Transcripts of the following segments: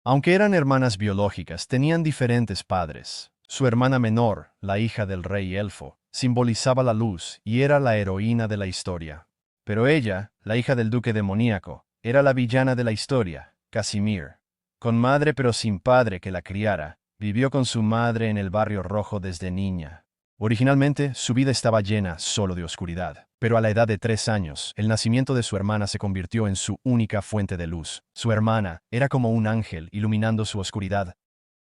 Aunque eran hermanas biológicas, tenían diferentes padres. Su hermana menor, la hija del rey elfo, simbolizaba la luz y era la heroína de la historia. Pero ella, la hija del duque demoníaco, era la villana de la historia, Casimir. Con madre pero sin padre que la criara, vivió con su madre en el barrio rojo desde niña. Originalmente, su vida estaba llena solo de oscuridad, pero a la edad de 3 años, el nacimiento de su hermana se convirtió en su única fuente de luz. Su hermana era como un ángel iluminando su oscuridad.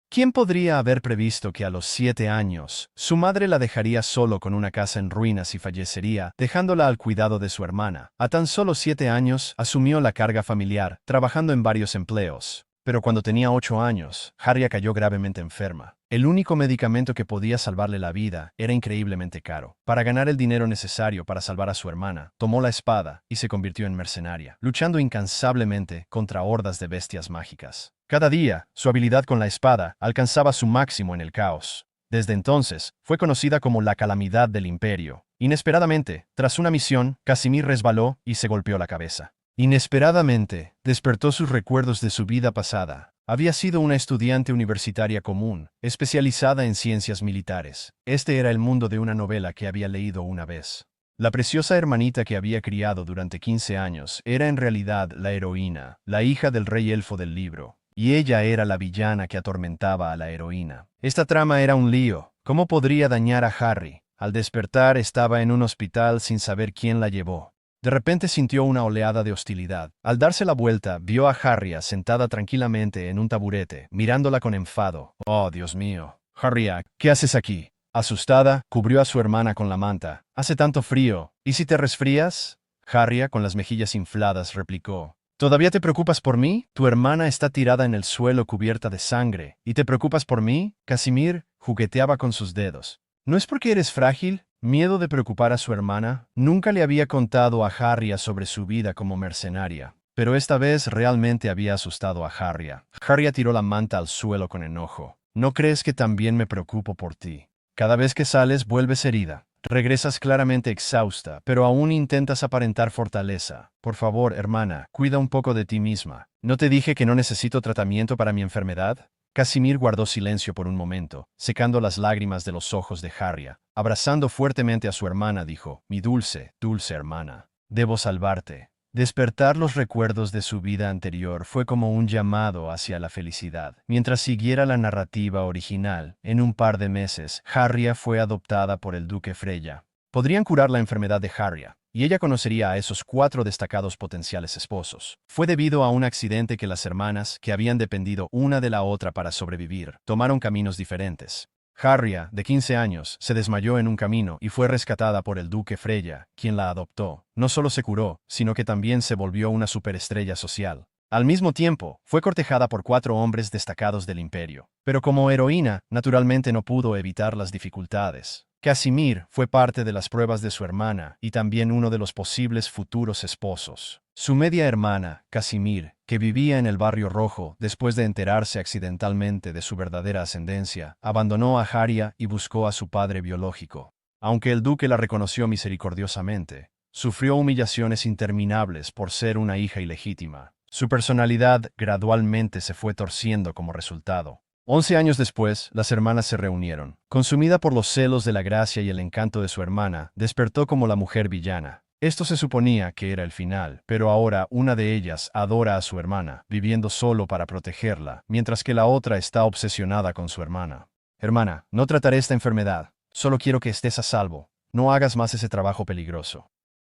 ¿Quién podría haber previsto que a los 7 años, su madre la dejaría solo con una casa en ruinas y fallecería, dejándola al cuidado de su hermana? A tan solo 7 años, asumió la carga familiar, trabajando en varios empleos. Pero cuando tenía 8 años, Harriet cayó gravemente enferma. El único medicamento que podía salvarle la vida era increíblemente caro. Para ganar el dinero necesario para salvar a su hermana, tomó la espada y se convirtió en mercenaria, luchando incansablemente contra hordas de bestias mágicas. Cada día, su habilidad con la espada alcanzaba su máximo en el caos. Desde entonces, fue conocida como la calamidad del imperio. Inesperadamente, tras una misión, Casimir resbaló y se golpeó la cabeza. Inesperadamente, despertó sus recuerdos de su vida pasada. Había sido una estudiante universitaria común, especializada en ciencias militares. Este era el mundo de una novela que había leído una vez. La preciosa hermanita que había criado durante 15 años era en realidad la heroína, la hija del rey elfo del libro, y ella era la villana que atormentaba a la heroína. Esta trama era un lío. ¿Cómo podría dañar a Harry? Al despertar estaba en un hospital sin saber quién la llevó. De repente sintió una oleada de hostilidad. Al darse la vuelta, vio a Harriet sentada tranquilamente en un taburete, mirándola con enfado. «Oh, Dios mío. Harriet, ¿qué haces aquí?» Asustada, cubrió a su hermana con la manta. «Hace tanto frío. ¿Y si te resfrías?» Harriet, con las mejillas infladas, replicó. «¿Todavía te preocupas por mí? Tu hermana está tirada en el suelo cubierta de sangre. ¿Y te preocupas por mí?» Casimir jugueteaba con sus dedos. «¿No es porque eres frágil? ¿Miedo de preocupar a su hermana?» Nunca le había contado a Harriet sobre su vida como mercenaria, pero esta vez realmente había asustado a Harriet. Harriet tiró la manta al suelo con enojo. «¿No crees que también me preocupo por ti? Cada vez que sales vuelves herida. Regresas claramente exhausta, pero aún intentas aparentar fortaleza. Por favor, hermana, cuida un poco de ti misma. ¿No te dije que no necesito tratamiento para mi enfermedad?» Casimir guardó silencio por un momento, secando las lágrimas de los ojos de Harriet. Abrazando fuertemente a su hermana, dijo, «Mi dulce, dulce hermana, debo salvarte». Despertar los recuerdos de su vida anterior fue como un llamado hacia la felicidad. Mientras siguiera la narrativa original, en un par de meses, Harriet fue adoptada por el duque Freya. Podrían curar la enfermedad de Harriet, y ella conocería a esos 4 destacados potenciales esposos. Fue debido a un accidente que las hermanas, que habían dependido una de la otra para sobrevivir, tomaron caminos diferentes. Harriet, de 15 años, se desmayó en un camino y fue rescatada por el duque Freya, quien la adoptó. No solo se curó, sino que también se volvió una superestrella social. Al mismo tiempo, fue cortejada por 4 hombres destacados del imperio. Pero como heroína, naturalmente no pudo evitar las dificultades. Casimir fue parte de las pruebas de su hermana y también uno de los posibles futuros esposos. Su media hermana, Casimir, que vivía en el barrio rojo después de enterarse accidentalmente de su verdadera ascendencia, abandonó a Harriet y buscó a su padre biológico. Aunque el duque la reconoció misericordiosamente, sufrió humillaciones interminables por ser una hija ilegítima. Su personalidad gradualmente se fue torciendo como resultado. 11 años después, las hermanas se reunieron. Consumida por los celos de la gracia y el encanto de su hermana, despertó como la mujer villana. Esto se suponía que era el final, pero ahora una de ellas adora a su hermana, viviendo solo para protegerla, mientras que la otra está obsesionada con su hermana. «Hermana, no trataré esta enfermedad. Solo quiero que estés a salvo. No hagas más ese trabajo peligroso».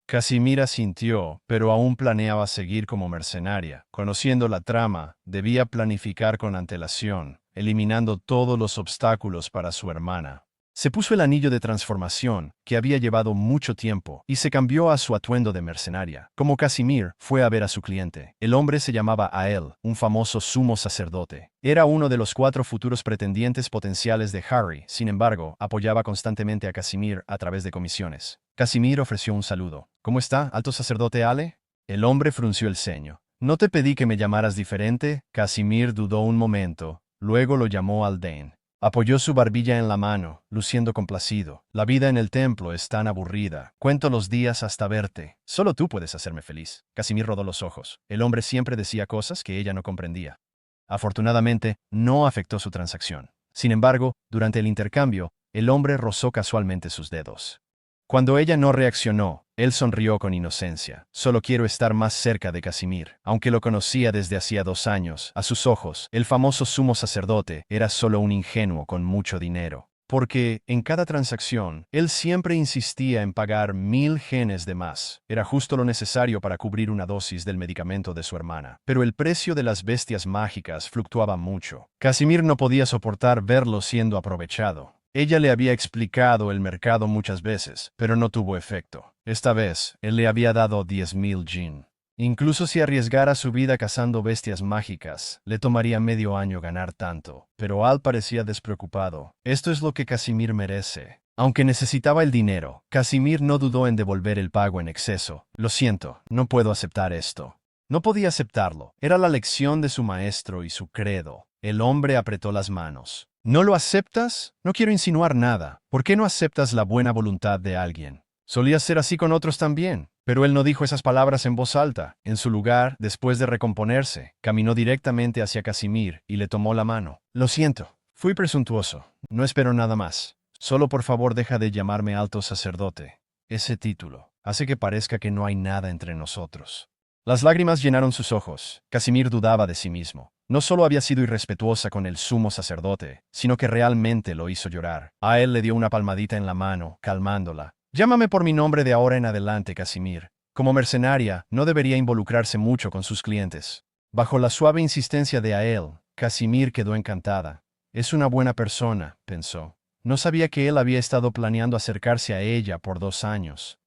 Casimira sintió, pero aún planeaba seguir como mercenaria. Conociendo la trama, debía planificar con antelación, eliminando todos los obstáculos para su hermana. Se puso el anillo de transformación, que había llevado mucho tiempo, y se cambió a su atuendo de mercenaria. Como Casimir, fue a ver a su cliente. El hombre se llamaba Ael, un famoso sumo sacerdote. Era uno de los 4 futuros pretendientes potenciales de Harry, sin embargo, apoyaba constantemente a Casimir a través de comisiones. Casimir ofreció un saludo. «¿Cómo está, alto sacerdote Ale?» El hombre frunció el ceño. «No te pedí que me llamaras diferente». Casimir dudó un momento, luego lo llamó Aldain. Apoyó su barbilla en la mano, luciendo complacido. «La vida en el templo es tan aburrida. Cuento los días hasta verte. Solo tú puedes hacerme feliz». Casimir rodó los ojos. El hombre siempre decía cosas que ella no comprendía. Afortunadamente, no afectó su transacción. Sin embargo, durante el intercambio, el hombre rozó casualmente sus dedos. Cuando ella no reaccionó, él sonrió con inocencia. Solo quiero estar más cerca de Casimir. Aunque lo conocía desde hacía 2 años, a sus ojos, el famoso sumo sacerdote era solo un ingenuo con mucho dinero. Porque, en cada transacción, él siempre insistía en pagar 1000 genes de más. Era justo lo necesario para cubrir una dosis del medicamento de su hermana. Pero el precio de las bestias mágicas fluctuaba mucho. Casimir no podía soportar verlo siendo aprovechado. Ella le había explicado el mercado muchas veces, pero no tuvo efecto. Esta vez, él le había dado 10,000 jin. Incluso si arriesgara su vida cazando bestias mágicas, le tomaría medio año ganar tanto. Pero Al parecía despreocupado. Esto es lo que Casimir merece. Aunque necesitaba el dinero, Casimir no dudó en devolver el pago en exceso. Lo siento, no puedo aceptar esto. No podía aceptarlo. Era la lección de su maestro y su credo. El hombre apretó las manos. ¿No lo aceptas? No quiero insinuar nada. ¿Por qué no aceptas la buena voluntad de alguien? Solía ser así con otros también. Pero él no dijo esas palabras en voz alta. En su lugar, después de recomponerse, caminó directamente hacia Casimir y le tomó la mano. Lo siento. Fui presuntuoso. No espero nada más. Solo por favor deja de llamarme alto sacerdote. Ese título hace que parezca que no hay nada entre nosotros. Las lágrimas llenaron sus ojos. Casimir dudaba de sí mismo. No solo había sido irrespetuosa con el sumo sacerdote, sino que realmente lo hizo llorar. A él le dio una palmadita en la mano, calmándola. Llámame por mi nombre de ahora en adelante, Casimir. Como mercenaria, no debería involucrarse mucho con sus clientes. Bajo la suave insistencia de Ael, Casimir quedó encantada. Es una buena persona, pensó. No sabía que él había estado planeando acercarse a ella por 2 años.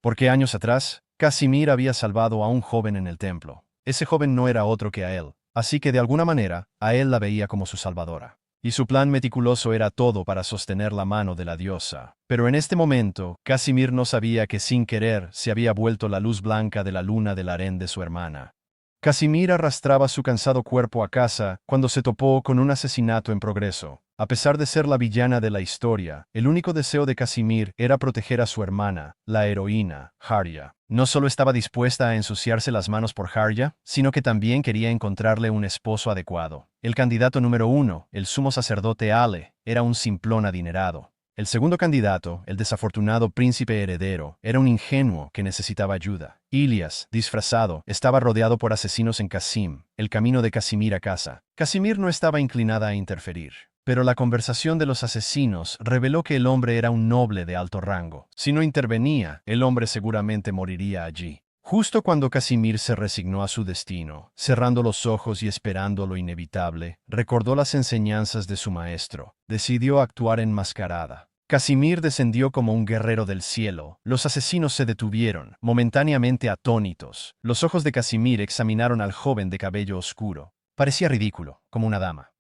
Porque años atrás, Casimir había salvado a un joven en el templo. Ese joven no era otro que Ael. Así que de alguna manera, a él la veía como su salvadora. Y su plan meticuloso era todo para sostener la mano de la diosa. Pero en este momento, Casimir no sabía que sin querer se había vuelto la luz blanca de la luna del harén de su hermana. Casimir arrastraba su cansado cuerpo a casa cuando se topó con un asesinato en progreso. A pesar de ser la villana de la historia, el único deseo de Casimir era proteger a su hermana, la heroína, Harya. No solo estaba dispuesta a ensuciarse las manos por Harya, sino que también quería encontrarle un esposo adecuado. El candidato número 1, el sumo sacerdote Ale, era un simplón adinerado. El segundo candidato, el desafortunado príncipe heredero, era un ingenuo que necesitaba ayuda. Ilias, disfrazado, estaba rodeado por asesinos en Qasim, el camino de Casimir a casa. Casimir no estaba inclinada a interferir. Pero la conversación de los asesinos reveló que el hombre era un noble de alto rango. Si no intervenía, el hombre seguramente moriría allí. Justo cuando Casimir se resignó a su destino, cerrando los ojos y esperando lo inevitable, recordó las enseñanzas de su maestro. Decidió actuar enmascarada. Casimir descendió como un guerrero del cielo. Los asesinos se detuvieron, momentáneamente atónitos. Los ojos de Casimir examinaron al joven de cabello oscuro. Parecía ridículo, como una dama.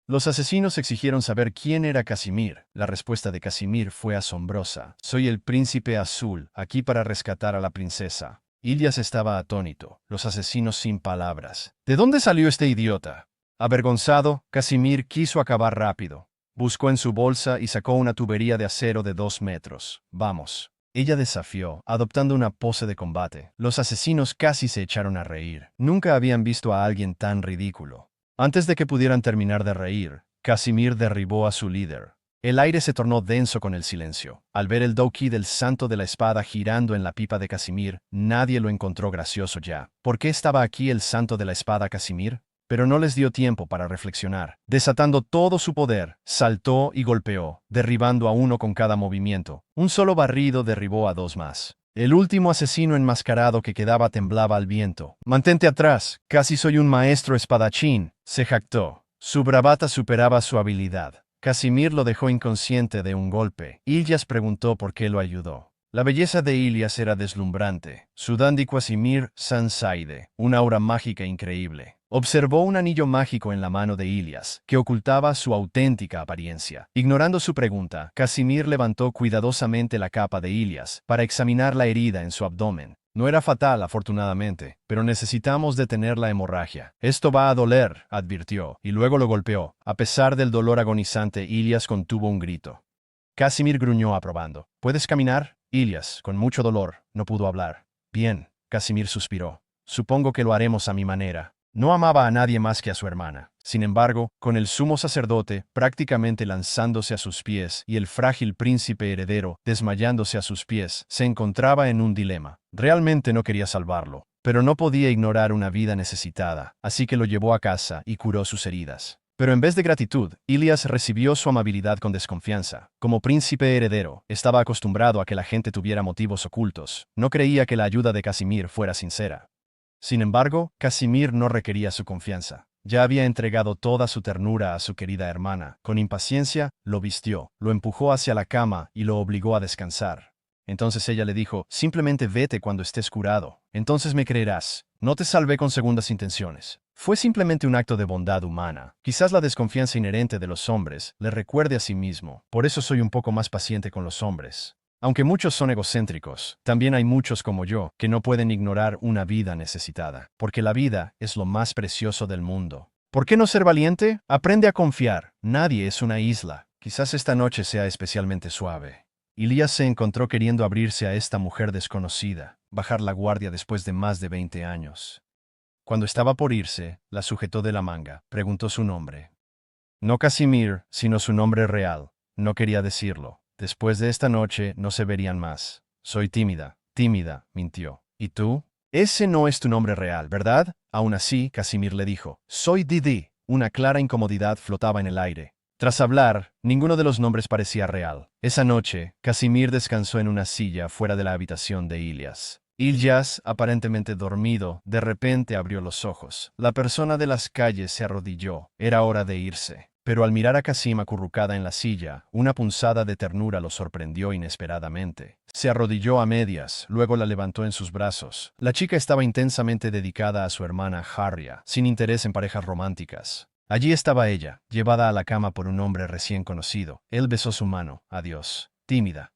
Los asesinos exigieron saber quién era Casimir. La respuesta de Casimir fue asombrosa. Soy el príncipe azul, aquí para rescatar a la princesa. Ilias estaba atónito, los asesinos sin palabras. ¿De dónde salió este idiota? Avergonzado, Casimir quiso acabar rápido. Buscó en su bolsa y sacó una tubería de acero de 2 metros. Vamos. Ella desafió, adoptando una pose de combate. Los asesinos casi se echaron a reír. Nunca habían visto a alguien tan ridículo. Antes de que pudieran terminar de reír, Casimir derribó a su líder. El aire se tornó denso con el silencio. Al ver el Doki del santo de la espada girando en la pipa de Casimir, nadie lo encontró gracioso ya. ¿Por qué estaba aquí el santo de la espada Casimir? Pero no les dio tiempo para reflexionar. Desatando todo su poder, saltó y golpeó, derribando a uno con cada movimiento. Un solo barrido derribó a 2 más. El último asesino enmascarado que quedaba temblaba al viento. «Mantente atrás, casi soy un maestro espadachín», se jactó. Su bravata superaba su habilidad. Casimir lo dejó inconsciente de un golpe. Ilias preguntó por qué lo ayudó. La belleza de Ilias era deslumbrante. Su dandy Casimir Sansaide, una aura mágica increíble. Observó un anillo mágico en la mano de Ilias, que ocultaba su auténtica apariencia. Ignorando su pregunta, Casimir levantó cuidadosamente la capa de Ilias para examinar la herida en su abdomen. No era fatal, afortunadamente, pero necesitamos detener la hemorragia. Esto va a doler, advirtió, y luego lo golpeó. A pesar del dolor agonizante, Ilias contuvo un grito. Casimir gruñó aprobando. ¿Puedes caminar? Ilias, con mucho dolor, no pudo hablar. Bien, Casimir suspiró. Supongo que lo haremos a mi manera. No amaba a nadie más que a su hermana. Sin embargo, con el sumo sacerdote prácticamente lanzándose a sus pies y el frágil príncipe heredero desmayándose a sus pies, se encontraba en un dilema. Realmente no quería salvarlo, pero no podía ignorar una vida necesitada, así que lo llevó a casa y curó sus heridas. Pero en vez de gratitud, Ilias recibió su amabilidad con desconfianza. Como príncipe heredero, estaba acostumbrado a que la gente tuviera motivos ocultos. No creía que la ayuda de Casimir fuera sincera. Sin embargo, Casimir no requería su confianza. Ya había entregado toda su ternura a su querida hermana. Con impaciencia, lo vistió, lo empujó hacia la cama y lo obligó a descansar. Entonces ella le dijo, simplemente vete cuando estés curado. Entonces me creerás. No te salvé con segundas intenciones. Fue simplemente un acto de bondad humana. Quizás la desconfianza inherente de los hombres le recuerde a sí mismo. Por eso soy un poco más paciente con los hombres. Aunque muchos son egocéntricos, también hay muchos como yo que no pueden ignorar una vida necesitada, porque la vida es lo más precioso del mundo. ¿Por qué no ser valiente? Aprende a confiar. Nadie es una isla. Quizás esta noche sea especialmente suave. Elías se encontró queriendo abrirse a esta mujer desconocida, bajar la guardia después de más de 20 años. Cuando estaba por irse, la sujetó de la manga, preguntó su nombre. No Casimir, sino su nombre real. No quería decirlo. Después de esta noche no se verían más. Soy tímida, mintió. ¿Y tú? Ese no es tu nombre real, ¿verdad? Aún así, Casimir le dijo. Soy Didi. Una clara incomodidad flotaba en el aire. Tras hablar, ninguno de los nombres parecía real. Esa noche, Casimir descansó en una silla fuera de la habitación de Ilias. Ilias, aparentemente dormido, de repente abrió los ojos. La persona de las calles se arrodilló. Era hora de irse. Pero al mirar a Casim acurrucada en la silla, una punzada de ternura lo sorprendió inesperadamente. Se arrodilló a medias, luego la levantó en sus brazos. La chica estaba intensamente dedicada a su hermana Harria, sin interés en parejas románticas. Allí estaba ella, llevada a la cama por un hombre recién conocido. Él besó su mano. Adiós. Tímida,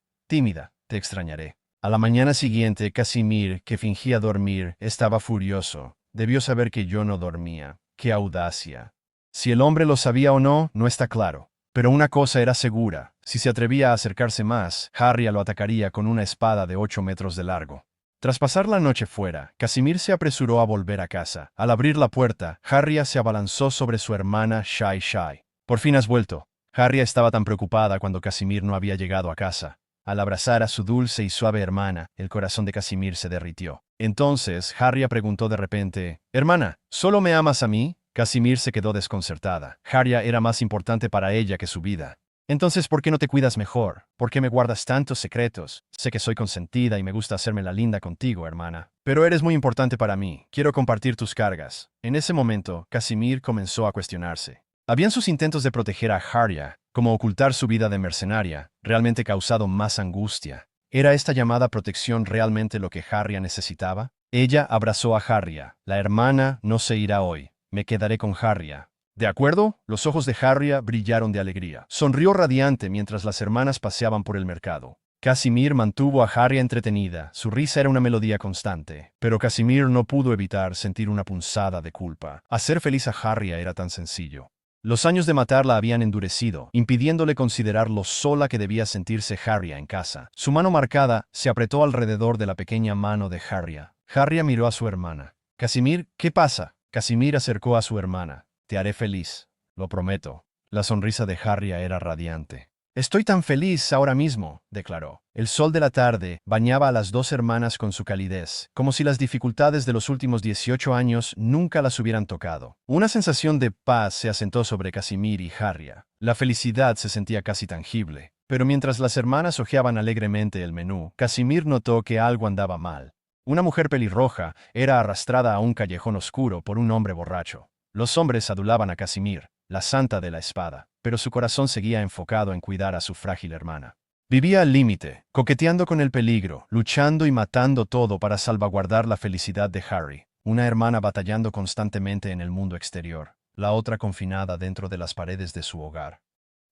te extrañaré. A la mañana siguiente, Casimir, que fingía dormir, estaba furioso. Debió saber que yo no dormía. ¡Qué audacia! Si el hombre lo sabía o no, no está claro. Pero una cosa era segura. Si se atrevía a acercarse más, Harria lo atacaría con una espada de 8 metros de largo. Tras pasar la noche fuera, Casimir se apresuró a volver a casa. Al abrir la puerta, Harria se abalanzó sobre su hermana Shai. «Por fin has vuelto». Harria estaba tan preocupada cuando Casimir no había llegado a casa. Al abrazar a su dulce y suave hermana, el corazón de Casimir se derritió. Entonces, Harria preguntó de repente, «Hermana, ¿solo me amas a mí?» Casimir se quedó desconcertada. Harria era más importante para ella que su vida. Entonces, ¿por qué no te cuidas mejor? ¿Por qué me guardas tantos secretos? Sé que soy consentida y me gusta hacerme la linda contigo, hermana. Pero eres muy importante para mí. Quiero compartir tus cargas. En ese momento, Casimir comenzó a cuestionarse. ¿Habían sus intentos de proteger a Harria, como ocultar su vida de mercenaria, realmente causado más angustia? ¿Era esta llamada protección realmente lo que Harria necesitaba? Ella abrazó a Harria. La hermana no se irá hoy. Me quedaré con Harria. ¿De acuerdo? Los ojos de Harria brillaron de alegría. Sonrió radiante mientras las hermanas paseaban por el mercado. Casimir mantuvo a Harria entretenida. Su risa era una melodía constante. Pero Casimir no pudo evitar sentir una punzada de culpa. Hacer feliz a Harria era tan sencillo. Los años de matarla habían endurecido, impidiéndole considerar lo sola que debía sentirse Harria en casa. Su mano marcada se apretó alrededor de la pequeña mano de Harria. Harria miró a su hermana. «Casimir, ¿qué pasa?» Casimir acercó a su hermana. «Te haré feliz, lo prometo». La sonrisa de Harria era radiante. «Estoy tan feliz ahora mismo», declaró. El sol de la tarde bañaba a las dos hermanas con su calidez, como si las dificultades de los últimos 18 años nunca las hubieran tocado. Una sensación de paz se asentó sobre Casimir y Harria. La felicidad se sentía casi tangible. Pero mientras las hermanas hojeaban alegremente el menú, Casimir notó que algo andaba mal. Una mujer pelirroja era arrastrada a un callejón oscuro por un hombre borracho. Los hombres adulaban a Casimir, la santa de la espada, pero su corazón seguía enfocado en cuidar a su frágil hermana. Vivía al límite, coqueteando con el peligro, luchando y matando todo para salvaguardar la felicidad de Harry. Una hermana batallando constantemente en el mundo exterior, la otra confinada dentro de las paredes de su hogar.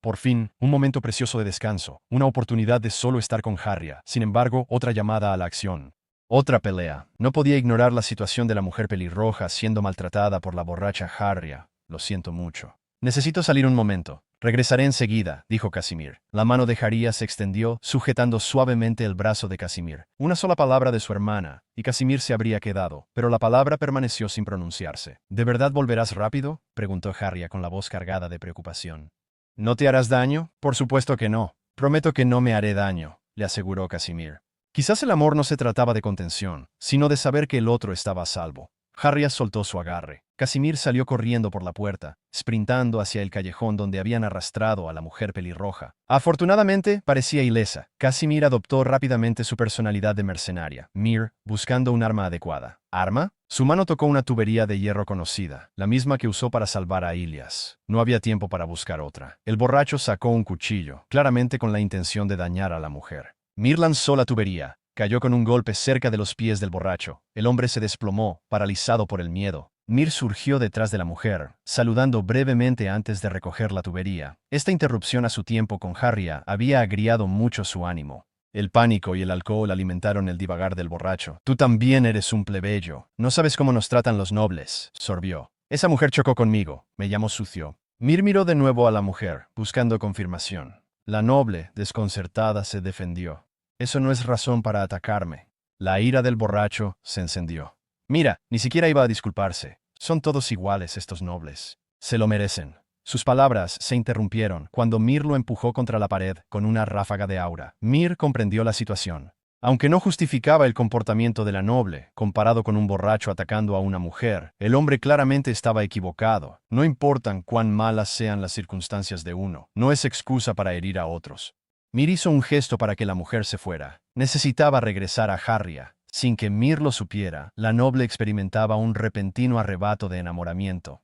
Por fin, un momento precioso de descanso, una oportunidad de solo estar con Harria. Sin embargo, otra llamada a la acción. Otra pelea. No podía ignorar la situación de la mujer pelirroja siendo maltratada por la borracha Harria. Lo siento mucho. Necesito salir un momento. Regresaré enseguida, dijo Casimir. La mano de Haría se extendió, sujetando suavemente el brazo de Casimir. Una sola palabra de su hermana, y Casimir se habría quedado, pero la palabra permaneció sin pronunciarse. ¿De verdad volverás rápido?, preguntó Haría con la voz cargada de preocupación. ¿No te harás daño? Por supuesto que no. Prometo que no me haré daño, le aseguró Casimir. Quizás el amor no se trataba de contención, sino de saber que el otro estaba a salvo. Haría soltó su agarre. Casimir salió corriendo por la puerta, sprintando hacia el callejón donde habían arrastrado a la mujer pelirroja. Afortunadamente, parecía ilesa. Casimir adoptó rápidamente su personalidad de mercenaria, Mir, buscando un arma adecuada. ¿Arma? Su mano tocó una tubería de hierro conocida, la misma que usó para salvar a Ilias. No había tiempo para buscar otra. El borracho sacó un cuchillo, claramente con la intención de dañar a la mujer. Mir lanzó la tubería. Cayó con un golpe cerca de los pies del borracho. El hombre se desplomó, paralizado por el miedo. Mir surgió detrás de la mujer, saludando brevemente antes de recoger la tubería. Esta interrupción a su tiempo con Haría había agriado mucho su ánimo. El pánico y el alcohol alimentaron el divagar del borracho. Tú también eres un plebeyo. No sabes cómo nos tratan los nobles, sorbió. Esa mujer chocó conmigo. Me llamó sucio. Mir miró de nuevo a la mujer, buscando confirmación. La noble, desconcertada, se defendió. Eso no es razón para atacarme. La ira del borracho se encendió. Mira, ni siquiera iba a disculparse. Son todos iguales estos nobles. Se lo merecen. Sus palabras se interrumpieron cuando Mir lo empujó contra la pared con una ráfaga de aura. Mir comprendió la situación. Aunque no justificaba el comportamiento de la noble, comparado con un borracho atacando a una mujer, el hombre claramente estaba equivocado. No importan cuán malas sean las circunstancias de uno, no es excusa para herir a otros. Mir hizo un gesto para que la mujer se fuera. Necesitaba regresar a Haría. Sin que Mir lo supiera, la noble experimentaba un repentino arrebato de enamoramiento.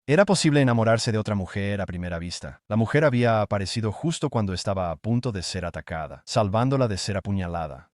Era posible enamorarse de otra mujer a primera vista. La mujer había aparecido justo cuando estaba a punto de ser atacada, salvándola de ser apuñalada.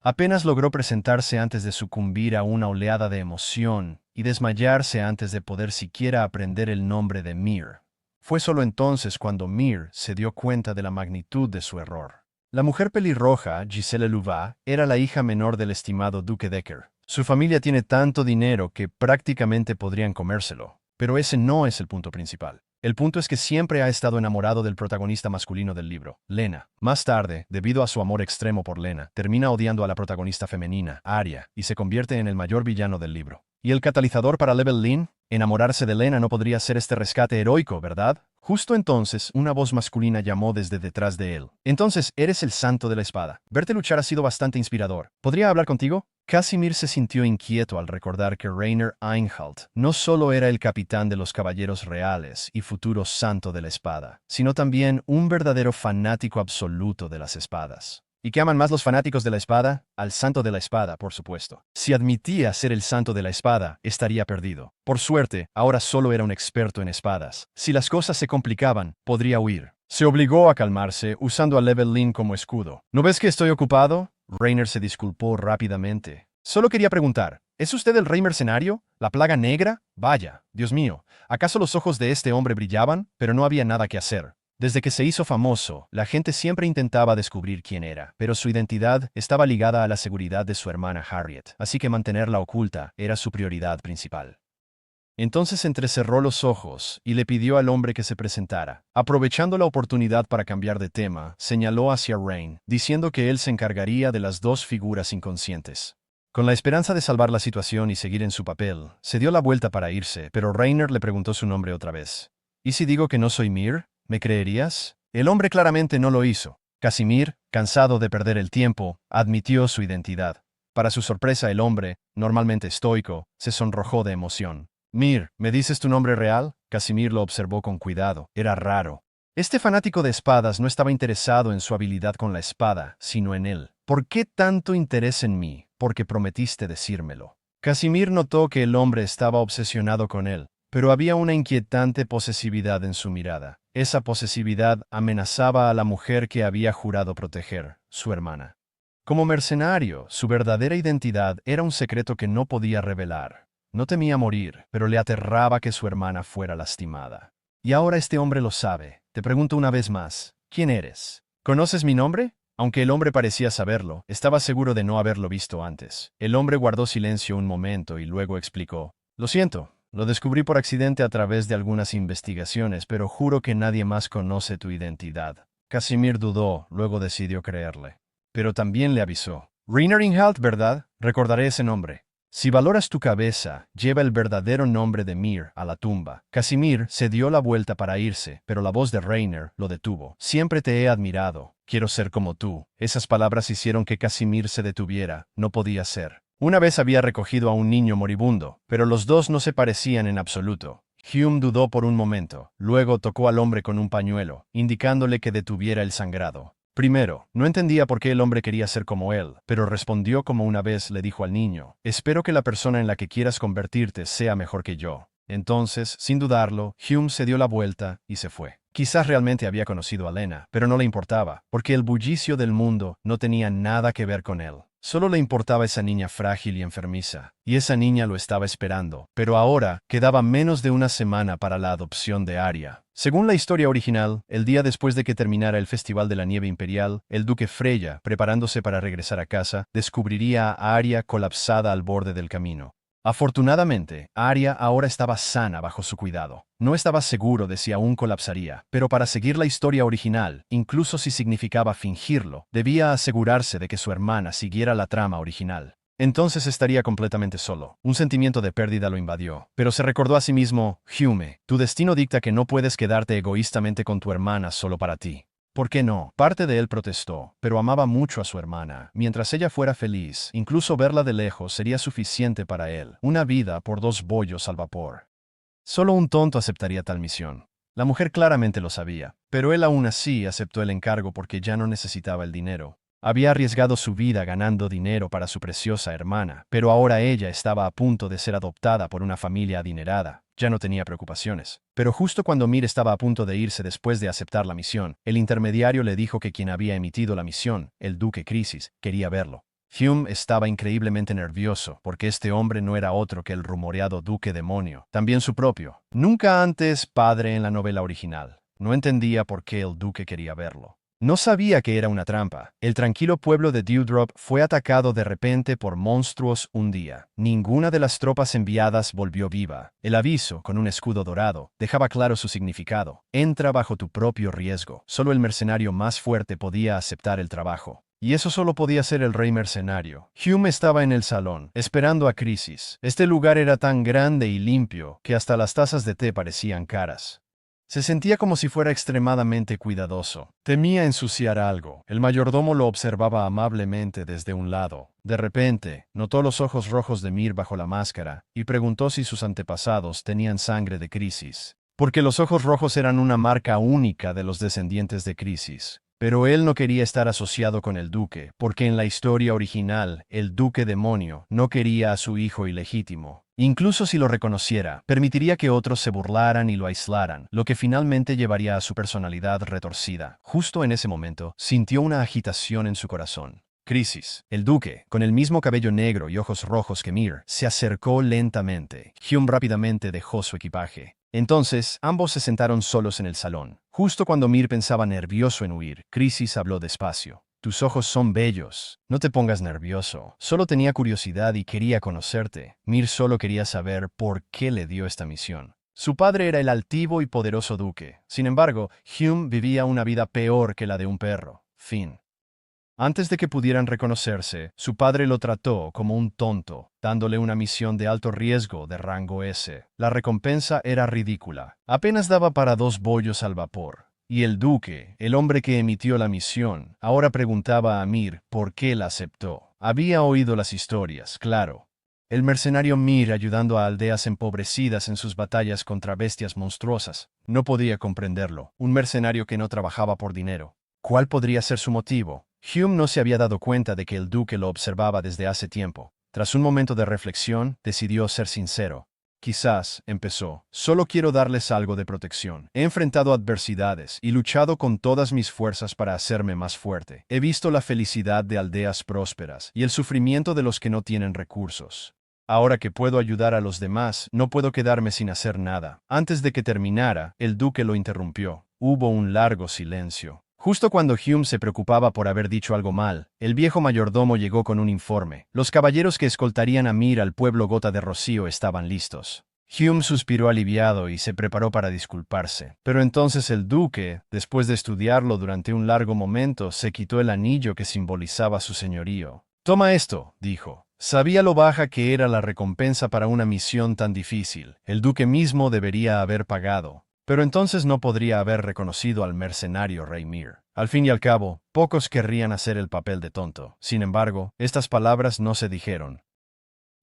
Apenas logró presentarse antes de sucumbir a una oleada de emoción y desmayarse antes de poder siquiera aprender el nombre de Mir. Fue solo entonces cuando Mir se dio cuenta de la magnitud de su error. La mujer pelirroja, Giselle Louvat, era la hija menor del estimado duque Decker. Su familia tiene tanto dinero que prácticamente podrían comérselo. Pero ese no es el punto principal. El punto es que siempre ha estado enamorado del protagonista masculino del libro, Lena. Más tarde, debido a su amor extremo por Lena, termina odiando a la protagonista femenina, Arya, y se convierte en el mayor villano del libro. ¿Y el catalizador para Llewellyn? Enamorarse de Lena no podría ser este rescate heroico, ¿verdad? Justo entonces, una voz masculina llamó desde detrás de él. Entonces, eres el santo de la espada. Verte luchar ha sido bastante inspirador. ¿Podría hablar contigo? Casimir se sintió inquieto al recordar que Rainer Einhalt no solo era el capitán de los caballeros reales y futuro santo de la espada, sino también un verdadero fanático absoluto de las espadas. ¿Y qué aman más los fanáticos de la espada? Al santo de la espada, por supuesto. Si admitía ser el santo de la espada, estaría perdido. Por suerte, ahora solo era un experto en espadas. Si las cosas se complicaban, podría huir. Se obligó a calmarse, usando a Llewellyn como escudo. ¿No ves que estoy ocupado? Rainer se disculpó rápidamente. Solo quería preguntar, ¿es usted el rey mercenario? ¿La plaga negra? Vaya, Dios mío, ¿acaso los ojos de este hombre brillaban? Pero no había nada que hacer. Desde que se hizo famoso, la gente siempre intentaba descubrir quién era, pero su identidad estaba ligada a la seguridad de su hermana Harriet, así que mantenerla oculta era su prioridad principal. Entonces entrecerró los ojos y le pidió al hombre que se presentara. Aprovechando la oportunidad para cambiar de tema, señaló hacia Rain, diciendo que él se encargaría de las dos figuras inconscientes. Con la esperanza de salvar la situación y seguir en su papel, se dio la vuelta para irse, pero Rainer le preguntó su nombre otra vez. ¿Y si digo que no soy Mir? ¿Me creerías? El hombre claramente no lo hizo. Casimir, cansado de perder el tiempo, admitió su identidad. Para su sorpresa, el hombre, normalmente estoico, se sonrojó de emoción. Mir, ¿me dices tu nombre real? Casimir lo observó con cuidado. Era raro. Este fanático de espadas no estaba interesado en su habilidad con la espada, sino en él. ¿Por qué tanto interés en mí? Porque prometiste decírmelo. Casimir notó que el hombre estaba obsesionado con él, pero había una inquietante posesividad en su mirada. Esa posesividad amenazaba a la mujer que había jurado proteger, su hermana. Como mercenario, su verdadera identidad era un secreto que no podía revelar. No temía morir, pero le aterraba que su hermana fuera lastimada. Y ahora este hombre lo sabe. Te pregunto una vez más, ¿quién eres? ¿Conoces mi nombre? Aunque el hombre parecía saberlo, estaba seguro de no haberlo visto antes. El hombre guardó silencio un momento y luego explicó. Lo siento, Lo descubrí por accidente a través de algunas investigaciones, pero juro que nadie más conoce tu identidad. Casimir dudó, luego decidió creerle. Pero también le avisó. Reineringhalt, ¿verdad? Recordaré ese nombre. Si valoras tu cabeza, lleva el verdadero nombre de Mir a la tumba. Casimir se dio la vuelta para irse, pero la voz de Reiner lo detuvo. Siempre te he admirado. Quiero ser como tú. Esas palabras hicieron que Casimir se detuviera. No podía ser. Una vez había recogido a un niño moribundo, pero los dos no se parecían en absoluto. Hume dudó por un momento, luego tocó al hombre con un pañuelo, indicándole que detuviera el sangrado. Primero, no entendía por qué el hombre quería ser como él, pero respondió como una vez le dijo al niño, espero que la persona en la que quieras convertirte sea mejor que yo. Entonces, sin dudarlo, Hume se dio la vuelta y se fue. Quizás realmente había conocido a Lena, pero no le importaba, porque el bullicio del mundo no tenía nada que ver con él. Solo le importaba esa niña frágil y enfermiza, y esa niña lo estaba esperando, pero ahora quedaba menos de una semana para la adopción de Arya. Según la historia original, el día después de que terminara el Festival de la Nieve Imperial, el duque Freya, preparándose para regresar a casa, descubriría a Arya colapsada al borde del camino. Afortunadamente, Arya ahora estaba sana bajo su cuidado. No estaba seguro de si aún colapsaría, pero para seguir la historia original, incluso si significaba fingirlo, debía asegurarse de que su hermana siguiera la trama original. Entonces estaría completamente solo. Un sentimiento de pérdida lo invadió, pero se recordó a sí mismo, Hume, tu destino dicta que no puedes quedarte egoístamente con tu hermana solo para ti. ¿Por qué no? Parte de él protestó, pero amaba mucho a su hermana. Mientras ella fuera feliz, incluso verla de lejos sería suficiente para él. Una vida por 2 bollos al vapor. Solo un tonto aceptaría tal misión. La mujer claramente lo sabía, pero él aún así aceptó el encargo porque ya no necesitaba el dinero. Había arriesgado su vida ganando dinero para su preciosa hermana, pero ahora ella estaba a punto de ser adoptada por una familia adinerada. Ya no tenía preocupaciones. Pero justo cuando Mir estaba a punto de irse después de aceptar la misión, el intermediario le dijo que quien había emitido la misión, el duque Crisis, quería verlo. Hume estaba increíblemente nervioso, porque este hombre no era otro que el rumoreado duque demonio, también su propio, nunca antes padre en la novela original. No entendía por qué el duque quería verlo. No sabía que era una trampa. El tranquilo pueblo de Dewdrop fue atacado de repente por monstruos un día. Ninguna de las tropas enviadas volvió viva. El aviso, con un escudo dorado, dejaba claro su significado. Entra bajo tu propio riesgo. Solo el mercenario más fuerte podía aceptar el trabajo. Y eso solo podía ser el rey mercenario. Hume estaba en el salón, esperando a Crisis. Este lugar era tan grande y limpio que hasta las tazas de té parecían caras. Se sentía como si fuera extremadamente cuidadoso. Temía ensuciar algo. El mayordomo lo observaba amablemente desde un lado. De repente, notó los ojos rojos de Mir bajo la máscara y preguntó si sus antepasados tenían sangre de Crisis. Porque los ojos rojos eran una marca única de los descendientes de Crisis. Pero él no quería estar asociado con el duque, porque en la historia original, el duque demonio no quería a su hijo ilegítimo. Incluso si lo reconociera, permitiría que otros se burlaran y lo aislaran, lo que finalmente llevaría a su personalidad retorcida. Justo en ese momento, sintió una agitación en su corazón. Crisis. El duque, con el mismo cabello negro y ojos rojos que Mir, se acercó lentamente. Hume rápidamente dejó su equipaje. Entonces, ambos se sentaron solos en el salón. Justo cuando Mir pensaba nervioso en huir, Crisis habló despacio. Tus ojos son bellos. No te pongas nervioso. Solo tenía curiosidad y quería conocerte. Mir solo quería saber por qué le dio esta misión. Su padre era el altivo y poderoso duque. Sin embargo, Hume vivía una vida peor que la de un perro. Fin. Antes de que pudieran reconocerse, su padre lo trató como un tonto, dándole una misión de alto riesgo de rango S. La recompensa era ridícula. Apenas daba para 2 bollos al vapor. Y el duque, el hombre que emitió la misión, ahora preguntaba a Mir por qué la aceptó. Había oído las historias, claro. El mercenario Mir ayudando a aldeas empobrecidas en sus batallas contra bestias monstruosas. No podía comprenderlo. Un mercenario que no trabajaba por dinero. ¿Cuál podría ser su motivo? Hume no se había dado cuenta de que el duque lo observaba desde hace tiempo. Tras un momento de reflexión, decidió ser sincero. Quizás, empezó, solo quiero darles algo de protección. He enfrentado adversidades y luchado con todas mis fuerzas para hacerme más fuerte. He visto la felicidad de aldeas prósperas y el sufrimiento de los que no tienen recursos. Ahora que puedo ayudar a los demás, no puedo quedarme sin hacer nada. Antes de que terminara, el duque lo interrumpió. Hubo un largo silencio. Justo cuando Hume se preocupaba por haber dicho algo mal, el viejo mayordomo llegó con un informe. Los caballeros que escoltarían a Mir al pueblo Gota de Rocío estaban listos. Hume suspiró aliviado y se preparó para disculparse. Pero entonces el duque, después de estudiarlo durante un largo momento, se quitó el anillo que simbolizaba su señorío. «Toma esto», dijo. Sabía lo baja que era la recompensa para una misión tan difícil. El duque mismo debería haber pagado. Pero entonces no podría haber reconocido al mercenario Rey Mir. Al fin y al cabo, pocos querrían hacer el papel de tonto. Sin embargo, estas palabras no se dijeron.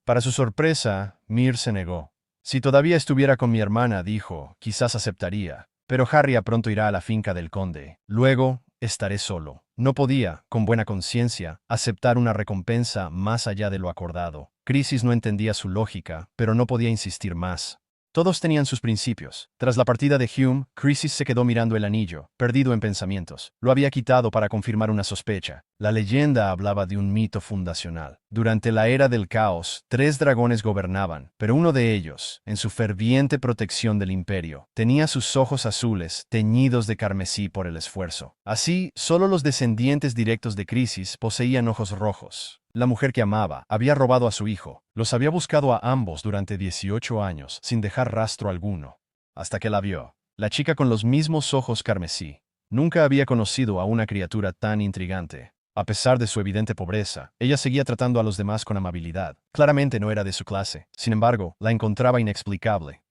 Para su sorpresa, Mir se negó. Si todavía estuviera con mi hermana, dijo, quizás aceptaría. Pero Harry pronto irá a la finca del conde. Luego, estaré solo. No podía, con buena conciencia, aceptar una recompensa más allá de lo acordado. Crisis no entendía su lógica, pero no podía insistir más. Todos tenían sus principios. Tras la partida de Hume, Crisis se quedó mirando el anillo, perdido en pensamientos. Lo había quitado para confirmar una sospecha. La leyenda hablaba de un mito fundacional. Durante la era del caos, 3 dragones gobernaban, pero uno de ellos, en su ferviente protección del imperio, tenía sus ojos azules, teñidos de carmesí por el esfuerzo. Así, solo los descendientes directos de Crisis poseían ojos rojos. La mujer que amaba había robado a su hijo. Los había buscado a ambos durante 18 años, sin dejar rastro alguno. Hasta que la vio. La chica con los mismos ojos carmesí. Nunca había conocido a una criatura tan intrigante. A pesar de su evidente pobreza, ella seguía tratando a los demás con amabilidad. Claramente no era de su clase. Sin embargo, la encontraba inexplicable.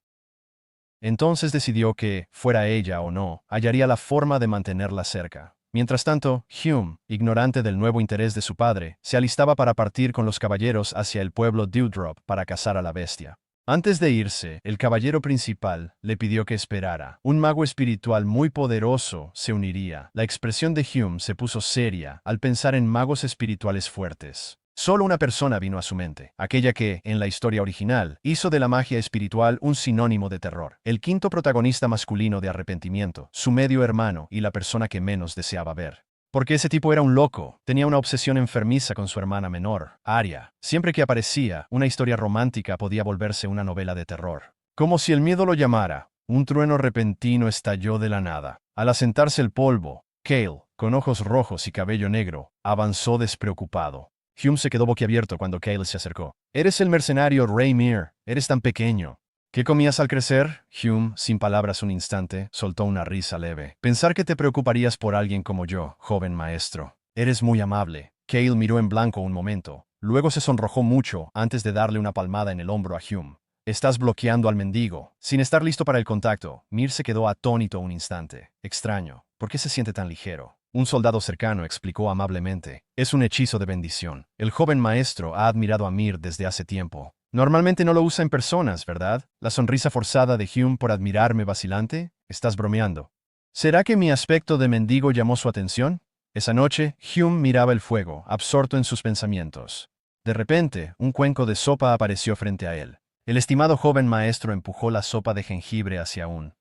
Entonces decidió que, fuera ella o no, hallaría la forma de mantenerla cerca. Mientras tanto, Hume, ignorante del nuevo interés de su padre, se alistaba para partir con los caballeros hacia el pueblo Dewdrop para cazar a la bestia. Antes de irse, el caballero principal le pidió que esperara. Un mago espiritual muy poderoso se uniría. La expresión de Hume se puso seria al pensar en magos espirituales fuertes. Solo una persona vino a su mente, aquella que, en la historia original, hizo de la magia espiritual un sinónimo de terror. El quinto protagonista masculino de Arrepentimiento, su medio hermano y la persona que menos deseaba ver. Porque ese tipo era un loco, tenía una obsesión enfermiza con su hermana menor, Arya. Siempre que aparecía, una historia romántica podía volverse una novela de terror. Como si el miedo lo llamara, un trueno repentino estalló de la nada. Al asentarse el polvo, Cale, con ojos rojos y cabello negro, avanzó despreocupado. Hume se quedó boquiabierto cuando Cale se acercó. «Eres el mercenario Rey Mir, eres tan pequeño». «¿Qué comías al crecer?» Hume, sin palabras un instante, soltó una risa leve. «Pensar que te preocuparías por alguien como yo, joven maestro. Eres muy amable». Cale miró en blanco un momento. Luego se sonrojó mucho antes de darle una palmada en el hombro a Hume. «Estás bloqueando al mendigo». Sin estar listo para el contacto, Mir se quedó atónito un instante. «Extraño. ¿Por qué se siente tan ligero?» Un soldado cercano explicó amablemente. «Es un hechizo de bendición. El joven maestro ha admirado a Mir desde hace tiempo. Normalmente no lo usa en personas, ¿verdad? La sonrisa forzada de Hume por admirarme vacilante. Estás bromeando. ¿Será que mi aspecto de mendigo llamó su atención?» Esa noche, Hume miraba el fuego, absorto en sus pensamientos. De repente, un cuenco de sopa apareció frente a él. El estimado joven maestro empujó la sopa de jengibre hacia Hume.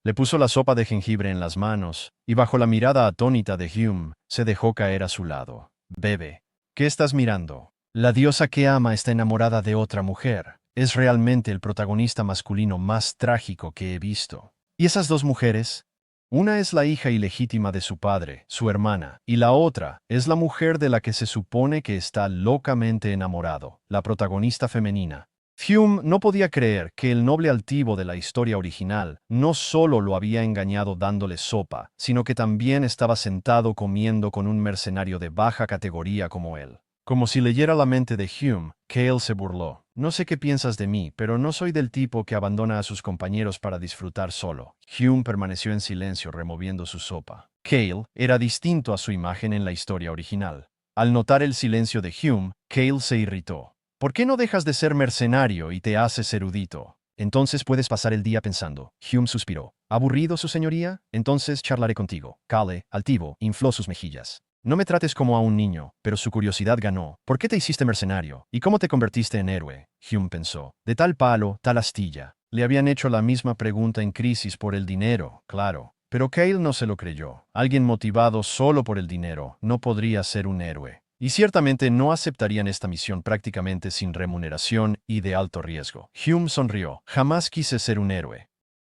Le puso la sopa de jengibre en las manos, y bajo la mirada atónita de Hume, se dejó caer a su lado. «Bebe. ¿Qué estás mirando?» La diosa que ama está enamorada de otra mujer. Es realmente el protagonista masculino más trágico que he visto. ¿Y esas 2 mujeres? Una es la hija ilegítima de su padre, su hermana, y la otra es la mujer de la que se supone que está locamente enamorado, la protagonista femenina. Hume no podía creer que el noble altivo de la historia original no solo lo había engañado dándole sopa, sino que también estaba sentado comiendo con un mercenario de baja categoría como él. Como si leyera la mente de Hume, Cale se burló. «No sé qué piensas de mí, pero no soy del tipo que abandona a sus compañeros para disfrutar solo». Hume permaneció en silencio removiendo su sopa. Cale era distinto a su imagen en la historia original. Al notar el silencio de Hume, Cale se irritó. «¿Por qué no dejas de ser mercenario y te haces erudito? Entonces puedes pasar el día pensando». Hume suspiró. «¿Aburrido, su señoría? Entonces charlaré contigo». Cale, altivo, infló sus mejillas. «No me trates como a un niño», pero su curiosidad ganó. «¿Por qué te hiciste mercenario? ¿Y cómo te convertiste en héroe?» Hume pensó. «De tal palo, tal astilla». Le habían hecho la misma pregunta en Crisis por el dinero, claro. Pero Cale no se lo creyó. Alguien motivado solo por el dinero no podría ser un héroe. Y ciertamente no aceptarían esta misión prácticamente sin remuneración y de alto riesgo. Hume sonrió. «Jamás quise ser un héroe.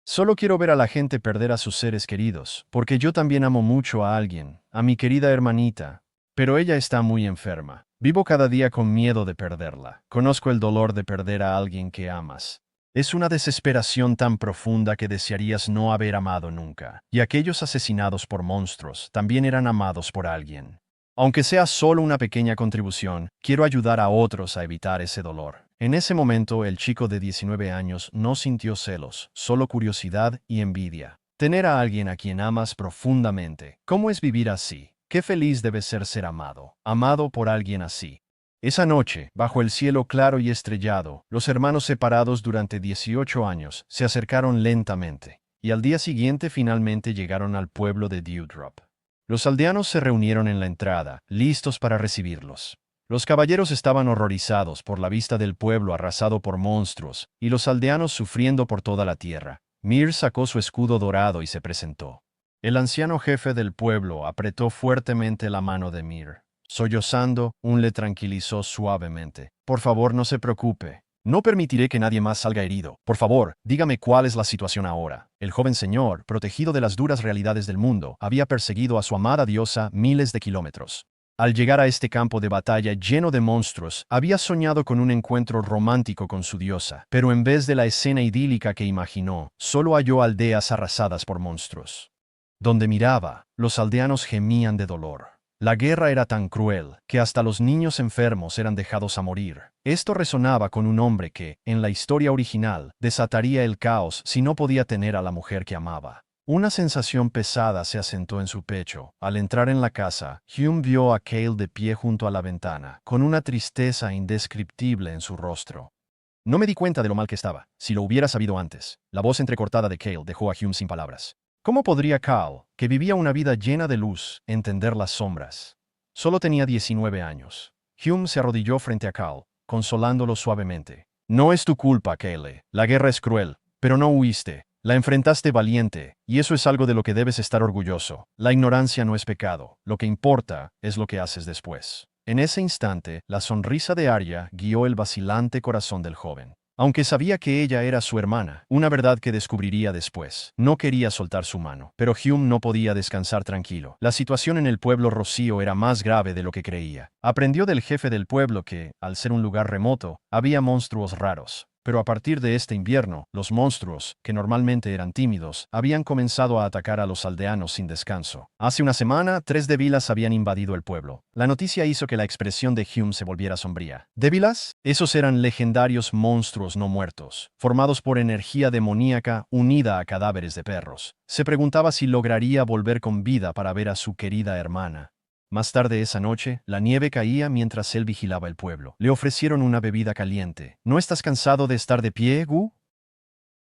Solo quiero ver a la gente perder a sus seres queridos, porque yo también amo mucho a alguien, a mi querida hermanita. Pero ella está muy enferma. Vivo cada día con miedo de perderla. Conozco el dolor de perder a alguien que amas». Es una desesperación tan profunda que desearías no haber amado nunca. Y aquellos asesinados por monstruos también eran amados por alguien. Aunque sea solo una pequeña contribución, quiero ayudar a otros a evitar ese dolor. En ese momento, el chico de 19 años no sintió celos, solo curiosidad y envidia. Tener a alguien a quien amas profundamente. ¿Cómo es vivir así? Qué feliz debe ser amado por alguien así. Esa noche, bajo el cielo claro y estrellado, los hermanos separados durante 18 años se acercaron lentamente, y al día siguiente finalmente llegaron al pueblo de Dewdrop. Los aldeanos se reunieron en la entrada, listos para recibirlos. Los caballeros estaban horrorizados por la vista del pueblo arrasado por monstruos, y los aldeanos sufriendo por toda la tierra. Mir sacó su escudo dorado y se presentó. El anciano jefe del pueblo apretó fuertemente la mano de Mir. Sollozando, le tranquilizó suavemente. Por favor, no se preocupe. No permitiré que nadie más salga herido. Por favor, dígame cuál es la situación ahora. El joven señor, protegido de las duras realidades del mundo, había perseguido a su amada diosa miles de kilómetros. Al llegar a este campo de batalla lleno de monstruos, había soñado con un encuentro romántico con su diosa, pero en vez de la escena idílica que imaginó, solo halló aldeas arrasadas por monstruos. Donde miraba, los aldeanos gemían de dolor. La guerra era tan cruel que hasta los niños enfermos eran dejados a morir. Esto resonaba con un hombre que, en la historia original, desataría el caos si no podía tener a la mujer que amaba. Una sensación pesada se asentó en su pecho. Al entrar en la casa, Hume vio a Cale de pie junto a la ventana, con una tristeza indescriptible en su rostro. No me di cuenta de lo mal que estaba. Si lo hubiera sabido antes. La voz entrecortada de Cale dejó a Hume sin palabras. ¿Cómo podría Cal, que vivía una vida llena de luz, entender las sombras? Solo tenía 19 años. Hume se arrodilló frente a Cal, consolándolo suavemente. No es tu culpa, Cale. La guerra es cruel, pero no huiste. La enfrentaste valiente, y eso es algo de lo que debes estar orgulloso. La ignorancia no es pecado. Lo que importa es lo que haces después. En ese instante, la sonrisa de Arya guió el vacilante corazón del joven. Aunque sabía que ella era su hermana, una verdad que descubriría después. No quería soltar su mano, pero Hume no podía descansar tranquilo. La situación en el pueblo Rocío era más grave de lo que creía. Aprendió del jefe del pueblo que, al ser un lugar remoto, había monstruos raros. Pero a partir de este invierno, los monstruos, que normalmente eran tímidos, habían comenzado a atacar a los aldeanos sin descanso. Hace una semana, 3 débilas habían invadido el pueblo. La noticia hizo que la expresión de Hume se volviera sombría. ¿Débilas? Esos eran legendarios monstruos no muertos, formados por energía demoníaca unida a cadáveres de perros. Se preguntaba si lograría volver con vida para ver a su querida hermana. Más tarde esa noche, la nieve caía mientras él vigilaba el pueblo. Le ofrecieron una bebida caliente. ¿No estás cansado de estar de pie, Gu?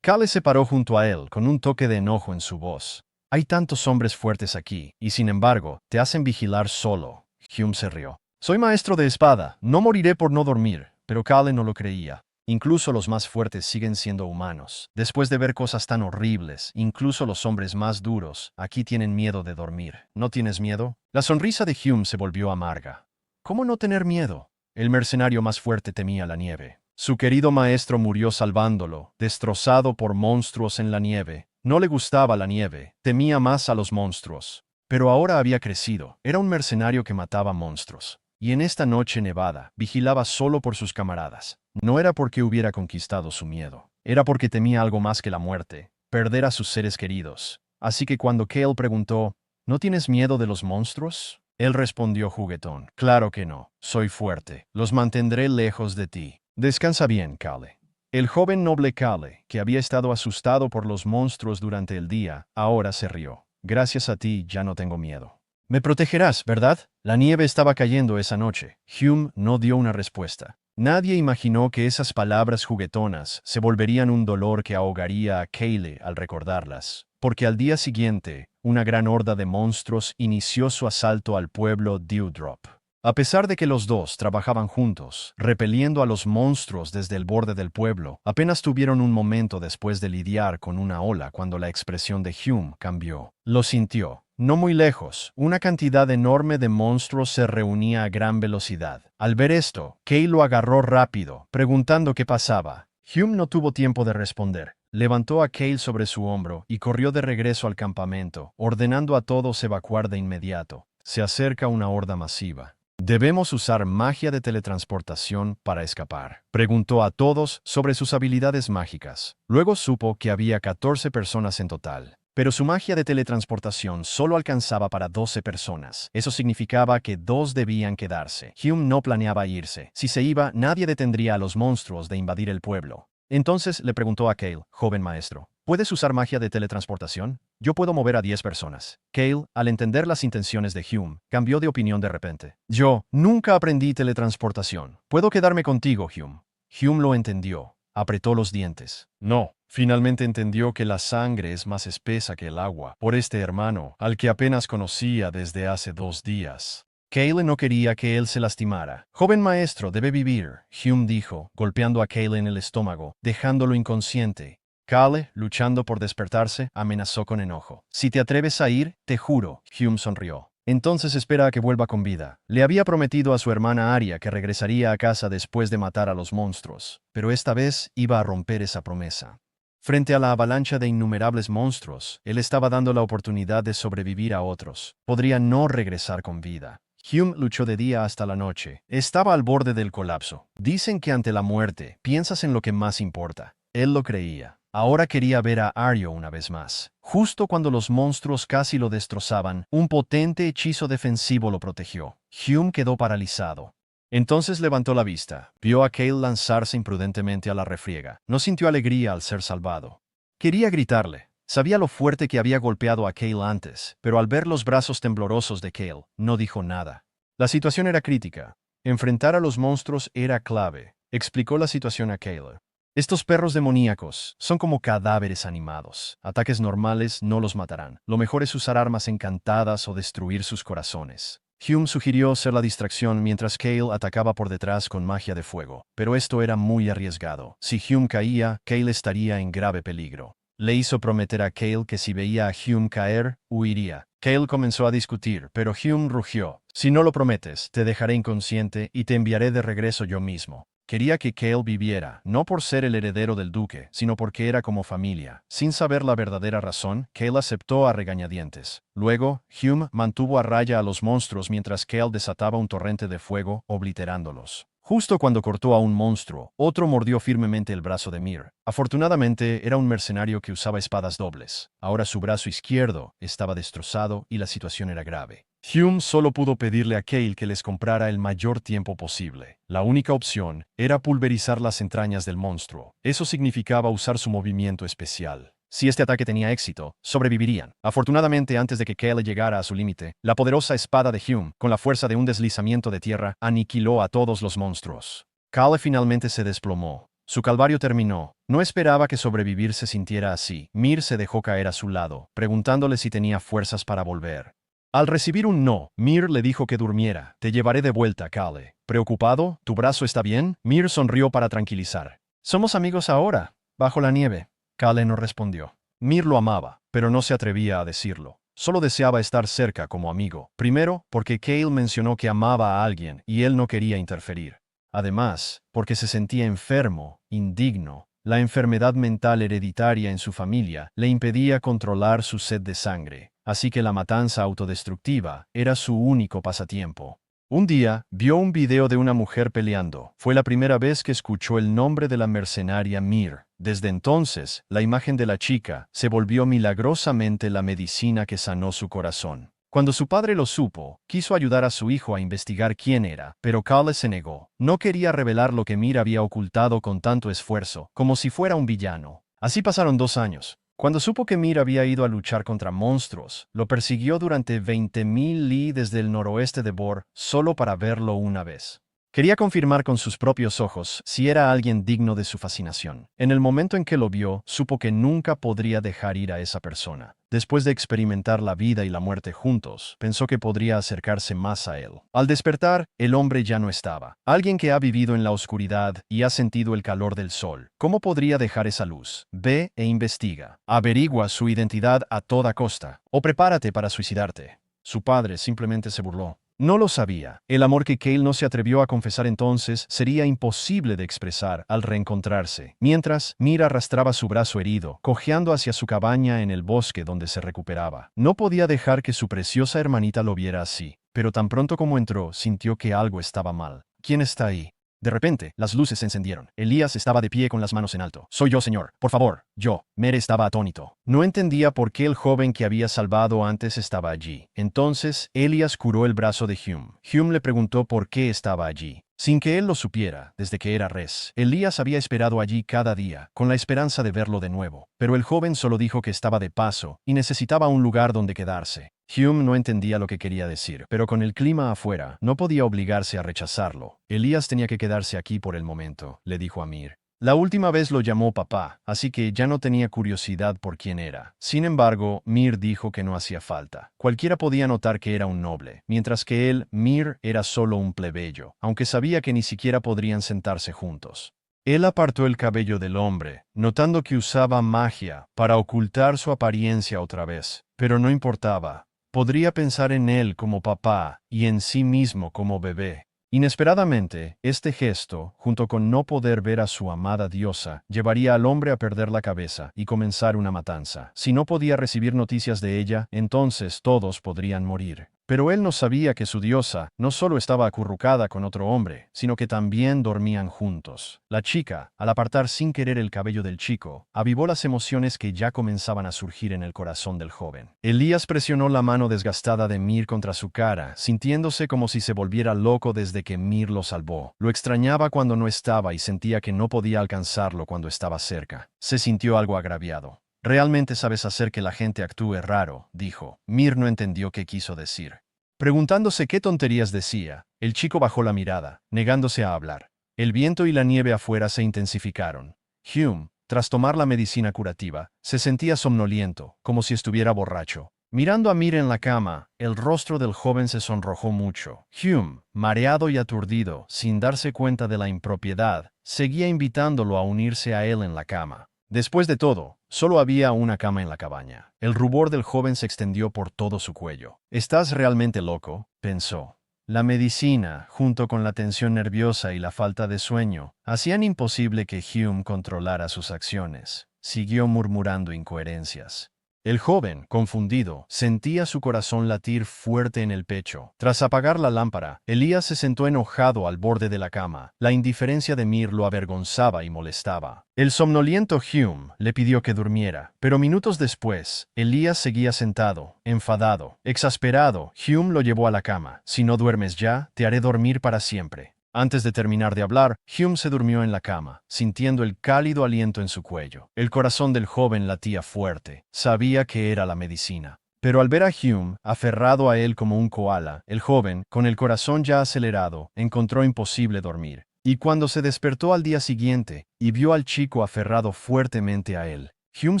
Cale se paró junto a él, con un toque de enojo en su voz. Hay tantos hombres fuertes aquí, y sin embargo, te hacen vigilar solo. Hume se rió. Soy maestro de espada, no moriré por no dormir, pero Cale no lo creía. Incluso los más fuertes siguen siendo humanos. Después de ver cosas tan horribles, incluso los hombres más duros, aquí tienen miedo de dormir. ¿No tienes miedo? La sonrisa de Hume se volvió amarga. ¿Cómo no tener miedo? El mercenario más fuerte temía la nieve. Su querido maestro murió salvándolo, destrozado por monstruos en la nieve. No le gustaba la nieve, temía más a los monstruos. Pero ahora había crecido. Era un mercenario que mataba monstruos. Y en esta noche nevada, vigilaba solo por sus camaradas. No era porque hubiera conquistado su miedo. Era porque temía algo más que la muerte, perder a sus seres queridos. Así que cuando Cale preguntó, ¿no tienes miedo de los monstruos? Él respondió juguetón, claro que no, soy fuerte, los mantendré lejos de ti. Descansa bien, Cale. El joven noble Cale, que había estado asustado por los monstruos durante el día, ahora se rió. Gracias a ti ya no tengo miedo. Me protegerás, ¿verdad? La nieve estaba cayendo esa noche. Hume no dio una respuesta. Nadie imaginó que esas palabras juguetonas se volverían un dolor que ahogaría a Cale al recordarlas, porque al día siguiente, una gran horda de monstruos inició su asalto al pueblo Dewdrop. A pesar de que los dos trabajaban juntos, repeliendo a los monstruos desde el borde del pueblo, apenas tuvieron un momento después de lidiar con una ola cuando la expresión de Hume cambió. Lo sintió. No muy lejos, una cantidad enorme de monstruos se reunía a gran velocidad. Al ver esto, Cale lo agarró rápido, preguntando qué pasaba. Hume no tuvo tiempo de responder. Levantó a Cale sobre su hombro y corrió de regreso al campamento, ordenando a todos evacuar de inmediato. Se acerca una horda masiva. ¿Debemos usar magia de teletransportación para escapar? Preguntó a todos sobre sus habilidades mágicas. Luego supo que había 14 personas en total. Pero su magia de teletransportación solo alcanzaba para 12 personas. Eso significaba que 2 debían quedarse. Hume no planeaba irse. Si se iba, nadie detendría a los monstruos de invadir el pueblo. Entonces le preguntó a Cale, joven maestro, ¿puedes usar magia de teletransportación? Yo puedo mover a 10 personas. Cale, al entender las intenciones de Hume, cambió de opinión de repente. Yo nunca aprendí teletransportación. ¿Puedo quedarme contigo, Hume? Hume lo entendió. Apretó los dientes. No. Finalmente entendió que la sangre es más espesa que el agua, por este hermano, al que apenas conocía desde hace 2 días. Cale no quería que él se lastimara. Joven maestro, debe vivir, Hume dijo, golpeando a Cale en el estómago, dejándolo inconsciente. Cale, luchando por despertarse, amenazó con enojo. Si te atreves a ir, te juro, Hume sonrió. Entonces espera a que vuelva con vida. Le había prometido a su hermana Arya que regresaría a casa después de matar a los monstruos, pero esta vez iba a romper esa promesa. Frente a la avalancha de innumerables monstruos, él estaba dando la oportunidad de sobrevivir a otros. Podría no regresar con vida. Hume luchó de día hasta la noche. Estaba al borde del colapso. Dicen que ante la muerte, piensas en lo que más importa. Él lo creía. Ahora quería ver a Arya una vez más. Justo cuando los monstruos casi lo destrozaban, un potente hechizo defensivo lo protegió. Hume quedó paralizado. Entonces levantó la vista. Vio a Cale lanzarse imprudentemente a la refriega. No sintió alegría al ser salvado. Quería gritarle. Sabía lo fuerte que había golpeado a Cale antes, pero al ver los brazos temblorosos de Cale, no dijo nada. La situación era crítica. Enfrentar a los monstruos era clave. Explicó la situación a Cale. Estos perros demoníacos son como cadáveres animados. Ataques normales no los matarán. Lo mejor es usar armas encantadas o destruir sus corazones. Hume sugirió ser la distracción mientras Cale atacaba por detrás con magia de fuego, pero esto era muy arriesgado. Si Hume caía, Cale estaría en grave peligro. Le hizo prometer a Cale que si veía a Hume caer, huiría. Cale comenzó a discutir, pero Hume rugió. Si no lo prometes, te dejaré inconsciente y te enviaré de regreso yo mismo. Quería que Cale viviera, no por ser el heredero del duque, sino porque era como familia. Sin saber la verdadera razón, Cale aceptó a regañadientes. Luego, Hume mantuvo a raya a los monstruos mientras Cale desataba un torrente de fuego, obliterándolos. Justo cuando cortó a un monstruo, otro mordió firmemente el brazo de Mir. Afortunadamente, era un mercenario que usaba espadas dobles. Ahora su brazo izquierdo estaba destrozado y la situación era grave. Hume solo pudo pedirle a Cale que les comprara el mayor tiempo posible. La única opción era pulverizar las entrañas del monstruo. Eso significaba usar su movimiento especial. Si este ataque tenía éxito, sobrevivirían. Afortunadamente, antes de que Cale llegara a su límite, la poderosa espada de Hume, con la fuerza de un deslizamiento de tierra, aniquiló a todos los monstruos. Cale finalmente se desplomó. Su calvario terminó. No esperaba que sobrevivir se sintiera así. Mir se dejó caer a su lado, preguntándole si tenía fuerzas para volver. Al recibir un no, Mir le dijo que durmiera. Te llevaré de vuelta, Cale. ¿Preocupado? ¿Tu brazo está bien? Mir sonrió para tranquilizar. Somos amigos ahora, bajo la nieve. Cale no respondió. Mir lo amaba, pero no se atrevía a decirlo. Solo deseaba estar cerca como amigo. Primero, porque Cale mencionó que amaba a alguien y él no quería interferir. Además, porque se sentía enfermo, indigno. La enfermedad mental hereditaria en su familia le impedía controlar su sed de sangre, así que la matanza autodestructiva era su único pasatiempo. Un día, vio un video de una mujer peleando. Fue la primera vez que escuchó el nombre de la mercenaria Mir. Desde entonces, la imagen de la chica se volvió milagrosamente la medicina que sanó su corazón. Cuando su padre lo supo, quiso ayudar a su hijo a investigar quién era, pero Cale se negó. No quería revelar lo que Mir había ocultado con tanto esfuerzo, como si fuera un villano. Así pasaron 2 años. Cuando supo que Mir había ido a luchar contra monstruos, lo persiguió durante 20.000 li desde el noroeste de Bor, solo para verlo una vez. Quería confirmar con sus propios ojos si era alguien digno de su fascinación. En el momento en que lo vio, supo que nunca podría dejar ir a esa persona. Después de experimentar la vida y la muerte juntos, pensó que podría acercarse más a él. Al despertar, el hombre ya no estaba. Alguien que ha vivido en la oscuridad y ha sentido el calor del sol. ¿Cómo podría dejar esa luz? Ve e investiga. Averigua su identidad a toda costa. O prepárate para suicidarte. Su padre simplemente se burló. No lo sabía. El amor que Cale no se atrevió a confesar entonces sería imposible de expresar al reencontrarse. Mientras, Mir arrastraba su brazo herido, cojeando hacia su cabaña en el bosque donde se recuperaba. No podía dejar que su preciosa hermanita lo viera así. pero tan pronto como entró, sintió que algo estaba mal. ¿Quién está ahí? De repente, las luces se encendieron. Elías estaba de pie con las manos en alto. Soy yo, señor. Por favor, yo. Mere estaba atónito. No entendía por qué el joven que había salvado antes estaba allí. Entonces, Elías curó el brazo de Hume. Hume le preguntó por qué estaba allí. Sin que él lo supiera, desde que era res, Elías había esperado allí cada día, con la esperanza de verlo de nuevo. Pero el joven solo dijo que estaba de paso y necesitaba un lugar donde quedarse. Hume no entendía lo que quería decir, pero con el clima afuera, no podía obligarse a rechazarlo. Elías tenía que quedarse aquí por el momento, le dijo a Mir. La última vez lo llamó papá, así que ya no tenía curiosidad por quién era. Sin embargo, Mir dijo que no hacía falta. Cualquiera podía notar que era un noble, mientras que él, Mir, era solo un plebeyo, aunque sabía que ni siquiera podrían sentarse juntos. Él apartó el cabello del hombre, notando que usaba magia para ocultar su apariencia otra vez, pero no importaba. Podría pensar en él como papá y en sí mismo como bebé. Inesperadamente, este gesto, junto con no poder ver a su amada diosa, llevaría al hombre a perder la cabeza y comenzar una matanza. Si no podía recibir noticias de ella, entonces todos podrían morir. Pero él no sabía que su diosa no solo estaba acurrucada con otro hombre, sino que también dormían juntos. La chica, al apartar sin querer el cabello del chico, avivó las emociones que ya comenzaban a surgir en el corazón del joven. Elías presionó la mano desgastada de Mir contra su cara, sintiéndose como si se volviera loco desde que Mir lo salvó. Lo extrañaba cuando no estaba y sentía que no podía alcanzarlo cuando estaba cerca. Se sintió algo agraviado. «Realmente sabes hacer que la gente actúe raro», dijo. Mir no entendió qué quiso decir. Preguntándose qué tonterías decía, el chico bajó la mirada, negándose a hablar. El viento y la nieve afuera se intensificaron. Hume, tras tomar la medicina curativa, se sentía somnoliento, como si estuviera borracho. Mirando a Mir en la cama, el rostro del joven se sonrojó mucho. Hume, mareado y aturdido, sin darse cuenta de la impropiedad, seguía invitándolo a unirse a él en la cama. Después de todo, solo había una cama en la cabaña. El rubor del joven se extendió por todo su cuello. «¿Estás realmente loco?», pensó. La medicina, junto con la tensión nerviosa y la falta de sueño, hacían imposible que Hume controlara sus acciones. Siguió murmurando incoherencias. El joven, confundido, sentía su corazón latir fuerte en el pecho. Tras apagar la lámpara, Elías se sentó enojado al borde de la cama. La indiferencia de Mir lo avergonzaba y molestaba. El somnoliento Hume le pidió que durmiera, pero minutos después, Elías seguía sentado, enfadado, exasperado. Hume lo llevó a la cama. «Si no duermes ya, te haré dormir para siempre». Antes de terminar de hablar, Hume se durmió en la cama, sintiendo el cálido aliento en su cuello. El corazón del joven latía fuerte. Sabía que era la medicina. Pero al ver a Hume, aferrado a él como un koala, el joven, con el corazón ya acelerado, encontró imposible dormir. Y cuando se despertó al día siguiente, y vio al chico aferrado fuertemente a él, Hume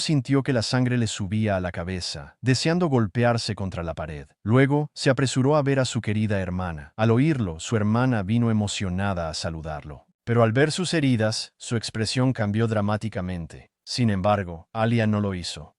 sintió que la sangre le subía a la cabeza, deseando golpearse contra la pared. Luego, se apresuró a ver a su querida hermana. Al oírlo, su hermana vino emocionada a saludarlo. Pero al ver sus heridas, su expresión cambió dramáticamente. Sin embargo, Alia no lo hizo.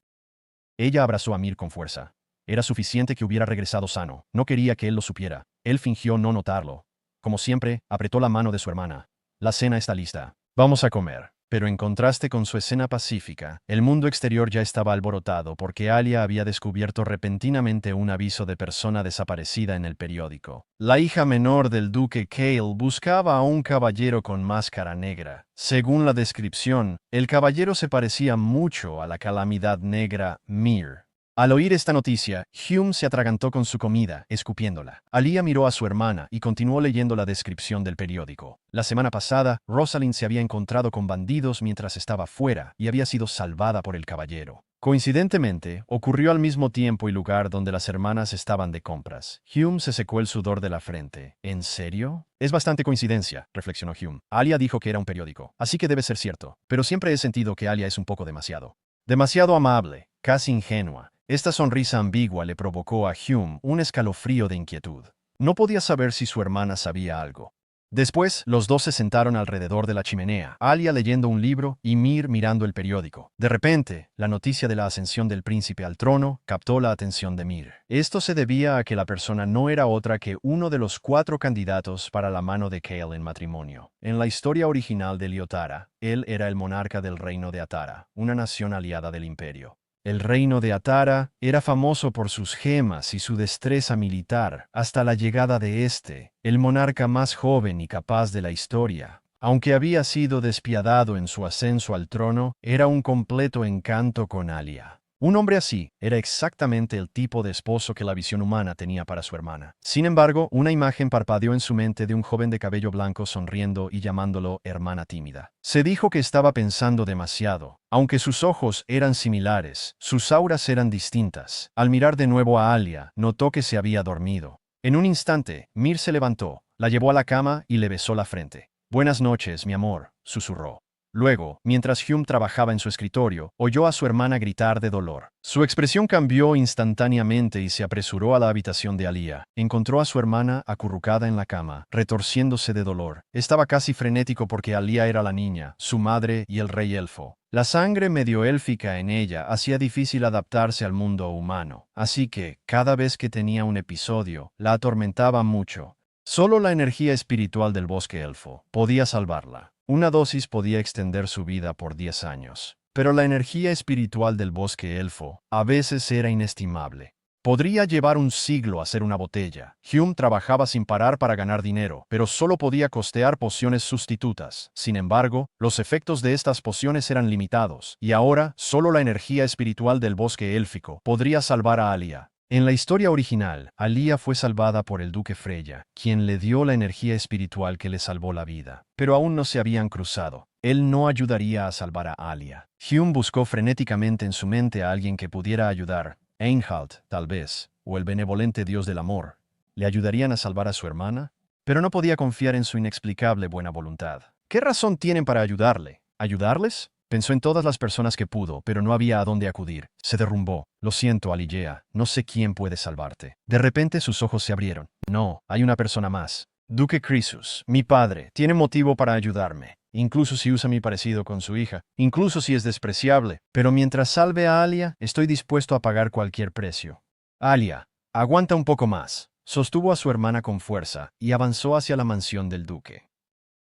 Ella abrazó a Mir con fuerza. Era suficiente que hubiera regresado sano. No quería que él lo supiera. Él fingió no notarlo. Como siempre, apretó la mano de su hermana. «La cena está lista. Vamos a comer». Pero en contraste con su escena pacífica, el mundo exterior ya estaba alborotado porque Alia había descubierto repentinamente un aviso de persona desaparecida en el periódico. La hija menor del duque Cale buscaba a un caballero con máscara negra. Según la descripción, el caballero se parecía mucho a la calamidad negra Mir. Al oír esta noticia, Hume se atragantó con su comida, escupiéndola. Alia miró a su hermana y continuó leyendo la descripción del periódico. La semana pasada, Rosalind se había encontrado con bandidos mientras estaba fuera y había sido salvada por el caballero. Coincidentemente, ocurrió al mismo tiempo y lugar donde las hermanas estaban de compras. Hume se secó el sudor de la frente. ¿En serio? Es bastante coincidencia, reflexionó Hume. Alia dijo que era un periódico, así que debe ser cierto. Pero siempre he sentido que Alia es un poco demasiado. Demasiado amable, casi ingenua. Esta sonrisa ambigua le provocó a Hume un escalofrío de inquietud. No podía saber si su hermana sabía algo. Después, los dos se sentaron alrededor de la chimenea, Alia leyendo un libro y Mir mirando el periódico. De repente, la noticia de la ascensión del príncipe al trono captó la atención de Mir. Esto se debía a que la persona no era otra que uno de los 4 candidatos para la mano de Cale en matrimonio. En la historia original de Liotara, él era el monarca del reino de Atara, una nación aliada del imperio. El reino de Atara era famoso por sus gemas y su destreza militar hasta la llegada de el monarca más joven y capaz de la historia. Aunque había sido despiadado en su ascenso al trono, era un completo encanto con Alia. Un hombre así era exactamente el tipo de esposo que la visión humana tenía para su hermana. Sin embargo, una imagen parpadeó en su mente de un joven de cabello blanco sonriendo y llamándolo hermana tímida. Se dijo que estaba pensando demasiado. Aunque sus ojos eran similares, sus auras eran distintas. Al mirar de nuevo a Alia, notó que se había dormido. En un instante, Mir se levantó, la llevó a la cama y le besó la frente. «Buenas noches, mi amor», susurró. Luego, mientras Hume trabajaba en su escritorio, oyó a su hermana gritar de dolor. Su expresión cambió instantáneamente y se apresuró a la habitación de Alia. Encontró a su hermana acurrucada en la cama, retorciéndose de dolor. Estaba casi frenético porque Alia era la niña, su madre y el rey elfo. La sangre medio élfica en ella hacía difícil adaptarse al mundo humano, así que, cada vez que tenía un episodio, la atormentaba mucho. Solo la energía espiritual del bosque elfo podía salvarla. Una dosis podía extender su vida por 10 años. Pero la energía espiritual del bosque elfo a veces era inestimable. Podría llevar un siglo hacer una botella. Hume trabajaba sin parar para ganar dinero, pero solo podía costear pociones sustitutas. Sin embargo, los efectos de estas pociones eran limitados, y ahora solo la energía espiritual del bosque élfico podría salvar a Alia. En la historia original, Alia fue salvada por el duque Freya, quien le dio la energía espiritual que le salvó la vida. Pero aún no se habían cruzado. Él no ayudaría a salvar a Alia. Hume buscó frenéticamente en su mente a alguien que pudiera ayudar. Einhald, tal vez, o el benevolente dios del amor. ¿Le ayudarían a salvar a su hermana? Pero no podía confiar en su inexplicable buena voluntad. ¿Qué razón tienen para ayudarle? ¿Ayudarles? Pensó en todas las personas que pudo, pero no había a dónde acudir. Se derrumbó. Lo siento, Aligea, no sé quién puede salvarte. De repente sus ojos se abrieron. No, hay una persona más. Duque Croesus, mi padre, tiene motivo para ayudarme. Incluso si usa mi parecido con su hija, incluso si es despreciable. Pero mientras salve a Alia, estoy dispuesto a pagar cualquier precio. Alia, aguanta un poco más. Sostuvo a su hermana con fuerza y avanzó hacia la mansión del duque.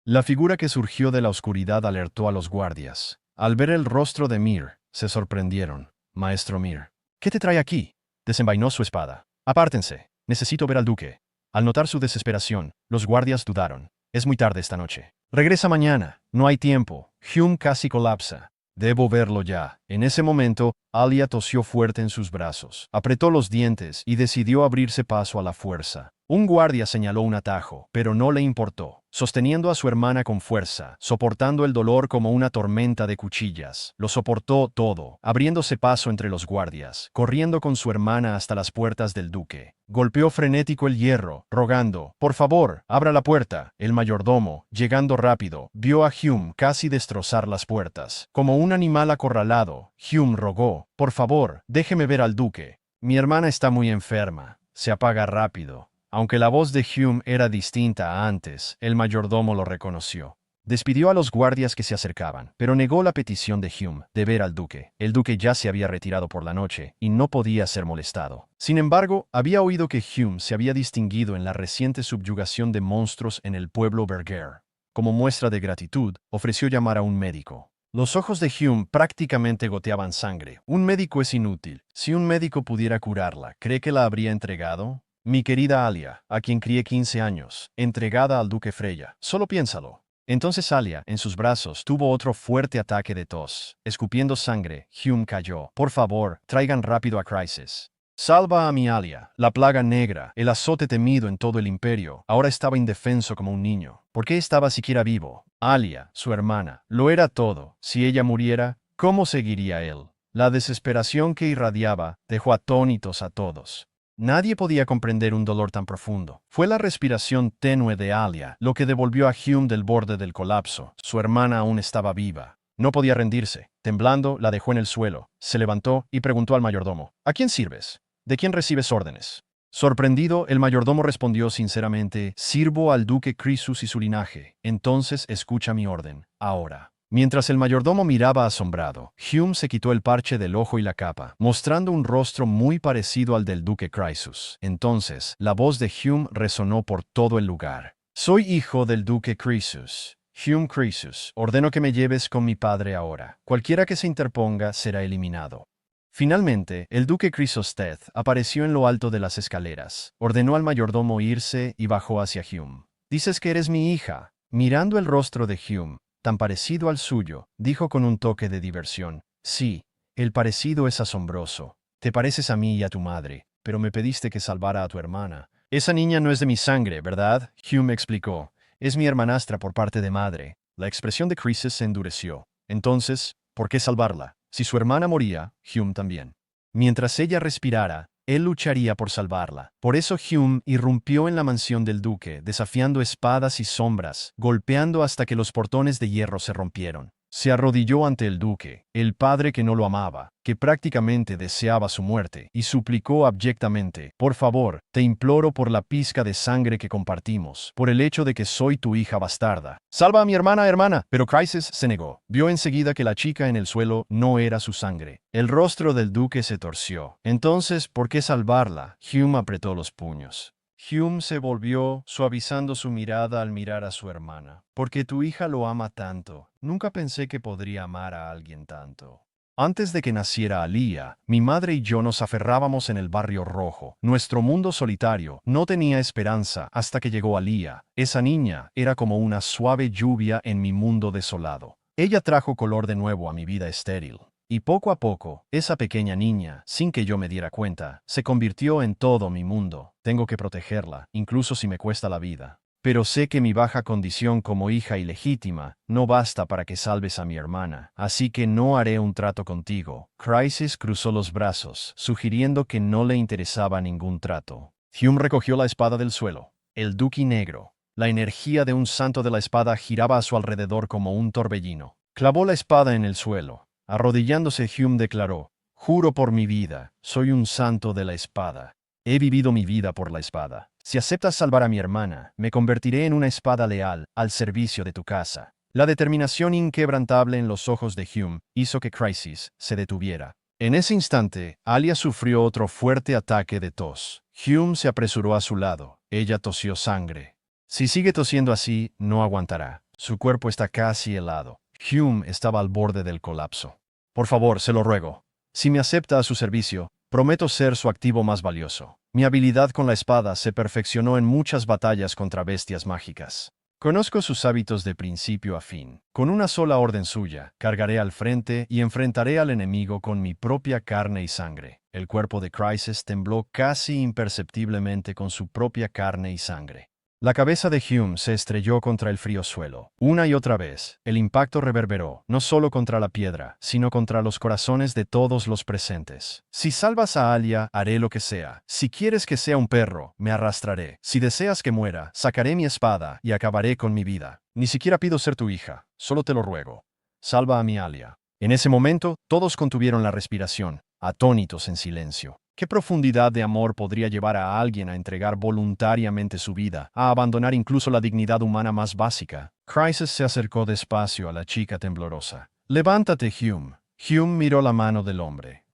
La figura que surgió de la oscuridad alertó a los guardias. Al ver el rostro de Mir, se sorprendieron. Maestro Mir, ¿qué te trae aquí? Desenvainó su espada. Apártense, necesito ver al duque. Al notar su desesperación, los guardias dudaron. Es muy tarde esta noche. Regresa mañana, no hay tiempo. Hume casi colapsa. Debo verlo ya. En ese momento, Alia tosió fuerte en sus brazos, apretó los dientes y decidió abrirse paso a la fuerza. Un guardia señaló un atajo, pero no le importó. Sosteniendo a su hermana con fuerza, soportando el dolor como una tormenta de cuchillas, lo soportó todo, abriéndose paso entre los guardias, corriendo con su hermana hasta las puertas del duque. Golpeó frenético el hierro, rogando, «Por favor, abra la puerta». El mayordomo, llegando rápido, vio a Hume casi destrozar las puertas. Como un animal acorralado, Hume rogó, «Por favor, déjeme ver al duque. Mi hermana está muy enferma. Se apaga rápido». Aunque la voz de Hume era distinta a antes, el mayordomo lo reconoció. Despidió a los guardias que se acercaban, pero negó la petición de Hume de ver al duque. El duque ya se había retirado por la noche y no podía ser molestado. Sin embargo, había oído que Hume se había distinguido en la reciente subyugación de monstruos en el pueblo Berger. Como muestra de gratitud, ofreció llamar a un médico. Los ojos de Hume prácticamente goteaban sangre. Un médico es inútil. Si un médico pudiera curarla, ¿cree que la habría entregado? Mi querida Alia, a quien crié 15 años, entregada al duque Freya. Solo piénsalo. Entonces Alia, en sus brazos, tuvo otro fuerte ataque de tos. Escupiendo sangre, Hume cayó. Por favor, traigan rápido a Crisis. Salva a mi Alia. La plaga negra, el azote temido en todo el imperio, ahora estaba indefenso como un niño. ¿Por qué estaba siquiera vivo? Alia, su hermana, lo era todo. Si ella muriera, ¿cómo seguiría él? La desesperación que irradiaba dejó atónitos a todos. Nadie podía comprender un dolor tan profundo. Fue la respiración tenue de Alia lo que devolvió a Hume del borde del colapso. Su hermana aún estaba viva. No podía rendirse. Temblando, la dejó en el suelo. Se levantó y preguntó al mayordomo, «¿A quién sirves? ¿De quién recibes órdenes?» Sorprendido, el mayordomo respondió sinceramente, «Sirvo al duque Croesus y su linaje. Entonces escucha mi orden, ahora». Mientras el mayordomo miraba asombrado, Hume se quitó el parche del ojo y la capa, mostrando un rostro muy parecido al del duque Croesus. Entonces, la voz de Hume resonó por todo el lugar. «Soy hijo del duque Croesus. Hume Croesus, ordeno que me lleves con mi padre ahora. Cualquiera que se interponga será eliminado». Finalmente, el duque Chrysosted apareció en lo alto de las escaleras, ordenó al mayordomo irse y bajó hacia Hume. «Dices que eres mi hija». Mirando el rostro de Hume, tan parecido al suyo, dijo con un toque de diversión. «Sí, el parecido es asombroso. Te pareces a mí y a tu madre, pero me pediste que salvara a tu hermana». «Esa niña no es de mi sangre, ¿verdad?», Hume explicó. «Es mi hermanastra por parte de madre». La expresión de Chrysis se endureció. «Entonces, ¿por qué salvarla? Si su hermana moría, Hume también. Mientras ella respirara, él lucharía por salvarla». Por eso Hume irrumpió en la mansión del duque, desafiando espadas y sombras, golpeando hasta que los portones de hierro se rompieron. Se arrodilló ante el duque, el padre que no lo amaba, que prácticamente deseaba su muerte, y suplicó abyectamente: «Por favor, te imploro por la pizca de sangre que compartimos, por el hecho de que soy tu hija bastarda. Salva a mi hermana». Pero Chrysis se negó. Vio enseguida que la chica en el suelo no era su sangre. El rostro del duque se torció. Entonces, ¿por qué salvarla? Hume apretó los puños. Hume se volvió, suavizando su mirada al mirar a su hermana. «Porque tu hija lo ama tanto. Nunca pensé que podría amar a alguien tanto». Antes de que naciera Alía, mi madre y yo nos aferrábamos en el barrio rojo. Nuestro mundo solitario no tenía esperanza hasta que llegó Alía. Esa niña era como una suave lluvia en mi mundo desolado. Ella trajo color de nuevo a mi vida estéril. Y poco a poco, esa pequeña niña, sin que yo me diera cuenta, se convirtió en todo mi mundo. Tengo que protegerla, incluso si me cuesta la vida. Pero sé que mi baja condición como hija ilegítima no basta para que salves a mi hermana, así que no haré un trato contigo». Chrysis cruzó los brazos, sugiriendo que no le interesaba ningún trato. Hume recogió la espada del suelo. El duque negro. La energía de un santo de la espada giraba a su alrededor como un torbellino. Clavó la espada en el suelo. Arrodillándose, Hume declaró: «Juro por mi vida, soy un santo de la espada. He vivido mi vida por la espada. Si aceptas salvar a mi hermana, me convertiré en una espada leal al servicio de tu casa». La determinación inquebrantable en los ojos de Hume hizo que Chrysis se detuviera. En ese instante, Alia sufrió otro fuerte ataque de tos. Hume se apresuró a su lado. Ella tosió sangre. «Si sigue tosiendo así, no aguantará. Su cuerpo está casi helado». Hume estaba al borde del colapso. «Por favor, se lo ruego. Si me acepta a su servicio, prometo ser su activo más valioso. Mi habilidad con la espada se perfeccionó en muchas batallas contra bestias mágicas. Conozco sus hábitos de principio a fin. Con una sola orden suya, cargaré al frente y enfrentaré al enemigo con mi propia carne y sangre». El cuerpo de Chrysis tembló casi imperceptiblemente con su propia carne y sangre. La cabeza de Hume se estrelló contra el frío suelo. Una y otra vez, el impacto reverberó, no solo contra la piedra, sino contra los corazones de todos los presentes. «Si salvas a Alia, haré lo que sea. Si quieres que sea un perro, me arrastraré. Si deseas que muera, sacaré mi espada y acabaré con mi vida. Ni siquiera pido ser tu hija, solo te lo ruego. Salva a mi Alia». En ese momento, todos contuvieron la respiración, atónitos en silencio. ¿Qué profundidad de amor podría llevar a alguien a entregar voluntariamente su vida, a abandonar incluso la dignidad humana más básica? Chrysis se acercó despacio a la chica temblorosa. «Levántate, Hume». Hume miró la mano del hombre.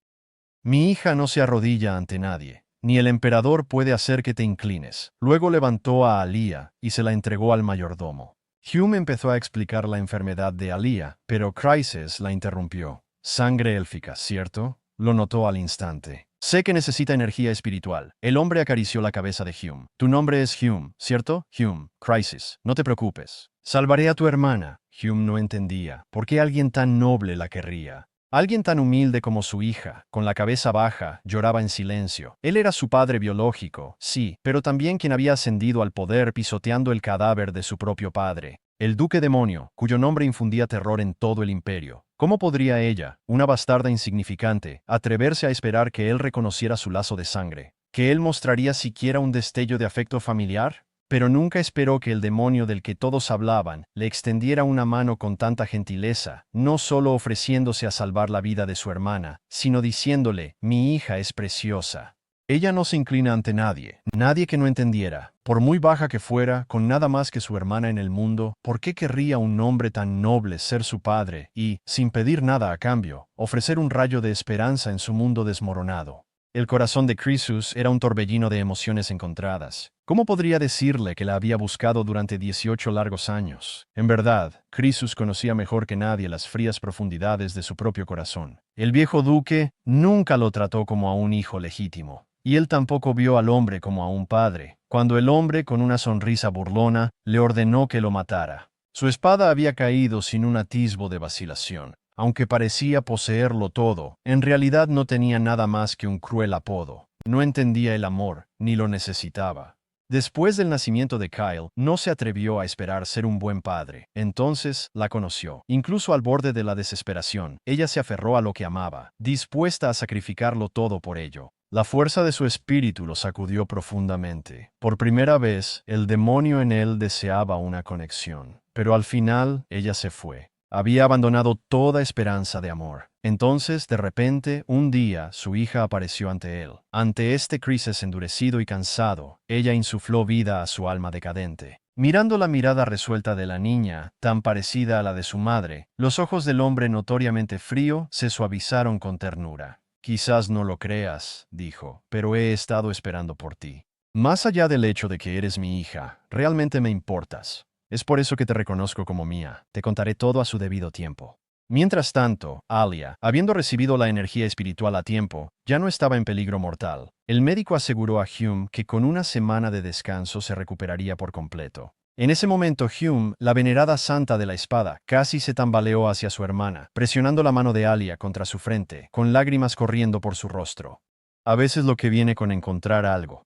«Mi hija no se arrodilla ante nadie. Ni el emperador puede hacer que te inclines». Luego levantó a Alía y se la entregó al mayordomo. Hume empezó a explicar la enfermedad de Alía, pero Chrysis la interrumpió. «Sangre élfica, ¿cierto?», lo notó al instante. «Sé que necesita energía espiritual». El hombre acarició la cabeza de Hume. «Tu nombre es Hume, ¿cierto?» «Hume, Chrysis. No te preocupes. Salvaré a tu hermana». Hume no entendía. ¿Por qué alguien tan noble la querría? Alguien tan humilde como su hija, con la cabeza baja, lloraba en silencio. Él era su padre biológico, sí, pero también quien había ascendido al poder pisoteando el cadáver de su propio padre. El duque demonio, cuyo nombre infundía terror en todo el imperio. ¿Cómo podría ella, una bastarda insignificante, atreverse a esperar que él reconociera su lazo de sangre? ¿Que él mostraría siquiera un destello de afecto familiar? Pero nunca esperó que el demonio del que todos hablaban le extendiera una mano con tanta gentileza, no solo ofreciéndose a salvar la vida de su hermana, sino diciéndole: «Mi hija es preciosa». Ella no se inclina ante nadie, nadie que no entendiera. Por muy baja que fuera, con nada más que su hermana en el mundo, ¿por qué querría un hombre tan noble ser su padre y, sin pedir nada a cambio, ofrecer un rayo de esperanza en su mundo desmoronado? El corazón de Croesus era un torbellino de emociones encontradas. ¿Cómo podría decirle que la había buscado durante 18 largos años? En verdad, Croesus conocía mejor que nadie las frías profundidades de su propio corazón. El viejo duque nunca lo trató como a un hijo legítimo, y él tampoco vio al hombre como a un padre, cuando el hombre, con una sonrisa burlona, le ordenó que lo matara. Su espada había caído sin un atisbo de vacilación. Aunque parecía poseerlo todo, en realidad no tenía nada más que un cruel apodo. No entendía el amor, ni lo necesitaba. Después del nacimiento de Kyle, no se atrevió a esperar ser un buen padre. Entonces la conoció. Incluso al borde de la desesperación, ella se aferró a lo que amaba, dispuesta a sacrificarlo todo por ello. La fuerza de su espíritu lo sacudió profundamente. Por primera vez, el demonio en él deseaba una conexión. Pero al final, ella se fue. Había abandonado toda esperanza de amor. Entonces, de repente, un día, su hija apareció ante él. Ante este Croesus endurecido y cansado, ella insufló vida a su alma decadente. Mirando la mirada resuelta de la niña, tan parecida a la de su madre, los ojos del hombre notoriamente frío se suavizaron con ternura. Quizás no lo creas, dijo, pero he estado esperando por ti. Más allá del hecho de que eres mi hija, realmente me importas. Es por eso que te reconozco como mía. Te contaré todo a su debido tiempo. Mientras tanto, Alia, habiendo recibido la energía espiritual a tiempo, ya no estaba en peligro mortal. El médico aseguró a Hume que con una semana de descanso se recuperaría por completo. En ese momento Hume, la venerada santa de la espada, casi se tambaleó hacia su hermana, presionando la mano de Alia contra su frente, con lágrimas corriendo por su rostro. A veces lo que viene con encontrar algo.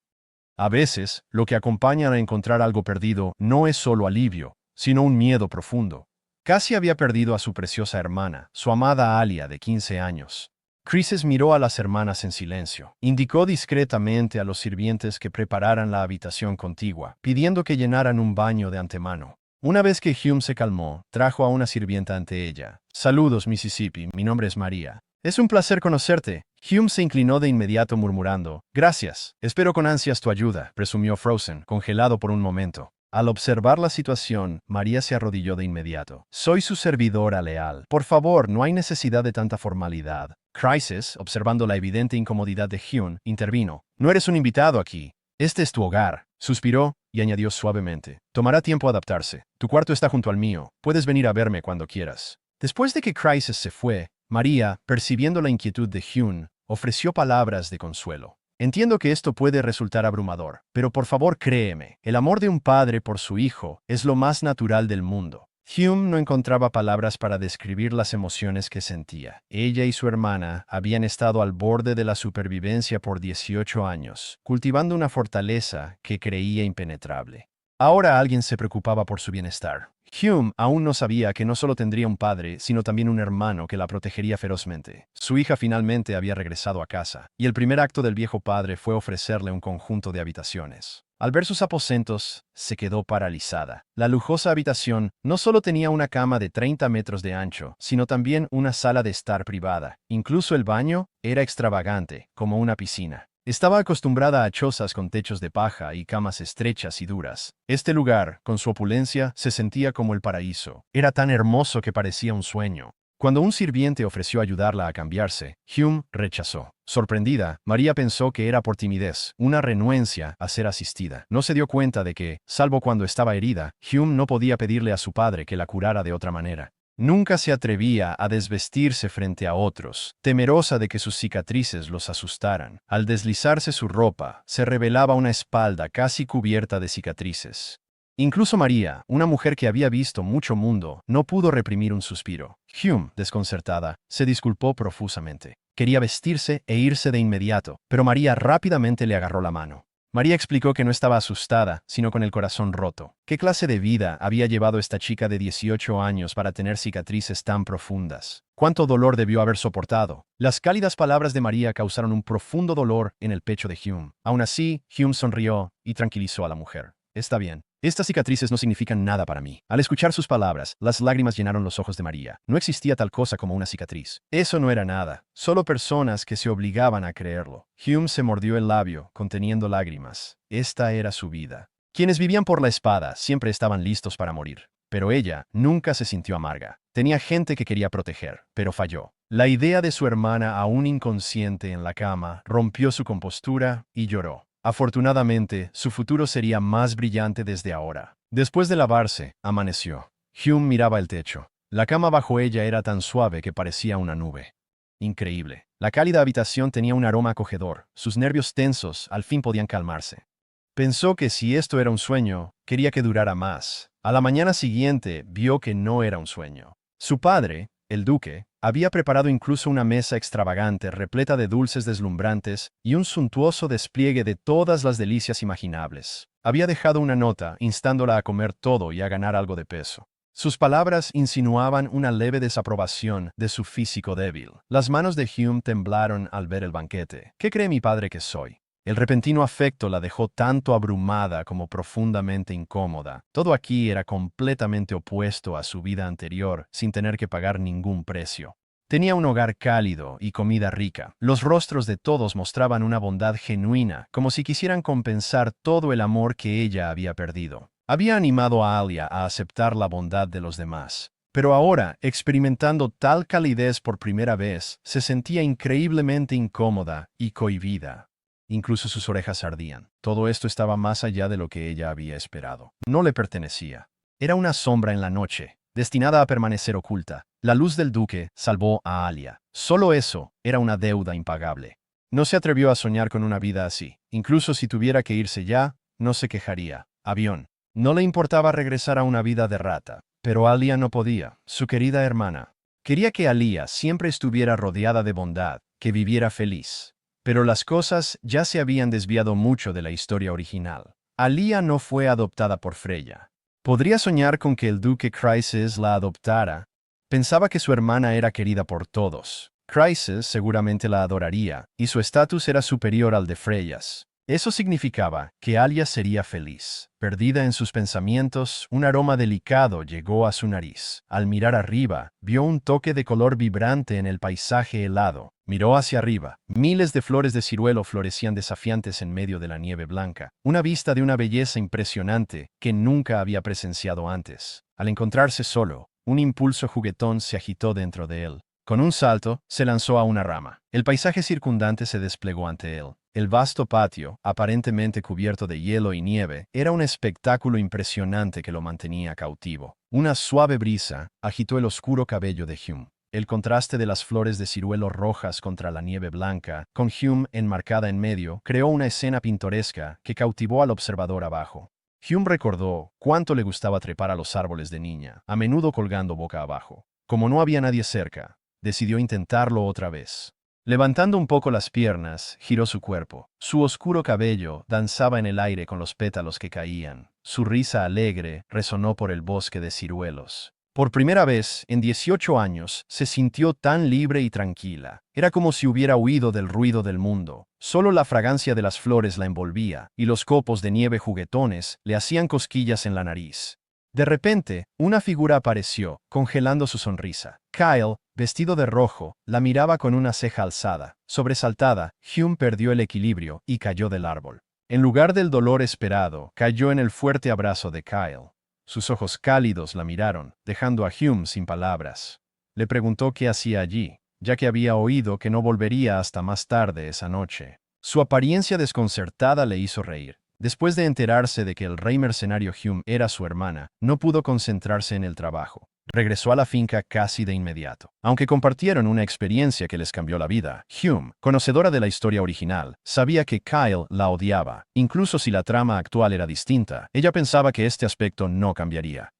A veces, lo que acompaña a encontrar algo perdido no es solo alivio, sino un miedo profundo. Casi había perdido a su preciosa hermana, su amada Alia de 15 años. Croesus miró a las hermanas en silencio. Indicó discretamente a los sirvientes que prepararan la habitación contigua, pidiendo que llenaran un baño de antemano. Una vez que Hume se calmó, trajo a una sirvienta ante ella. «Saludos, Mississippi, mi nombre es María. Es un placer conocerte». Hume se inclinó de inmediato murmurando, «Gracias. Espero con ansias tu ayuda», presumió Frozen, congelado por un momento. Al observar la situación, María se arrodilló de inmediato. «Soy su servidora leal. Por favor, no hay necesidad de tanta formalidad». Croesus, observando la evidente incomodidad de Hume, intervino. «No eres un invitado aquí. Este es tu hogar». Suspiró y añadió suavemente. «Tomará tiempo adaptarse. Tu cuarto está junto al mío. Puedes venir a verme cuando quieras». Después de que Croesus se fue, María, percibiendo la inquietud de Hume, ofreció palabras de consuelo. «Entiendo que esto puede resultar abrumador, pero por favor créeme, el amor de un padre por su hijo es lo más natural del mundo». Hume no encontraba palabras para describir las emociones que sentía. Ella y su hermana habían estado al borde de la supervivencia por 18 años, cultivando una fortaleza que creía impenetrable. Ahora alguien se preocupaba por su bienestar. Hume aún no sabía que no solo tendría un padre, sino también un hermano que la protegería ferozmente. Su hija finalmente había regresado a casa, y el primer acto del viejo padre fue ofrecerle un conjunto de habitaciones. Al ver sus aposentos, se quedó paralizada. La lujosa habitación no solo tenía una cama de 30 metros de ancho, sino también una sala de estar privada. Incluso el baño era extravagante, como una piscina. Estaba acostumbrada a chozas con techos de paja y camas estrechas y duras. Este lugar, con su opulencia, se sentía como el paraíso. Era tan hermoso que parecía un sueño. Cuando un sirviente ofreció ayudarla a cambiarse, Hume rechazó. Sorprendida, María pensó que era por timidez, una renuencia a ser asistida. No se dio cuenta de que, salvo cuando estaba herida, Hume no podía pedirle a su padre que la curara de otra manera. Nunca se atrevía a desvestirse frente a otros, temerosa de que sus cicatrices los asustaran. Al deslizarse su ropa, se revelaba una espalda casi cubierta de cicatrices. Incluso María, una mujer que había visto mucho mundo, no pudo reprimir un suspiro. Hume, desconcertada, se disculpó profusamente. Quería vestirse e irse de inmediato, pero María rápidamente le agarró la mano. María explicó que no estaba asustada, sino con el corazón roto. ¿Qué clase de vida había llevado esta chica de 18 años para tener cicatrices tan profundas? ¿Cuánto dolor debió haber soportado? Las cálidas palabras de María causaron un profundo dolor en el pecho de Hume. Aún así, Hume sonrió y tranquilizó a la mujer. «Está bien. Estas cicatrices no significan nada para mí». Al escuchar sus palabras, las lágrimas llenaron los ojos de María. No existía tal cosa como una cicatriz. Eso no era nada. Solo personas que se obligaban a creerlo. Hume se mordió el labio, conteniendo lágrimas. Esta era su vida. Quienes vivían por la espada siempre estaban listos para morir. Pero ella nunca se sintió amarga. Tenía gente que quería proteger, pero falló. La idea de su hermana aún inconsciente en la cama rompió su compostura y lloró. Afortunadamente, su futuro sería más brillante desde ahora. Después de lavarse, amaneció. Hume miraba el techo. La cama bajo ella era tan suave que parecía una nube. Increíble. La cálida habitación tenía un aroma acogedor. Sus nervios tensos al fin podían calmarse. Pensó que si esto era un sueño, quería que durara más. A la mañana siguiente vio que no era un sueño. Su padre, el duque, había preparado incluso una mesa extravagante repleta de dulces deslumbrantes y un suntuoso despliegue de todas las delicias imaginables. Había dejado una nota instándola a comer todo y a ganar algo de peso. Sus palabras insinuaban una leve desaprobación de su físico débil. Las manos de Hume temblaron al ver el banquete. ¿Qué cree mi padre que soy? El repentino afecto la dejó tanto abrumada como profundamente incómoda. Todo aquí era completamente opuesto a su vida anterior, sin tener que pagar ningún precio. Tenía un hogar cálido y comida rica. Los rostros de todos mostraban una bondad genuina, como si quisieran compensar todo el amor que ella había perdido. Había animado a Alia a aceptar la bondad de los demás. Pero ahora, experimentando tal calidez por primera vez, se sentía increíblemente incómoda y cohibida. Incluso sus orejas ardían. Todo esto estaba más allá de lo que ella había esperado. No le pertenecía. Era una sombra en la noche, destinada a permanecer oculta. La luz del duque salvó a Alia. Solo eso era una deuda impagable. No se atrevió a soñar con una vida así. Incluso si tuviera que irse ya, no se quejaría. Avión. No le importaba regresar a una vida de rata. Pero Alia no podía. Su querida hermana. Quería que Alia siempre estuviera rodeada de bondad, que viviera feliz. Pero las cosas ya se habían desviado mucho de la historia original. Alia no fue adoptada por Freya. Podría soñar con que el duque Chryses la adoptara. Pensaba que su hermana era querida por todos. Chryses seguramente la adoraría, y su estatus era superior al de Freyas. Eso significaba que Alia sería feliz. Perdida en sus pensamientos, un aroma delicado llegó a su nariz. Al mirar arriba, vio un toque de color vibrante en el paisaje helado. Miró hacia arriba. Miles de flores de ciruelo florecían desafiantes en medio de la nieve blanca. Una vista de una belleza impresionante que nunca había presenciado antes. Al encontrarse solo, un impulso juguetón se agitó dentro de él. Con un salto, se lanzó a una rama. El paisaje circundante se desplegó ante él. El vasto patio, aparentemente cubierto de hielo y nieve, era un espectáculo impresionante que lo mantenía cautivo. Una suave brisa agitó el oscuro cabello de Hume. El contraste de las flores de ciruelo rojas contra la nieve blanca, con Hume enmarcada en medio, creó una escena pintoresca que cautivó al observador abajo. Hume recordó cuánto le gustaba trepar a los árboles de niña, a menudo colgando boca abajo. Como no había nadie cerca, decidió intentarlo otra vez. Levantando un poco las piernas, giró su cuerpo. Su oscuro cabello danzaba en el aire con los pétalos que caían. Su risa alegre resonó por el bosque de ciruelos. Por primera vez, en 18 años, se sintió tan libre y tranquila. Era como si hubiera huido del ruido del mundo. Solo la fragancia de las flores la envolvía, y los copos de nieve juguetones le hacían cosquillas en la nariz. De repente, una figura apareció, congelando su sonrisa. Kyle, vestido de rojo, la miraba con una ceja alzada. Sobresaltada, Hume perdió el equilibrio y cayó del árbol. En lugar del dolor esperado, cayó en el fuerte abrazo de Kyle. Sus ojos cálidos la miraron, dejando a Hume sin palabras. Le preguntó qué hacía allí, ya que había oído que no volvería hasta más tarde esa noche. Su apariencia desconcertada le hizo reír. Después de enterarse de que el rey mercenario Hume era su hermana, no pudo concentrarse en el trabajo. Regresó a la finca casi de inmediato. Aunque compartieron una experiencia que les cambió la vida, Hume, conocedora de la historia original, sabía que Kyle la odiaba. Incluso si la trama actual era distinta, ella pensaba que este aspecto no cambiaría.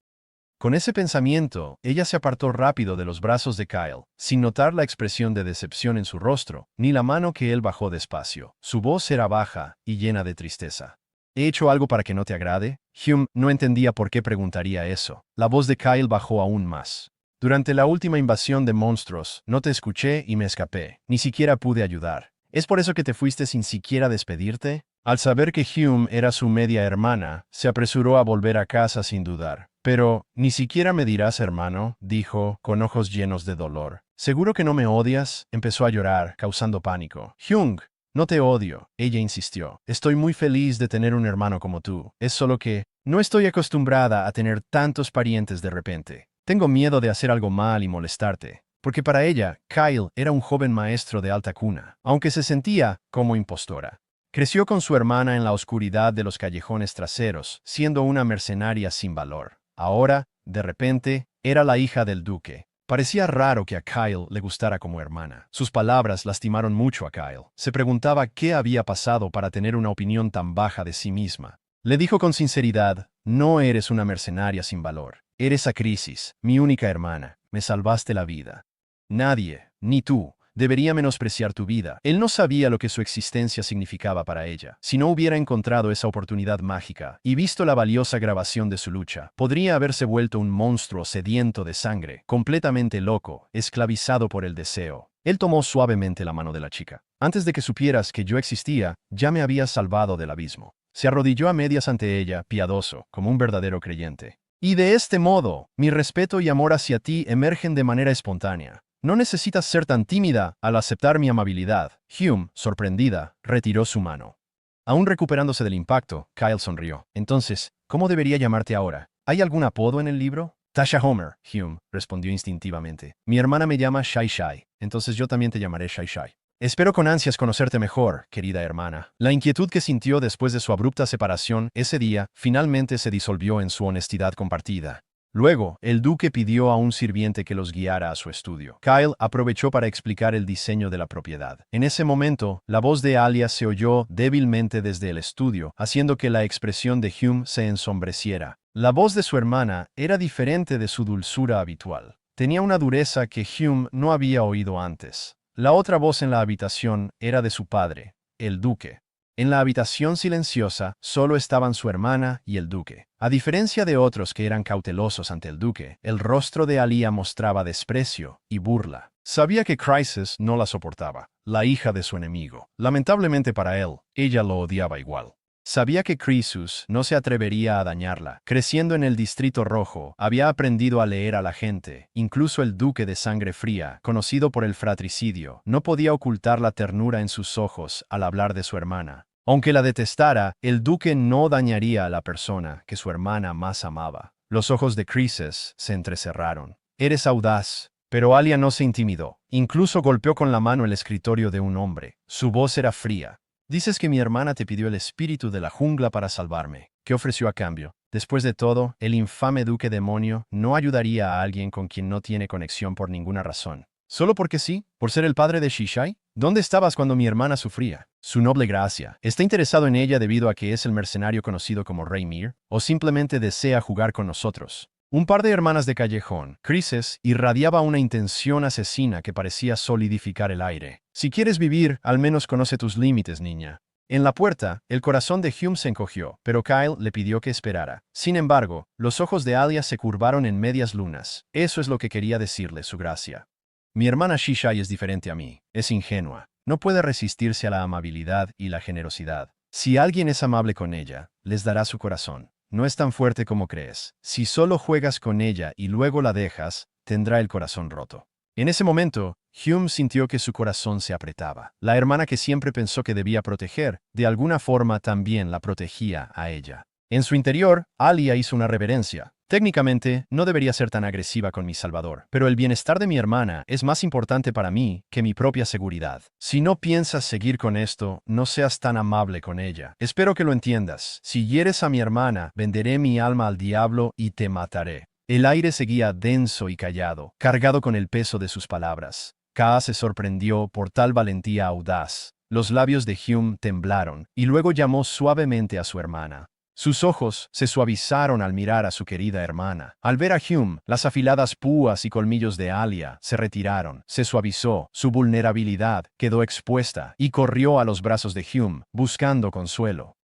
Con ese pensamiento, ella se apartó rápido de los brazos de Kyle, sin notar la expresión de decepción en su rostro, ni la mano que él bajó despacio. Su voz era baja y llena de tristeza. ¿He hecho algo para que no te agrade? Hume no entendía por qué preguntaría eso. La voz de Kyle bajó aún más. Durante la última invasión de monstruos, no te escuché y me escapé. Ni siquiera pude ayudar. ¿Es por eso que te fuiste sin siquiera despedirte? Al saber que Hume era su media hermana, se apresuró a volver a casa sin dudar. Pero, ¿ni siquiera me dirás, hermano?, dijo, con ojos llenos de dolor. ¿Seguro que no me odias? Empezó a llorar, causando pánico. Hume, no te odio, ella insistió. Estoy muy feliz de tener un hermano como tú. Es solo que no estoy acostumbrada a tener tantos parientes de repente. Tengo miedo de hacer algo mal y molestarte. porque para ella, Kyle era un joven maestro de alta cuna, aunque se sentía como impostora. Creció con su hermana en la oscuridad de los callejones traseros, siendo una mercenaria sin valor. Ahora, de repente, era la hija del duque. Parecía raro que a Kyle le gustara como hermana. Sus palabras lastimaron mucho a Kyle. Se preguntaba qué había pasado para tener una opinión tan baja de sí misma. Le dijo con sinceridad, no eres una mercenaria sin valor. Eres Acrisis, mi única hermana. Me salvaste la vida. Nadie, ni tú, debería menospreciar tu vida. Él no sabía lo que su existencia significaba para ella. Si no hubiera encontrado esa oportunidad mágica y visto la valiosa grabación de su lucha, podría haberse vuelto un monstruo sediento de sangre, completamente loco, esclavizado por el deseo. Él tomó suavemente la mano de la chica. Antes de que supieras que yo existía, ya me habías salvado del abismo. Se arrodilló a medias ante ella, piadoso, como un verdadero creyente. Y de este modo, mi respeto y amor hacia ti emergen de manera espontánea. No necesitas ser tan tímida al aceptar mi amabilidad. Hume, sorprendida, retiró su mano. Aún recuperándose del impacto, Kyle sonrió. Entonces, ¿cómo debería llamarte ahora? ¿Hay algún apodo en el libro? Tasha Homer, Hume respondió instintivamente. Mi hermana me llama Shai Shai, entonces yo también te llamaré Shai Shai. Espero con ansias conocerte mejor, querida hermana. La inquietud que sintió después de su abrupta separación ese día finalmente se disolvió en su honestidad compartida. Luego, el duque pidió a un sirviente que los guiara a su estudio. Kyle aprovechó para explicar el diseño de la propiedad. En ese momento, la voz de Alia se oyó débilmente desde el estudio, haciendo que la expresión de Hume se ensombreciera. La voz de su hermana era diferente de su dulzura habitual. Tenía una dureza que Hume no había oído antes. La otra voz en la habitación era de su padre, el duque. En la habitación silenciosa solo estaban su hermana y el duque. A diferencia de otros que eran cautelosos ante el duque, el rostro de Alia mostraba desprecio y burla. Sabía que Crisis no la soportaba, la hija de su enemigo. Lamentablemente para él, ella lo odiaba igual. Sabía que Crisis no se atrevería a dañarla. Creciendo en el Distrito Rojo, había aprendido a leer a la gente. Incluso el duque de sangre fría, conocido por el fratricidio, no podía ocultar la ternura en sus ojos al hablar de su hermana. Aunque la detestara, el duque no dañaría a la persona que su hermana más amaba. Los ojos de Crisis se entrecerraron. Eres audaz. Pero Alia no se intimidó. Incluso golpeó con la mano el escritorio de un hombre. Su voz era fría. Dices que mi hermana te pidió el espíritu de la jungla para salvarme. ¿Qué ofreció a cambio? Después de todo, el infame duque demonio no ayudaría a alguien con quien no tiene conexión por ninguna razón. ¿Solo porque sí? ¿Por ser el padre de Shishai? ¿Dónde estabas cuando mi hermana sufría? Su noble gracia. ¿Está interesado en ella debido a que es el mercenario conocido como Rey Mir? ¿O simplemente desea jugar con nosotros? Un par de hermanas de callejón, Crisis, irradiaba una intención asesina que parecía solidificar el aire. Si quieres vivir, al menos conoce tus límites, niña. En la puerta, el corazón de Hume se encogió, pero Kyle le pidió que esperara. Sin embargo, los ojos de Alia se curvaron en medias lunas. Eso es lo que quería decirle, su gracia. Mi hermana Shishai es diferente a mí. Es ingenua. No puede resistirse a la amabilidad y la generosidad. Si alguien es amable con ella, les dará su corazón. No es tan fuerte como crees. Si solo juegas con ella y luego la dejas, tendrá el corazón roto. En ese momento, Hume sintió que su corazón se apretaba. La hermana que siempre pensó que debía proteger, de alguna forma también la protegía a ella. En su interior, Alia hizo una reverencia. Técnicamente, no debería ser tan agresiva con mi salvador, pero el bienestar de mi hermana es más importante para mí que mi propia seguridad. Si no piensas seguir con esto, no seas tan amable con ella. Espero que lo entiendas. Si hieres a mi hermana, venderé mi alma al diablo y te mataré. El aire seguía denso y callado, cargado con el peso de sus palabras. Kaa se sorprendió por tal valentía audaz. Los labios de Hume temblaron, y luego llamó suavemente a su hermana. Sus ojos se suavizaron al mirar a su querida hermana. Al ver a Hume, las afiladas púas y colmillos de Alia se retiraron. Se suavizó, su vulnerabilidad quedó expuesta y corrió a los brazos de Hume, buscando consuelo.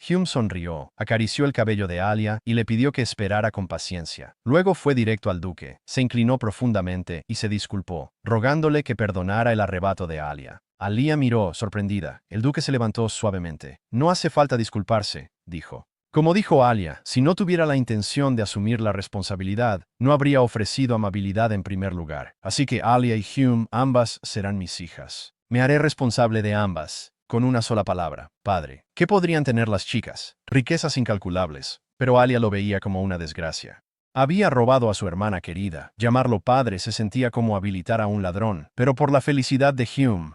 Hume sonrió, acarició el cabello de Alia y le pidió que esperara con paciencia. Luego fue directo al duque, se inclinó profundamente y se disculpó, rogándole que perdonara el arrebato de Alia. Alia miró, sorprendida. El duque se levantó suavemente. No hace falta disculparse, dijo. Como dijo Alia, si no tuviera la intención de asumir la responsabilidad, no habría ofrecido amabilidad en primer lugar. Así que Alia y Hume, ambas serán mis hijas. Me haré responsable de ambas. Con una sola palabra, padre. ¿Qué podrían tener las chicas? Riquezas incalculables. Pero Alia lo veía como una desgracia. Había robado a su hermana querida. Llamarlo padre se sentía como habilitar a un ladrón, pero por la felicidad de Hume.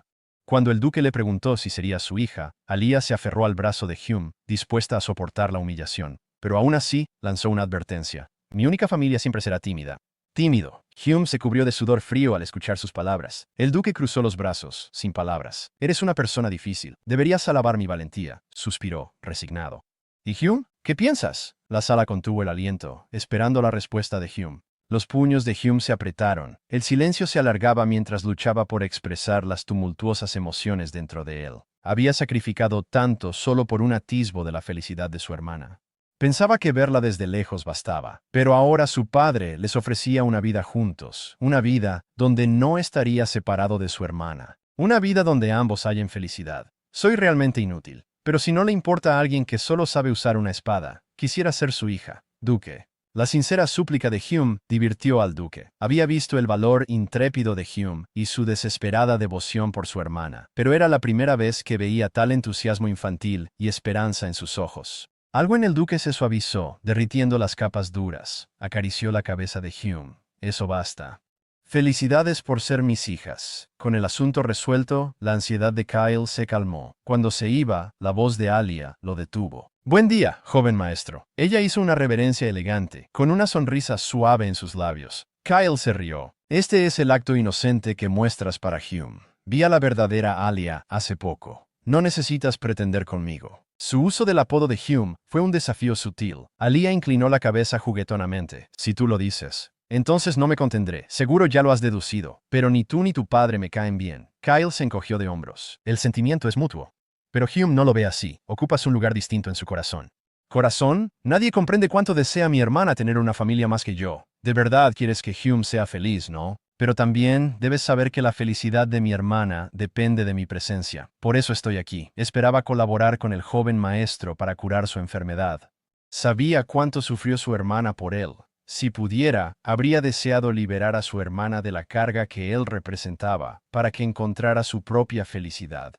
Cuando el duque le preguntó si sería su hija, Alia se aferró al brazo de Hume, dispuesta a soportar la humillación. Pero aún así, lanzó una advertencia. Mi única familia siempre será tímida. Tímido. Hume se cubrió de sudor frío al escuchar sus palabras. El duque cruzó los brazos, sin palabras. Eres una persona difícil. Deberías alabar mi valentía, suspiró, resignado. ¿Y Hume? ¿Qué piensas? La sala contuvo el aliento, esperando la respuesta de Hume. Los puños de Hume se apretaron. El silencio se alargaba mientras luchaba por expresar las tumultuosas emociones dentro de él. Había sacrificado tanto solo por un atisbo de la felicidad de su hermana. Pensaba que verla desde lejos bastaba, pero ahora su padre les ofrecía una vida juntos, una vida donde no estaría separado de su hermana, una vida donde ambos hallen felicidad. Soy realmente inútil, pero si no le importa a alguien que solo sabe usar una espada, quisiera ser su hija, duque. La sincera súplica de Hume divirtió al duque. Había visto el valor intrépido de Hume y su desesperada devoción por su hermana, pero era la primera vez que veía tal entusiasmo infantil y esperanza en sus ojos. Algo en el duque se suavizó, derritiendo las capas duras. Acarició la cabeza de Hume. Eso basta. Felicidades por ser mis hijas. Con el asunto resuelto, la ansiedad de Kyle se calmó. Cuando se iba, la voz de Alia lo detuvo. Buen día, joven maestro. Ella hizo una reverencia elegante, con una sonrisa suave en sus labios. Kyle se rió. Este es el acto inocente que muestras para Hume. Vi a la verdadera Alia hace poco. No necesitas pretender conmigo. Su uso del apodo de Hume fue un desafío sutil. Alia inclinó la cabeza juguetonamente. Si tú lo dices. Entonces no me contendré. Seguro ya lo has deducido. Pero ni tú ni tu padre me caen bien. Kyle se encogió de hombros. El sentimiento es mutuo. Pero Hume no lo ve así. Ocupas un lugar distinto en su corazón. ¿Corazón? Nadie comprende cuánto desea mi hermana tener una familia más que yo. De verdad quieres que Hume sea feliz, ¿no? Pero también debes saber que la felicidad de mi hermana depende de mi presencia. Por eso estoy aquí. Esperaba colaborar con el joven maestro para curar su enfermedad. Sabía cuánto sufrió su hermana por él. Si pudiera, habría deseado liberar a su hermana de la carga que él representaba, para que encontrara su propia felicidad.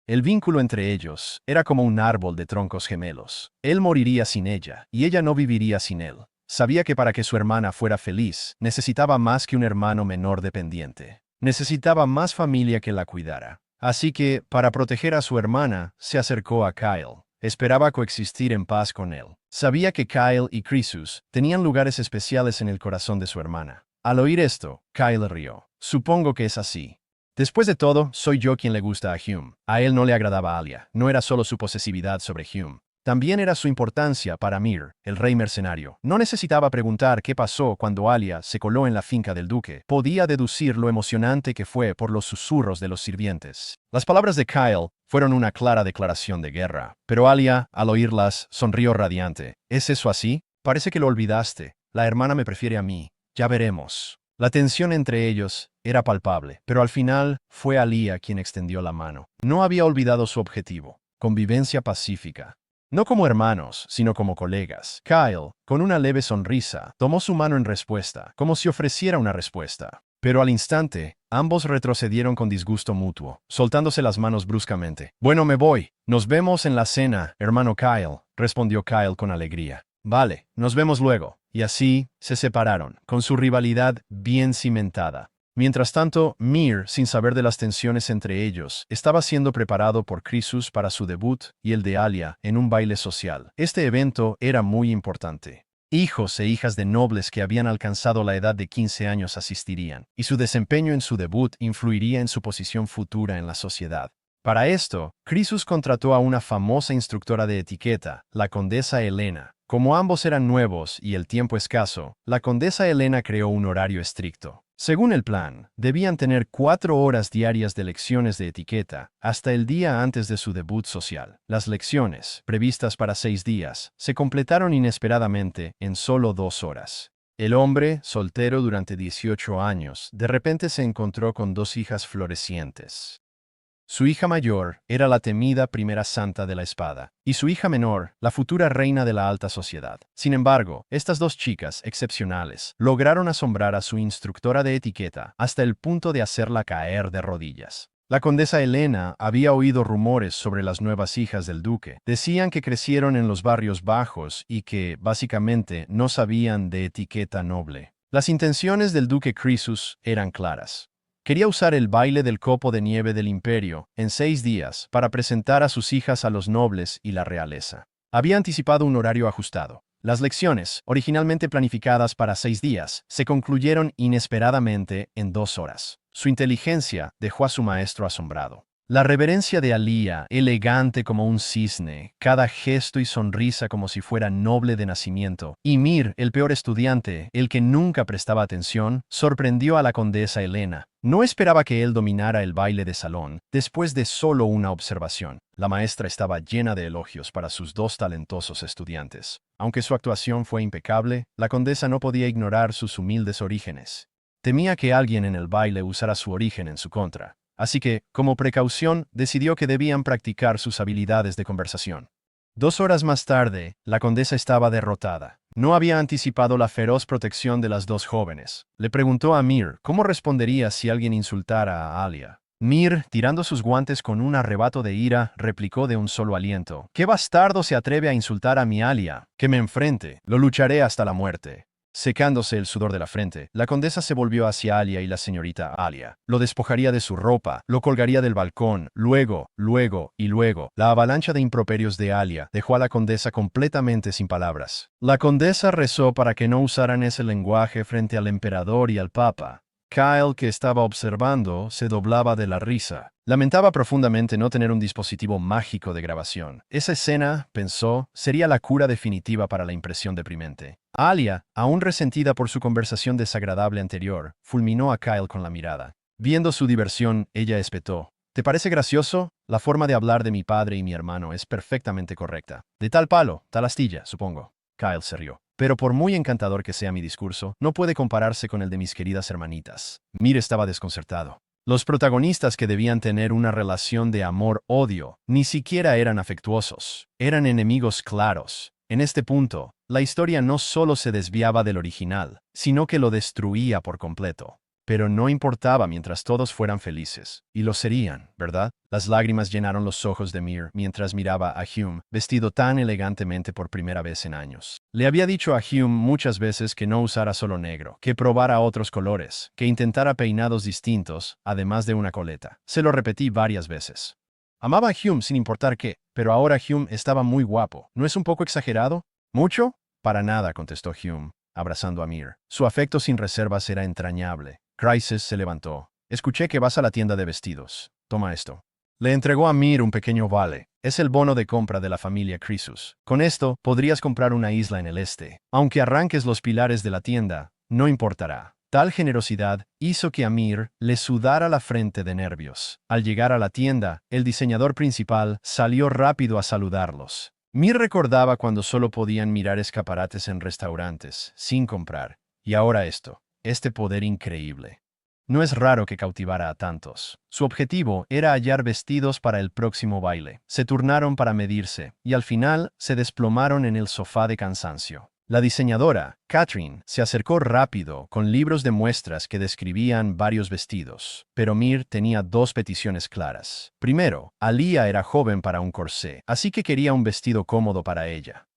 El vínculo entre ellos era como un árbol de troncos gemelos. Él moriría sin ella, y ella no viviría sin él. Sabía que para que su hermana fuera feliz, necesitaba más que un hermano menor dependiente. Necesitaba más familia que la cuidara. Así que, para proteger a su hermana, se acercó a Kyle. Esperaba coexistir en paz con él. Sabía que Kyle y Croesus tenían lugares especiales en el corazón de su hermana. Al oír esto, Kyle rió. Supongo que es así. Después de todo, soy yo quien le gusta a Hume. A él no le agradaba Alia. No era solo su posesividad sobre Hume. También era su importancia para Mir, el rey mercenario. No necesitaba preguntar qué pasó cuando Alia se coló en la finca del duque. Podía deducir lo emocionante que fue por los susurros de los sirvientes. Las palabras de Kyle fueron una clara declaración de guerra. Pero Alia, al oírlas, sonrió radiante. ¿Es eso así? Parece que lo olvidaste. La hermana me prefiere a mí. Ya veremos. La tensión entre ellos era palpable, pero al final fue Alia quien extendió la mano. No había olvidado su objetivo: convivencia pacífica. No como hermanos, sino como colegas. Kyle, con una leve sonrisa, tomó su mano en respuesta, como si ofreciera una respuesta. Pero al instante, ambos retrocedieron con disgusto mutuo, soltándose las manos bruscamente. Bueno, me voy. Nos vemos en la cena, hermano Kyle, respondió Kyle con alegría. Vale, nos vemos luego. Y así, se separaron, con su rivalidad bien cimentada. Mientras tanto, Mir, sin saber de las tensiones entre ellos, estaba siendo preparado por Croesus para su debut y el de Alia en un baile social. Este evento era muy importante. Hijos e hijas de nobles que habían alcanzado la edad de 15 años asistirían, y su desempeño en su debut influiría en su posición futura en la sociedad. Para esto, Croesus contrató a una famosa instructora de etiqueta, la condesa Helena. Como ambos eran nuevos y el tiempo escaso, la condesa Helena creó un horario estricto. Según el plan, debían tener 4 horas diarias de lecciones de etiqueta hasta el día antes de su debut social. Las lecciones, previstas para 6 días, se completaron inesperadamente en solo 2 horas. El hombre, soltero durante 18 años, de repente se encontró con 2 hijas florecientes. Su hija mayor era la temida primera santa de la espada, y su hija menor, la futura reina de la alta sociedad. Sin embargo, estas 2 chicas excepcionales lograron asombrar a su instructora de etiqueta hasta el punto de hacerla caer de rodillas. La condesa Helena había oído rumores sobre las nuevas hijas del duque. Decían que crecieron en los barrios bajos y que, básicamente, no sabían de etiqueta noble. Las intenciones del duque Croesus eran claras. Quería usar el baile del copo de nieve del imperio en 6 días para presentar a sus hijas a los nobles y la realeza. Había anticipado un horario ajustado. Las lecciones, originalmente planificadas para 6 días, se concluyeron inesperadamente en 2 horas. Su inteligencia dejó a su maestro asombrado. La reverencia de Alía, elegante como un cisne, cada gesto y sonrisa como si fuera noble de nacimiento, y Mir, el peor estudiante, el que nunca prestaba atención, sorprendió a la condesa Helena. No esperaba que él dominara el baile de salón, después de solo una observación. La maestra estaba llena de elogios para sus 2 talentosos estudiantes. Aunque su actuación fue impecable, la condesa no podía ignorar sus humildes orígenes. Temía que alguien en el baile usara su origen en su contra. Así que, como precaución, decidió que debían practicar sus habilidades de conversación. 2 horas más tarde, la condesa estaba derrotada. No había anticipado la feroz protección de las 2 jóvenes. Le preguntó a Mir cómo respondería si alguien insultara a Alia. Mir, tirando sus guantes con un arrebato de ira, replicó de un solo aliento: «¿Qué bastardo se atreve a insultar a mi Alia? Que me enfrente, lo lucharé hasta la muerte». Secándose el sudor de la frente, la condesa se volvió hacia Alia y la señorita Alia. Lo despojaría de su ropa, lo colgaría del balcón, luego. La avalancha de improperios de Alia dejó a la condesa completamente sin palabras. La condesa rezó para que no usaran ese lenguaje frente al emperador y al papa. Kyle, que estaba observando, se doblaba de la risa. Lamentaba profundamente no tener un dispositivo mágico de grabación. Esa escena, pensó, sería la cura definitiva para la impresión deprimente. Alia, aún resentida por su conversación desagradable anterior, fulminó a Kyle con la mirada. Viendo su diversión, ella espetó: «¿Te parece gracioso? La forma de hablar de mi padre y mi hermano es perfectamente correcta. De tal palo, tal astilla, supongo». Kyle se rió. «Pero por muy encantador que sea mi discurso, no puede compararse con el de mis queridas hermanitas». Mir estaba desconcertado. Los protagonistas, que debían tener una relación de amor-odio, ni siquiera eran afectuosos. Eran enemigos claros. En este punto, la historia no solo se desviaba del original, sino que lo destruía por completo. Pero no importaba mientras todos fueran felices. Y lo serían, ¿verdad? Las lágrimas llenaron los ojos de Mir mientras miraba a Hume, vestido tan elegantemente por primera vez en años. Le había dicho a Hume muchas veces que no usara solo negro, que probara otros colores, que intentara peinados distintos, además de una coleta. Se lo repetí varias veces. Amaba a Hume sin importar qué, pero ahora Hume estaba muy guapo. ¿No es un poco exagerado? ¿Mucho? Para nada, contestó Hume, abrazando a Mir. Su afecto sin reservas era entrañable. Croesus se levantó. «Escuché que vas a la tienda de vestidos. Toma esto». Le entregó a Mir un pequeño vale. «Es el bono de compra de la familia Croesus. Con esto, podrías comprar una isla en el este. Aunque arranques los pilares de la tienda, no importará». Tal generosidad hizo que a Mir le sudara la frente de nervios. Al llegar a la tienda, el diseñador principal salió rápido a saludarlos. Mir recordaba cuando solo podían mirar escaparates en restaurantes, sin comprar. Y ahora esto. Este poder increíble. No es raro que cautivara a tantos. Su objetivo era hallar vestidos para el próximo baile. Se turnaron para medirse, y al final se desplomaron en el sofá de cansancio. La diseñadora, Catherine, se acercó rápido con libros de muestras que describían varios vestidos. Pero Mir tenía 2 peticiones claras. Primero, Alia era joven para un corsé, así que quería un vestido cómodo para ella.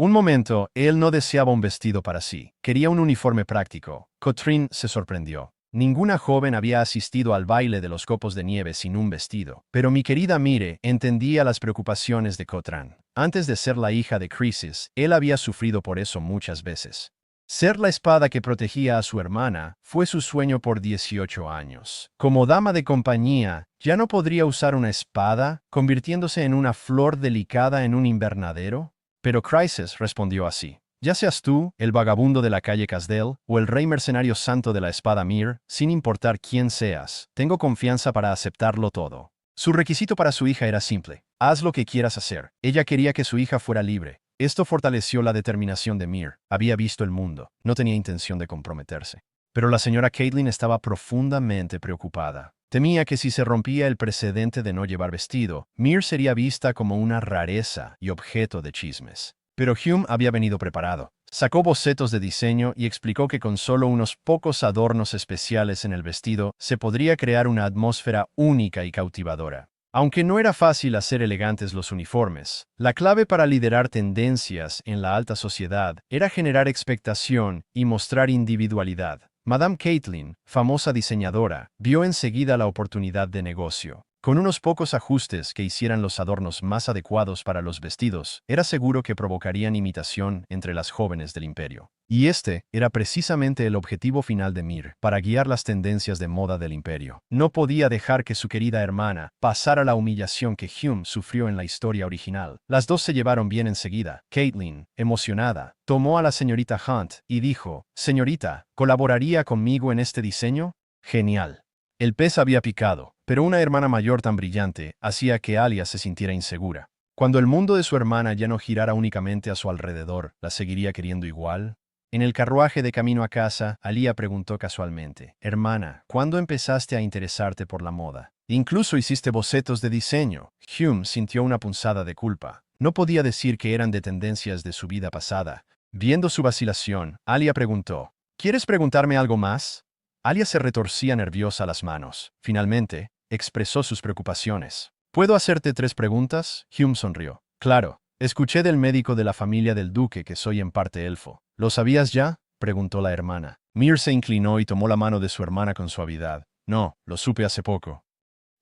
Un momento, él no deseaba un vestido para sí, quería un uniforme práctico. Catherine se sorprendió. Ninguna joven había asistido al baile de los copos de nieve sin un vestido. Pero mi querida Mire entendía las preocupaciones de Catherine. Antes de ser la hija de Croesus, él había sufrido por eso muchas veces. Ser la espada que protegía a su hermana fue su sueño por 18 años. Como dama de compañía, ¿ya no podría usar una espada, convirtiéndose en una flor delicada en un invernadero? Pero Croesus respondió así: «Ya seas tú, el vagabundo de la calle Casdell, o el rey mercenario santo de la espada Mir, sin importar quién seas, tengo confianza para aceptarlo todo». Su requisito para su hija era simple: haz lo que quieras hacer. Ella quería que su hija fuera libre. Esto fortaleció la determinación de Mir. Había visto el mundo. No tenía intención de comprometerse. Pero la señora Caitlin estaba profundamente preocupada. Temía que si se rompía el precedente de no llevar vestido, Mir sería vista como una rareza y objeto de chismes. Pero Hume había venido preparado. Sacó bocetos de diseño y explicó que con solo unos pocos adornos especiales en el vestido se podría crear una atmósfera única y cautivadora. Aunque no era fácil hacer elegantes los uniformes, la clave para liderar tendencias en la alta sociedad era generar expectación y mostrar individualidad. Madame Caitlin, famosa diseñadora, vio enseguida la oportunidad de negocio. Con unos pocos ajustes que hicieran los adornos más adecuados para los vestidos, era seguro que provocarían imitación entre las jóvenes del imperio. Y este era precisamente el objetivo final de Mir, para guiar las tendencias de moda del imperio. No podía dejar que su querida hermana pasara la humillación que Hume sufrió en la historia original. Las dos se llevaron bien enseguida. Caitlin, emocionada, tomó a la señorita Hunt y dijo, «Señorita, ¿colaboraría conmigo en este diseño?» «Genial». El pez había picado, pero una hermana mayor tan brillante hacía que Alia se sintiera insegura. Cuando el mundo de su hermana ya no girara únicamente a su alrededor, ¿la seguiría queriendo igual? En el carruaje de camino a casa, Alia preguntó casualmente, «Hermana, ¿cuándo empezaste a interesarte por la moda? Incluso hiciste bocetos de diseño». Hume sintió una punzada de culpa. No podía decir que eran de tendencias de su vida pasada. Viendo su vacilación, Alia preguntó, «¿Quieres preguntarme algo más?» Alia se retorcía nerviosa las manos. Finalmente, expresó sus preocupaciones. «¿Puedo hacerte 3 preguntas?» Hume sonrió. «Claro. Escuché del médico de la familia del duque que soy en parte elfo. ¿Lo sabías ya?», preguntó la hermana. Mir se inclinó y tomó la mano de su hermana con suavidad. «No, lo supe hace poco».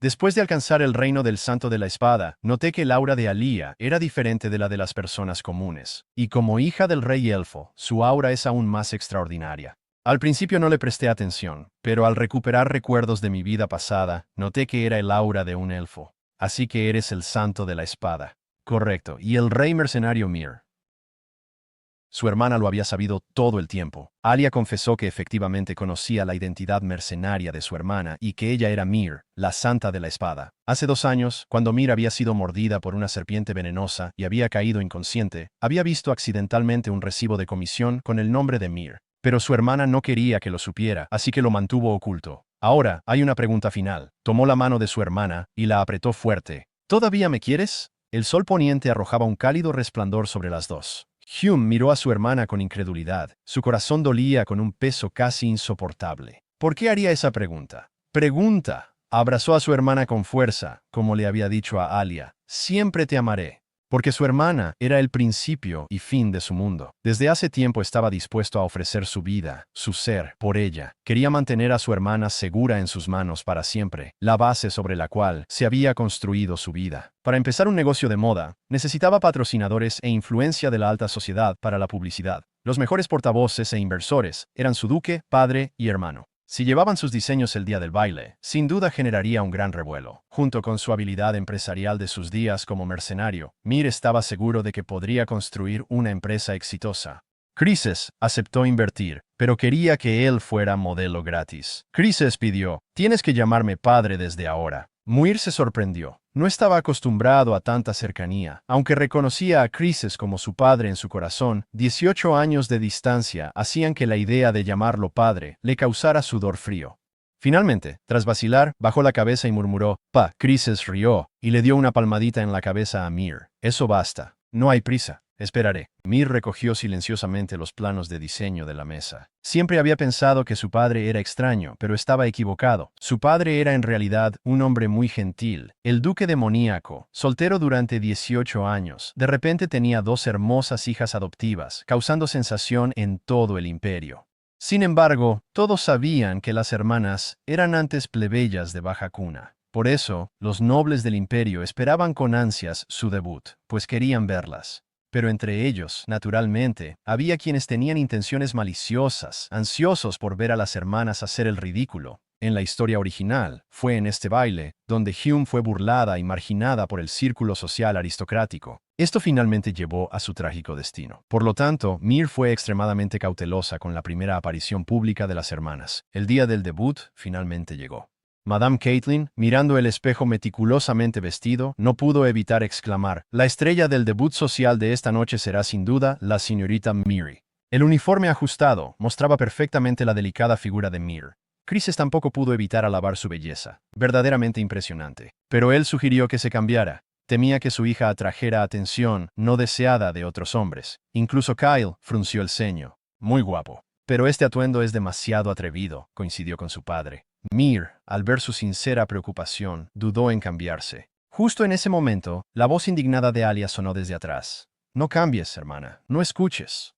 Después de alcanzar el reino del Santo de la Espada, noté que el aura de Alia era diferente de la de las personas comunes. Y como hija del rey elfo, su aura es aún más extraordinaria. Al principio no le presté atención, pero al recuperar recuerdos de mi vida pasada, noté que era el aura de un elfo. Así que eres el Santo de la Espada. Correcto, y el rey mercenario Mir. Su hermana lo había sabido todo el tiempo. Alia confesó que efectivamente conocía la identidad mercenaria de su hermana y que ella era Mir, la Santa de la Espada. Hace 2 años, cuando Mir había sido mordida por una serpiente venenosa y había caído inconsciente, había visto accidentalmente un recibo de comisión con el nombre de Mir. Pero su hermana no quería que lo supiera, así que lo mantuvo oculto. Ahora, hay una pregunta final. Tomó la mano de su hermana y la apretó fuerte. «¿Todavía me quieres?» El sol poniente arrojaba un cálido resplandor sobre las dos. Hume miró a su hermana con incredulidad. Su corazón dolía con un peso casi insoportable. ¿Por qué haría esa pregunta? «Pregunta». Abrazó a su hermana con fuerza, como le había dicho a Alia. «Siempre te amaré». Porque su hermana era el principio y fin de su mundo. Desde hace tiempo estaba dispuesto a ofrecer su vida, su ser, por ella. Quería mantener a su hermana segura en sus manos para siempre, la base sobre la cual se había construido su vida. Para empezar un negocio de moda, necesitaba patrocinadores e influencia de la alta sociedad para la publicidad. Los mejores portavoces e inversores eran su duque, padre y hermano. Si llevaban sus diseños el día del baile, sin duda generaría un gran revuelo. Junto con su habilidad empresarial de sus días como mercenario, Mir estaba seguro de que podría construir una empresa exitosa. Crises aceptó invertir, pero quería que él fuera modelo gratis. Crises pidió, «Tienes que llamarme padre desde ahora». Muir se sorprendió. No estaba acostumbrado a tanta cercanía. Aunque reconocía a Crises como su padre en su corazón, 18 años de distancia hacían que la idea de llamarlo padre le causara sudor frío. Finalmente, tras vacilar, bajó la cabeza y murmuró, «Pa». Crises rió y le dio una palmadita en la cabeza a Mir. «Eso basta. No hay prisa. Esperaré». Mir recogió silenciosamente los planos de diseño de la mesa. Siempre había pensado que su padre era extraño, pero estaba equivocado. Su padre era en realidad un hombre muy gentil. El duque demoníaco, soltero durante 18 años, de repente tenía 2 hermosas hijas adoptivas, causando sensación en todo el imperio. Sin embargo, todos sabían que las hermanas eran antes plebeyas de baja cuna. Por eso, los nobles del imperio esperaban con ansias su debut, pues querían verlas. Pero entre ellos, naturalmente, había quienes tenían intenciones maliciosas, ansiosos por ver a las hermanas hacer el ridículo. En la historia original, fue en este baile donde Hume fue burlada y marginada por el círculo social aristocrático. Esto finalmente llevó a su trágico destino. Por lo tanto, Mir fue extremadamente cautelosa con la primera aparición pública de las hermanas. El día del debut finalmente llegó. Madame Caitlin, mirando el espejo meticulosamente vestido, no pudo evitar exclamar, «La estrella del debut social de esta noche será sin duda la señorita Miri». El uniforme ajustado mostraba perfectamente la delicada figura de Mir. Crises tampoco pudo evitar alabar su belleza, verdaderamente impresionante. Pero él sugirió que se cambiara. Temía que su hija atrajera atención no deseada de otros hombres. Incluso Kyle frunció el ceño. Muy guapo. Pero este atuendo es demasiado atrevido, coincidió con su padre. Mir, al ver su sincera preocupación, dudó en cambiarse. Justo en ese momento, la voz indignada de Alia sonó desde atrás. No cambies, hermana, no escuches.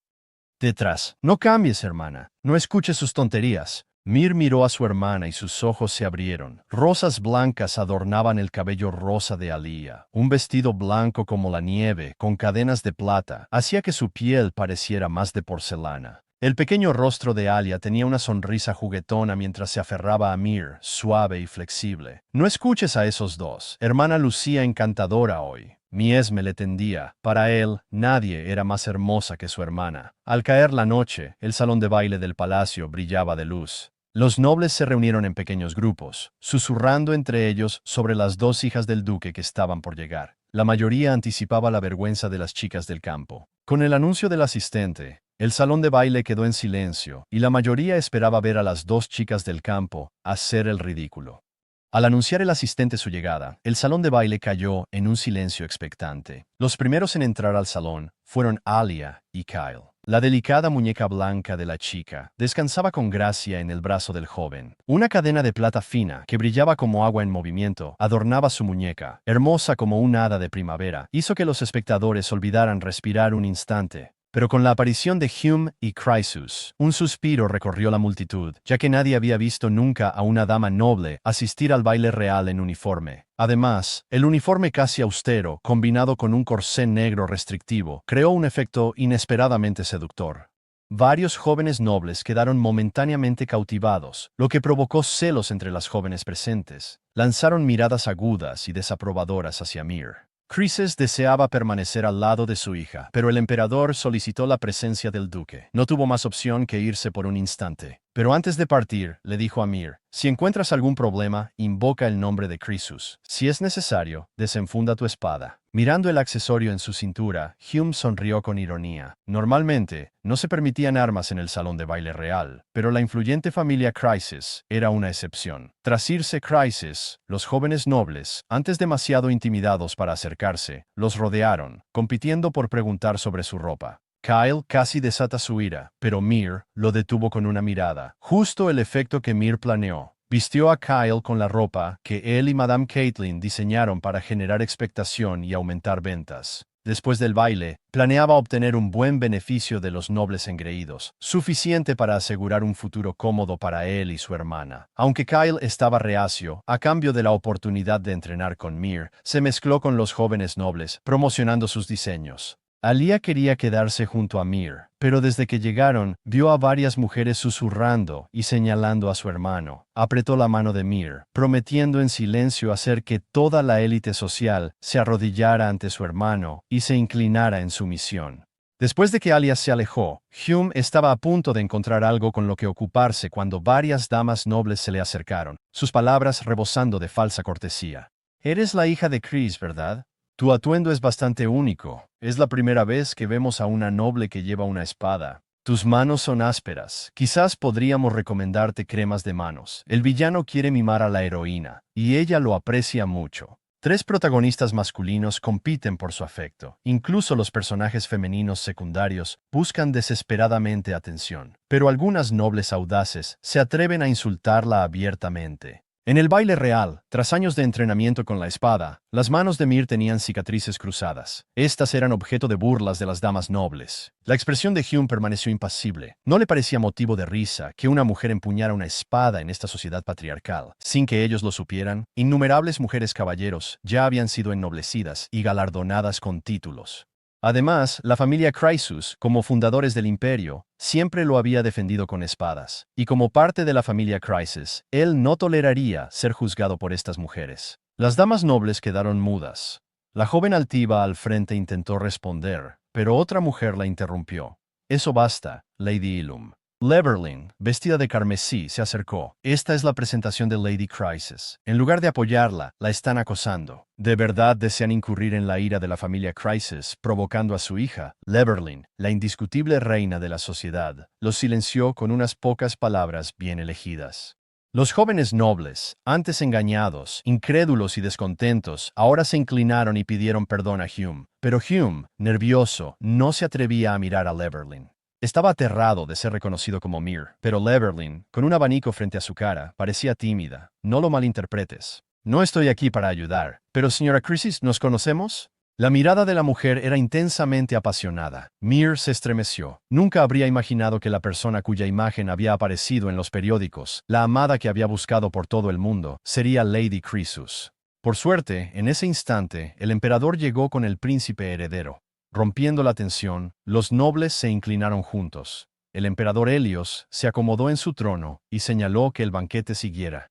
Detrás, no cambies, hermana, no escuches sus tonterías. Mir miró a su hermana y sus ojos se abrieron. Rosas blancas adornaban el cabello rosa de Alia. Un vestido blanco como la nieve, con cadenas de plata, hacía que su piel pareciera más de porcelana. El pequeño rostro de Alia tenía una sonrisa juguetona mientras se aferraba a Mir, suave y flexible. No escuches a esos dos. Hermana lucía encantadora hoy. Miesme le tendía. Para él, nadie era más hermosa que su hermana. Al caer la noche, el salón de baile del palacio brillaba de luz. Los nobles se reunieron en pequeños grupos, susurrando entre ellos sobre las dos hijas del duque que estaban por llegar. La mayoría anticipaba la vergüenza de las chicas del campo. Con el anuncio del asistente, el salón de baile quedó en silencio, y la mayoría esperaba ver a las dos chicas del campo hacer el ridículo. Al anunciar el asistente su llegada, el salón de baile cayó en un silencio expectante. Los primeros en entrar al salón fueron Alia y Kyle. La delicada muñeca blanca de la chica descansaba con gracia en el brazo del joven. Una cadena de plata fina, que brillaba como agua en movimiento, adornaba su muñeca. Hermosa como un hada de primavera, hizo que los espectadores olvidaran respirar un instante. Pero con la aparición de Hume y Chrysus, un suspiro recorrió la multitud, ya que nadie había visto nunca a una dama noble asistir al baile real en uniforme. Además, el uniforme casi austero, combinado con un corsé negro restrictivo, creó un efecto inesperadamente seductor. Varios jóvenes nobles quedaron momentáneamente cautivados, lo que provocó celos entre las jóvenes presentes. Lanzaron miradas agudas y desaprobadoras hacia Mir. Chryses deseaba permanecer al lado de su hija, pero el emperador solicitó la presencia del duque. No tuvo más opción que irse por un instante. Pero antes de partir, le dijo a Mir, si encuentras algún problema, invoca el nombre de Chrysus. Si es necesario, desenfunda tu espada. Mirando el accesorio en su cintura, Hume sonrió con ironía. Normalmente, no se permitían armas en el salón de baile real, pero la influyente familia Chryses era una excepción. Tras irse Chryses, los jóvenes nobles, antes demasiado intimidados para acercarse, los rodearon, compitiendo por preguntar sobre su ropa. Kyle casi desata su ira, pero Mir lo detuvo con una mirada. Justo el efecto que Mir planeó. Vistió a Kyle con la ropa que él y Madame Caitlin diseñaron para generar expectación y aumentar ventas. Después del baile, planeaba obtener un buen beneficio de los nobles engreídos, suficiente para asegurar un futuro cómodo para él y su hermana. Aunque Kyle estaba reacio, a cambio de la oportunidad de entrenar con Mir, se mezcló con los jóvenes nobles, promocionando sus diseños. Alia quería quedarse junto a Mir, pero desde que llegaron, vio a varias mujeres susurrando y señalando a su hermano. Apretó la mano de Mir, prometiendo en silencio hacer que toda la élite social se arrodillara ante su hermano y se inclinara en sumisión. Después de que Alia se alejó, Hume estaba a punto de encontrar algo con lo que ocuparse cuando varias damas nobles se le acercaron, sus palabras rebosando de falsa cortesía. «Eres la hija de Chris, ¿verdad? Tu atuendo es bastante único. Es la primera vez que vemos a una noble que lleva una espada. Tus manos son ásperas. Quizás podríamos recomendarte cremas de manos. El villano quiere mimar a la heroína, y ella lo aprecia mucho». Tres protagonistas masculinos compiten por su afecto. Incluso los personajes femeninos secundarios buscan desesperadamente atención. Pero algunas nobles audaces se atreven a insultarla abiertamente. En el baile real, tras años de entrenamiento con la espada, las manos de Mir tenían cicatrices cruzadas. Estas eran objeto de burlas de las damas nobles. La expresión de Hume permaneció impasible. No le parecía motivo de risa que una mujer empuñara una espada en esta sociedad patriarcal. Sin que ellos lo supieran, innumerables mujeres caballeros ya habían sido ennoblecidas y galardonadas con títulos. Además, la familia Chrysus, como fundadores del imperio, siempre lo había defendido con espadas, y como parte de la familia Chrysus, él no toleraría ser juzgado por estas mujeres. Las damas nobles quedaron mudas. La joven altiva al frente intentó responder, pero otra mujer la interrumpió. «Eso basta, Lady Illum». Leverling, vestida de carmesí, se acercó. «Esta es la presentación de Lady Chrysus. En lugar de apoyarla, la están acosando. ¿De verdad desean incurrir en la ira de la familia Chrysus, provocando a su hija?» Leverling, la indiscutible reina de la sociedad, los silenció con unas pocas palabras bien elegidas. Los jóvenes nobles, antes engañados, incrédulos y descontentos, ahora se inclinaron y pidieron perdón a Hume. Pero Hume, nervioso, no se atrevía a mirar a Leverlin. Estaba aterrado de ser reconocido como Mir, pero Leverlin, con un abanico frente a su cara, parecía tímida. No lo malinterpretes. No estoy aquí para ayudar. Pero, señora Crisis, ¿nos conocemos? La mirada de la mujer era intensamente apasionada. Mir se estremeció. Nunca habría imaginado que la persona cuya imagen había aparecido en los periódicos, la amada que había buscado por todo el mundo, sería Lady Croesus. Por suerte, en ese instante, el emperador llegó con el príncipe heredero. Rompiendo la tensión, los nobles se inclinaron juntos. El emperador Helios se acomodó en su trono y señaló que el banquete siguiera.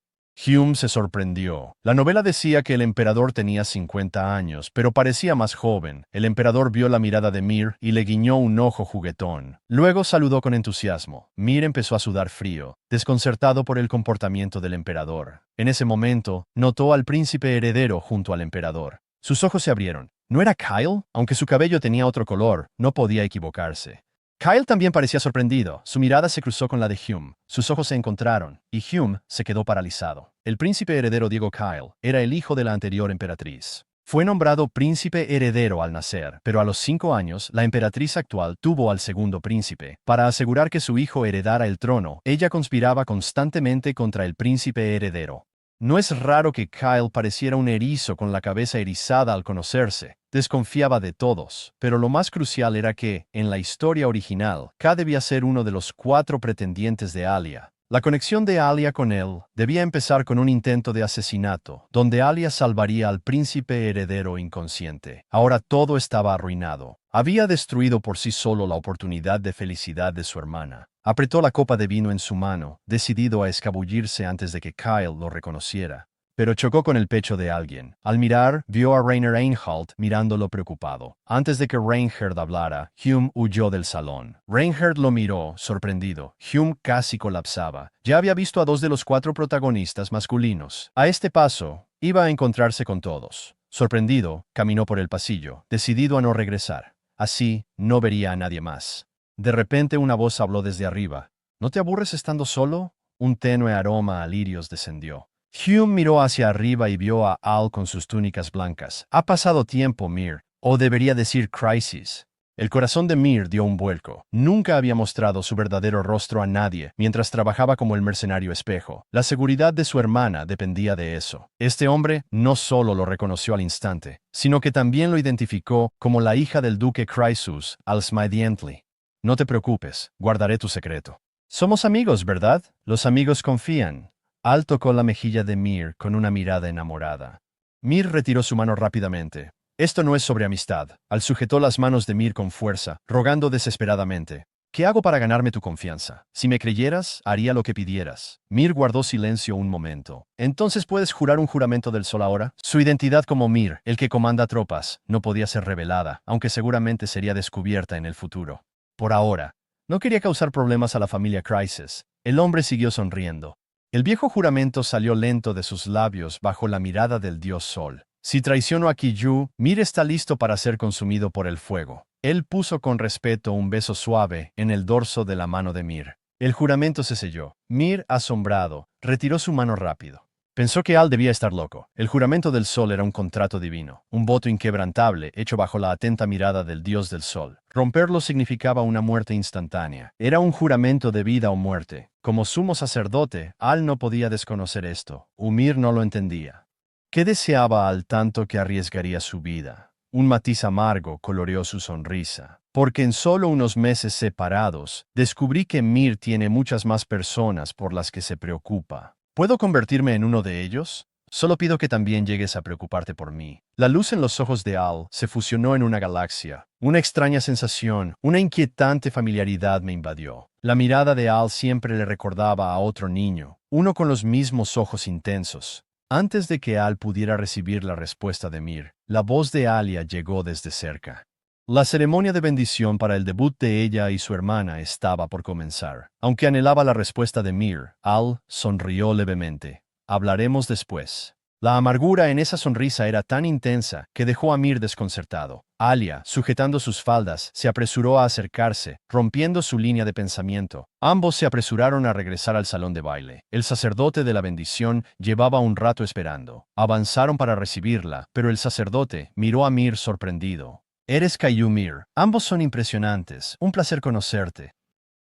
Hume se sorprendió. La novela decía que el emperador tenía 50 años, pero parecía más joven. El emperador vio la mirada de Mir y le guiñó un ojo juguetón. Luego saludó con entusiasmo. Mir empezó a sudar frío, desconcertado por el comportamiento del emperador. En ese momento, notó al príncipe heredero junto al emperador. Sus ojos se abrieron. ¿No era Kyle? Aunque su cabello tenía otro color, no podía equivocarse. Kyle también parecía sorprendido. Su mirada se cruzó con la de Hume. Sus ojos se encontraron, y Hume se quedó paralizado. El príncipe heredero Diego Kyle era el hijo de la anterior emperatriz. Fue nombrado príncipe heredero al nacer, pero a los 5 años, la emperatriz actual tuvo al segundo príncipe. Para asegurar que su hijo heredara el trono, ella conspiraba constantemente contra el príncipe heredero. No es raro que Kyle pareciera un erizo con la cabeza erizada al conocerse. Desconfiaba de todos, pero lo más crucial era que, en la historia original, K debía ser uno de los 4 pretendientes de Alia. La conexión de Alia con él debía empezar con un intento de asesinato, donde Alia salvaría al príncipe heredero inconsciente. Ahora todo estaba arruinado. Había destruido por sí solo la oportunidad de felicidad de su hermana. Apretó la copa de vino en su mano, decidido a escabullirse antes de que Kyle lo reconociera. Pero chocó con el pecho de alguien. Al mirar, vio a Rainer Einhold mirándolo preocupado. Antes de que Reinhard hablara, Hume huyó del salón. Reinhard lo miró, sorprendido. Hume casi colapsaba. Ya había visto a 2 de los 4 protagonistas masculinos. A este paso, iba a encontrarse con todos. Sorprendido, caminó por el pasillo, decidido a no regresar. Así, no vería a nadie más. De repente una voz habló desde arriba. ¿No te aburres estando solo? Un tenue aroma a lirios descendió. Hume miró hacia arriba y vio a Al con sus túnicas blancas. Ha pasado tiempo, Mir, o debería decir crisis. El corazón de Mir dio un vuelco. Nunca había mostrado su verdadero rostro a nadie mientras trabajaba como el mercenario espejo. La seguridad de su hermana dependía de eso. Este hombre no solo lo reconoció al instante, sino que también lo identificó como la hija del duque Croesus, al Smythiently. No te preocupes, guardaré tu secreto. Somos amigos, ¿verdad? Los amigos confían. Al tocó la mejilla de Mir con una mirada enamorada. Mir retiró su mano rápidamente. Esto no es sobre amistad. Al sujetó las manos de Mir con fuerza, rogando desesperadamente. ¿Qué hago para ganarme tu confianza? Si me creyeras, haría lo que pidieras. Mir guardó silencio un momento. ¿Entonces puedes jurar un juramento del sol ahora? Su identidad como Mir, el que comanda tropas, no podía ser revelada, aunque seguramente sería descubierta en el futuro. Por ahora, no quería causar problemas a la familia Crisis. El hombre siguió sonriendo. El viejo juramento salió lento de sus labios bajo la mirada del dios Sol. Si traiciono a Kiyu, Mir está listo para ser consumido por el fuego. Él puso con respeto un beso suave en el dorso de la mano de Mir. El juramento se selló. Mir, asombrado, retiró su mano rápido. Pensó que Al debía estar loco. El juramento del sol era un contrato divino, un voto inquebrantable hecho bajo la atenta mirada del dios del sol. Romperlo significaba una muerte instantánea. Era un juramento de vida o muerte. Como sumo sacerdote, Al no podía desconocer esto. Mir no lo entendía. ¿Qué deseaba Al tanto que arriesgaría su vida? Un matiz amargo coloreó su sonrisa. Porque en solo unos meses separados, descubrí que Mir tiene muchas más personas por las que se preocupa. ¿Puedo convertirme en uno de ellos? Solo pido que también llegues a preocuparte por mí. La luz en los ojos de Al se fusionó en una galaxia. Una extraña sensación, una inquietante familiaridad me invadió. La mirada de Al siempre le recordaba a otro niño, uno con los mismos ojos intensos. Antes de que Al pudiera recibir la respuesta de Mir, la voz de Alia llegó desde cerca. La ceremonia de bendición para el debut de ella y su hermana estaba por comenzar. Aunque anhelaba la respuesta de Mir, Al sonrió levemente. Hablaremos después. La amargura en esa sonrisa era tan intensa que dejó a Mir desconcertado. Alia, sujetando sus faldas, se apresuró a acercarse, rompiendo su línea de pensamiento. Ambos se apresuraron a regresar al salón de baile. El sacerdote de la bendición llevaba un rato esperando. Avanzaron para recibirla, pero el sacerdote miró a Mir sorprendido. «Eres Caillou Mir. Ambos son impresionantes. Un placer conocerte.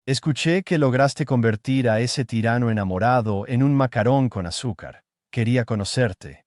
Escuché que lograste convertir a ese tirano enamorado en un macarón con azúcar. Quería conocerte».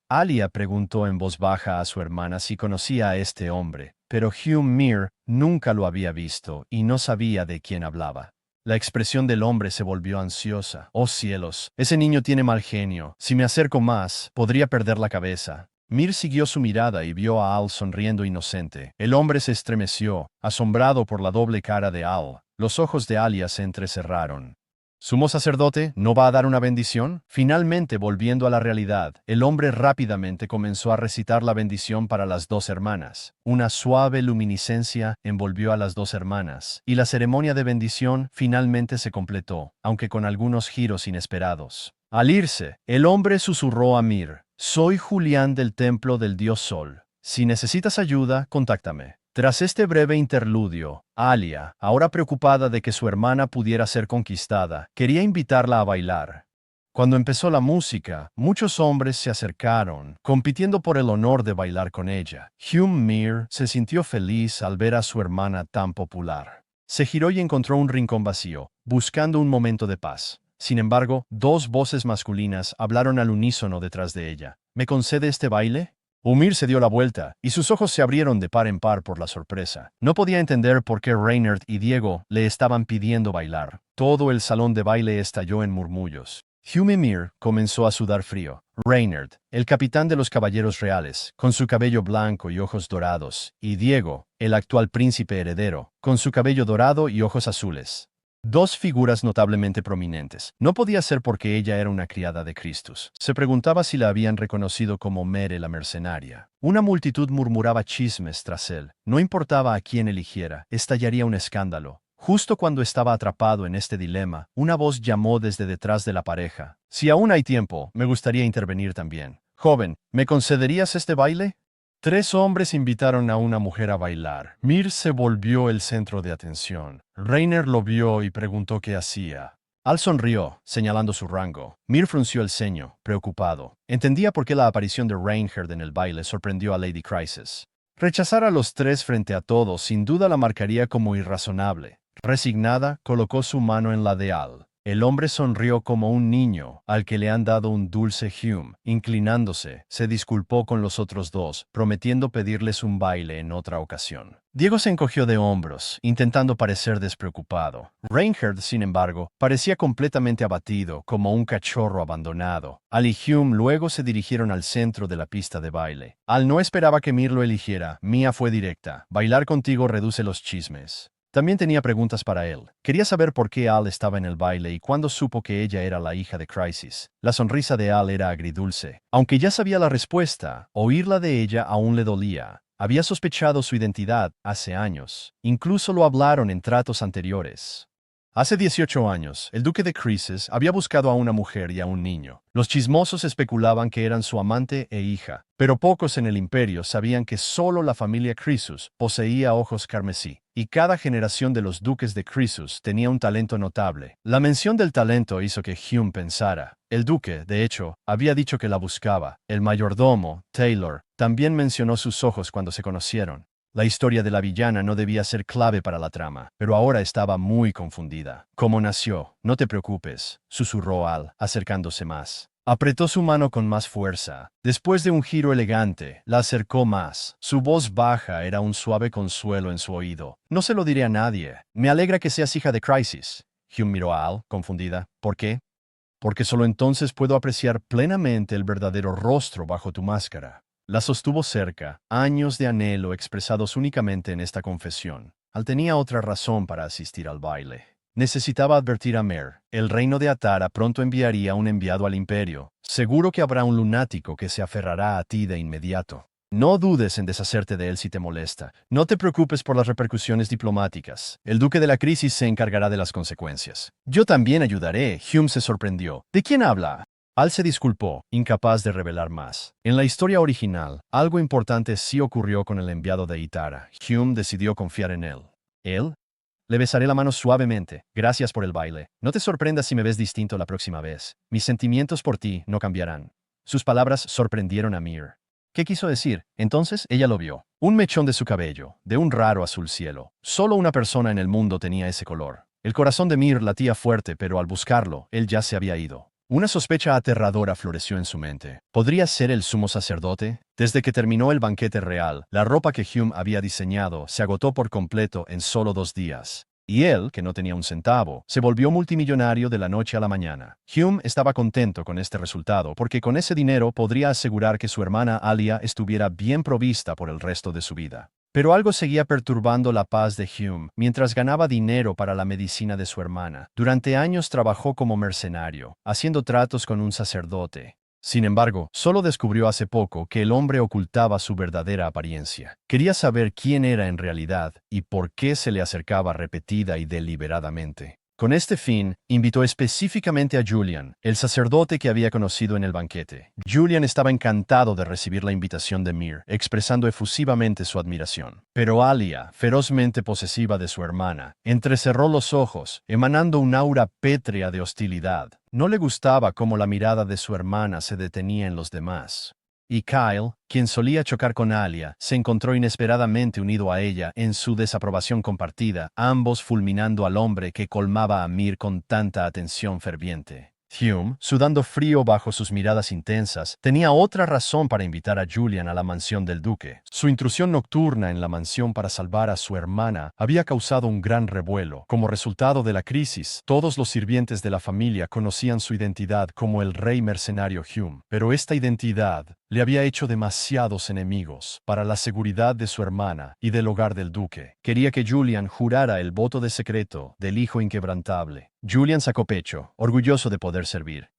Alia preguntó en voz baja a su hermana si conocía a este hombre, pero Hugh Mir nunca lo había visto y no sabía de quién hablaba. La expresión del hombre se volvió ansiosa. «Oh cielos, ese niño tiene mal genio. Si me acerco más, podría perder la cabeza». Mir siguió su mirada y vio a Al sonriendo inocente. El hombre se estremeció, asombrado por la doble cara de Al. Los ojos de Alia se entrecerraron. ¿Sumo sacerdote no va a dar una bendición? Finalmente, volviendo a la realidad, el hombre rápidamente comenzó a recitar la bendición para las dos hermanas. Una suave luminiscencia envolvió a las dos hermanas, y la ceremonia de bendición finalmente se completó, aunque con algunos giros inesperados. Al irse, el hombre susurró a Mir: «Soy Julián del Templo del Dios Sol. Si necesitas ayuda, contáctame». Tras este breve interludio, Alia, ahora preocupada de que su hermana pudiera ser conquistada, quería invitarla a bailar. Cuando empezó la música, muchos hombres se acercaron, compitiendo por el honor de bailar con ella. Hugh Mir se sintió feliz al ver a su hermana tan popular. Se giró y encontró un rincón vacío, buscando un momento de paz. Sin embargo, dos voces masculinas hablaron al unísono detrás de ella. «¿Me concede este baile?» Umir se dio la vuelta, y sus ojos se abrieron de par en par por la sorpresa. No podía entender por qué Reynard y Diego le estaban pidiendo bailar. Todo el salón de baile estalló en murmullos. Hugh Mir comenzó a sudar frío. Reynard, el capitán de los caballeros reales, con su cabello blanco y ojos dorados, y Diego, el actual príncipe heredero, con su cabello dorado y ojos azules. Dos figuras notablemente prominentes. No podía ser porque ella era una criada de Christus. Se preguntaba si la habían reconocido como Mere la mercenaria. Una multitud murmuraba chismes tras él. No importaba a quién eligiera, estallaría un escándalo. Justo cuando estaba atrapado en este dilema, una voz llamó desde detrás de la pareja: «Si aún hay tiempo, me gustaría intervenir también. Joven, ¿me concederías este baile?» Tres hombres invitaron a una mujer a bailar. Mir se volvió el centro de atención. Reiner lo vio y preguntó qué hacía. Al sonrió, señalando su rango. Mir frunció el ceño, preocupado. Entendía por qué la aparición de Reinhard en el baile sorprendió a Lady Crisis. Rechazar a los tres frente a todos sin duda la marcaría como irrazonable. Resignada, colocó su mano en la de Al. El hombre sonrió como un niño al que le han dado un dulce Hume. Inclinándose, se disculpó con los otros dos, prometiendo pedirles un baile en otra ocasión. Diego se encogió de hombros, intentando parecer despreocupado. Reinhard, sin embargo, parecía completamente abatido, como un cachorro abandonado. Al y Hume luego se dirigieron al centro de la pista de baile. Al no esperaba que Mir lo eligiera. Mia fue directa: «Bailar contigo reduce los chismes». También tenía preguntas para él. Quería saber por qué Al estaba en el baile y cuándo supo que ella era la hija de Crisis. La sonrisa de Al era agridulce. Aunque ya sabía la respuesta, oírla de ella aún le dolía. Había sospechado su identidad hace años. Incluso lo hablaron en tratos anteriores. Hace 18 años, el duque de Crisis había buscado a una mujer y a un niño. Los chismosos especulaban que eran su amante e hija, pero pocos en el imperio sabían que solo la familia Crisus poseía ojos carmesí, y cada generación de los duques de Crisus tenía un talento notable. La mención del talento hizo que Hume pensara. El duque, de hecho, había dicho que la buscaba. El mayordomo, Taylor, también mencionó sus ojos cuando se conocieron. La historia de la villana no debía ser clave para la trama, pero ahora estaba muy confundida. «¿Cómo nació? No te preocupes», susurró Al, acercándose más. Apretó su mano con más fuerza. Después de un giro elegante, la acercó más. Su voz baja era un suave consuelo en su oído. «No se lo diré a nadie. Me alegra que seas hija de Crisis». Hume miró a Al, confundida. «¿Por qué?» «Porque solo entonces puedo apreciar plenamente el verdadero rostro bajo tu máscara». La sostuvo cerca, años de anhelo expresados únicamente en esta confesión. Al tenía otra razón para asistir al baile. Necesitaba advertir a Mer. El reino de Atara pronto enviaría un enviado al imperio. Seguro que habrá un lunático que se aferrará a ti de inmediato. No dudes en deshacerte de él si te molesta. No te preocupes por las repercusiones diplomáticas. El duque de la Crisis se encargará de las consecuencias. Yo también ayudaré. Hume se sorprendió. ¿De quién habla? Al se disculpó, incapaz de revelar más. En la historia original, algo importante sí ocurrió con el enviado de Itara. Hume decidió confiar en él. ¿Él? Le besaré la mano suavemente. Gracias por el baile. No te sorprendas si me ves distinto la próxima vez. Mis sentimientos por ti no cambiarán. Sus palabras sorprendieron a Mir. ¿Qué quiso decir? Entonces ella lo vio. Un mechón de su cabello, de un raro azul cielo. Solo una persona en el mundo tenía ese color. El corazón de Mir latía fuerte, pero al buscarlo, él ya se había ido. Una sospecha aterradora floreció en su mente. ¿Podría ser el sumo sacerdote? Desde que terminó el banquete real, la ropa que Hume había diseñado se agotó por completo en solo 2 días. Y él, que no tenía un centavo, se volvió multimillonario de la noche a la mañana. Hume estaba contento con este resultado porque con ese dinero podría asegurar que su hermana Alia estuviera bien provista por el resto de su vida. Pero algo seguía perturbando la paz de Hume mientras ganaba dinero para la medicina de su hermana. Durante años trabajó como mercenario, haciendo tratos con un sacerdote. Sin embargo, solo descubrió hace poco que el hombre ocultaba su verdadera apariencia. Quería saber quién era en realidad y por qué se le acercaba repetida y deliberadamente. Con este fin, invitó específicamente a Julian, el sacerdote que había conocido en el banquete. Julian estaba encantado de recibir la invitación de Mir, expresando efusivamente su admiración. Pero Alia, ferozmente posesiva de su hermana, entrecerró los ojos, emanando un aura pétrea de hostilidad. No le gustaba cómo la mirada de su hermana se detenía en los demás. Y Kyle, quien solía chocar con Alia, se encontró inesperadamente unido a ella en su desaprobación compartida, ambos fulminando al hombre que colmaba a Mir con tanta atención ferviente. Hume, sudando frío bajo sus miradas intensas, tenía otra razón para invitar a Julian a la mansión del duque. Su intrusión nocturna en la mansión para salvar a su hermana había causado un gran revuelo. Como resultado de la crisis, todos los sirvientes de la familia conocían su identidad como el rey mercenario Hume. Pero esta identidad le había hecho demasiados enemigos para la seguridad de su hermana y del hogar del duque. Quería que Julian jurara el voto de secreto del hijo inquebrantable. Julian sacó pecho, orgulloso de poder servir.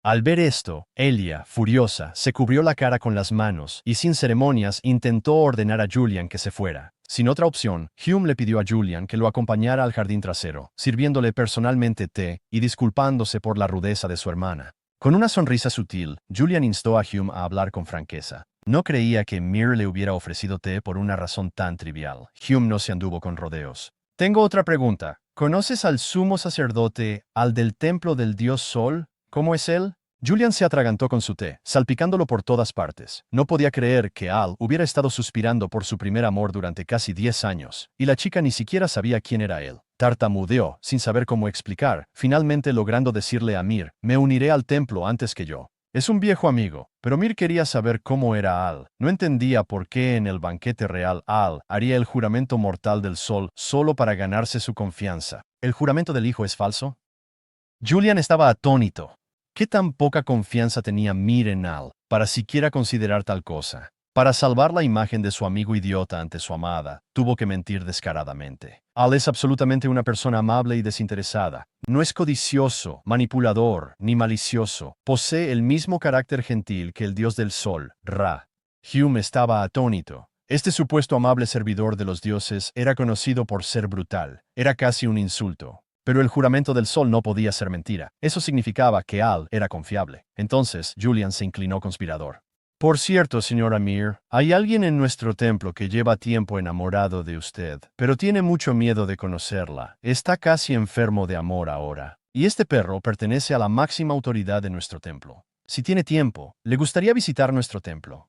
Al ver esto, Elia, furiosa, se cubrió la cara con las manos y sin ceremonias intentó ordenar a Julian que se fuera. Sin otra opción, Hume le pidió a Julian que lo acompañara al jardín trasero, sirviéndole personalmente té y disculpándose por la rudeza de su hermana. Con una sonrisa sutil, Julian instó a Hume a hablar con franqueza. No creía que Mir le hubiera ofrecido té por una razón tan trivial. Hume no se anduvo con rodeos. Tengo otra pregunta. ¿Conoces al sumo sacerdote, al del templo del dios Sol? ¿Cómo es él? Julian se atragantó con su té, salpicándolo por todas partes. No podía creer que Al hubiera estado suspirando por su primer amor durante casi 10 años, y la chica ni siquiera sabía quién era él. Tartamudeó, sin saber cómo explicar, finalmente logrando decirle a Mir, me uniré al templo antes que yo. Es un viejo amigo, pero Mir quería saber cómo era Al. No entendía por qué en el banquete real Al haría el juramento mortal del sol solo para ganarse su confianza. ¿El juramento del hijo es falso? Julian estaba atónito. ¿Qué tan poca confianza tenía Mir en Al para siquiera considerar tal cosa? Para salvar la imagen de su amigo idiota ante su amada, tuvo que mentir descaradamente. Al es absolutamente una persona amable y desinteresada. No es codicioso, manipulador, ni malicioso. Posee el mismo carácter gentil que el dios del sol, Ra. Hume estaba atónito. Este supuesto amable servidor de los dioses era conocido por ser brutal. Era casi un insulto. Pero el juramento del sol no podía ser mentira. Eso significaba que Al era confiable. Entonces, Julian se inclinó conspirador. Por cierto, señora Mir, hay alguien en nuestro templo que lleva tiempo enamorado de usted, pero tiene mucho miedo de conocerla. Está casi enfermo de amor ahora. Y este perro pertenece a la máxima autoridad de nuestro templo. Si tiene tiempo, le gustaría visitar nuestro templo.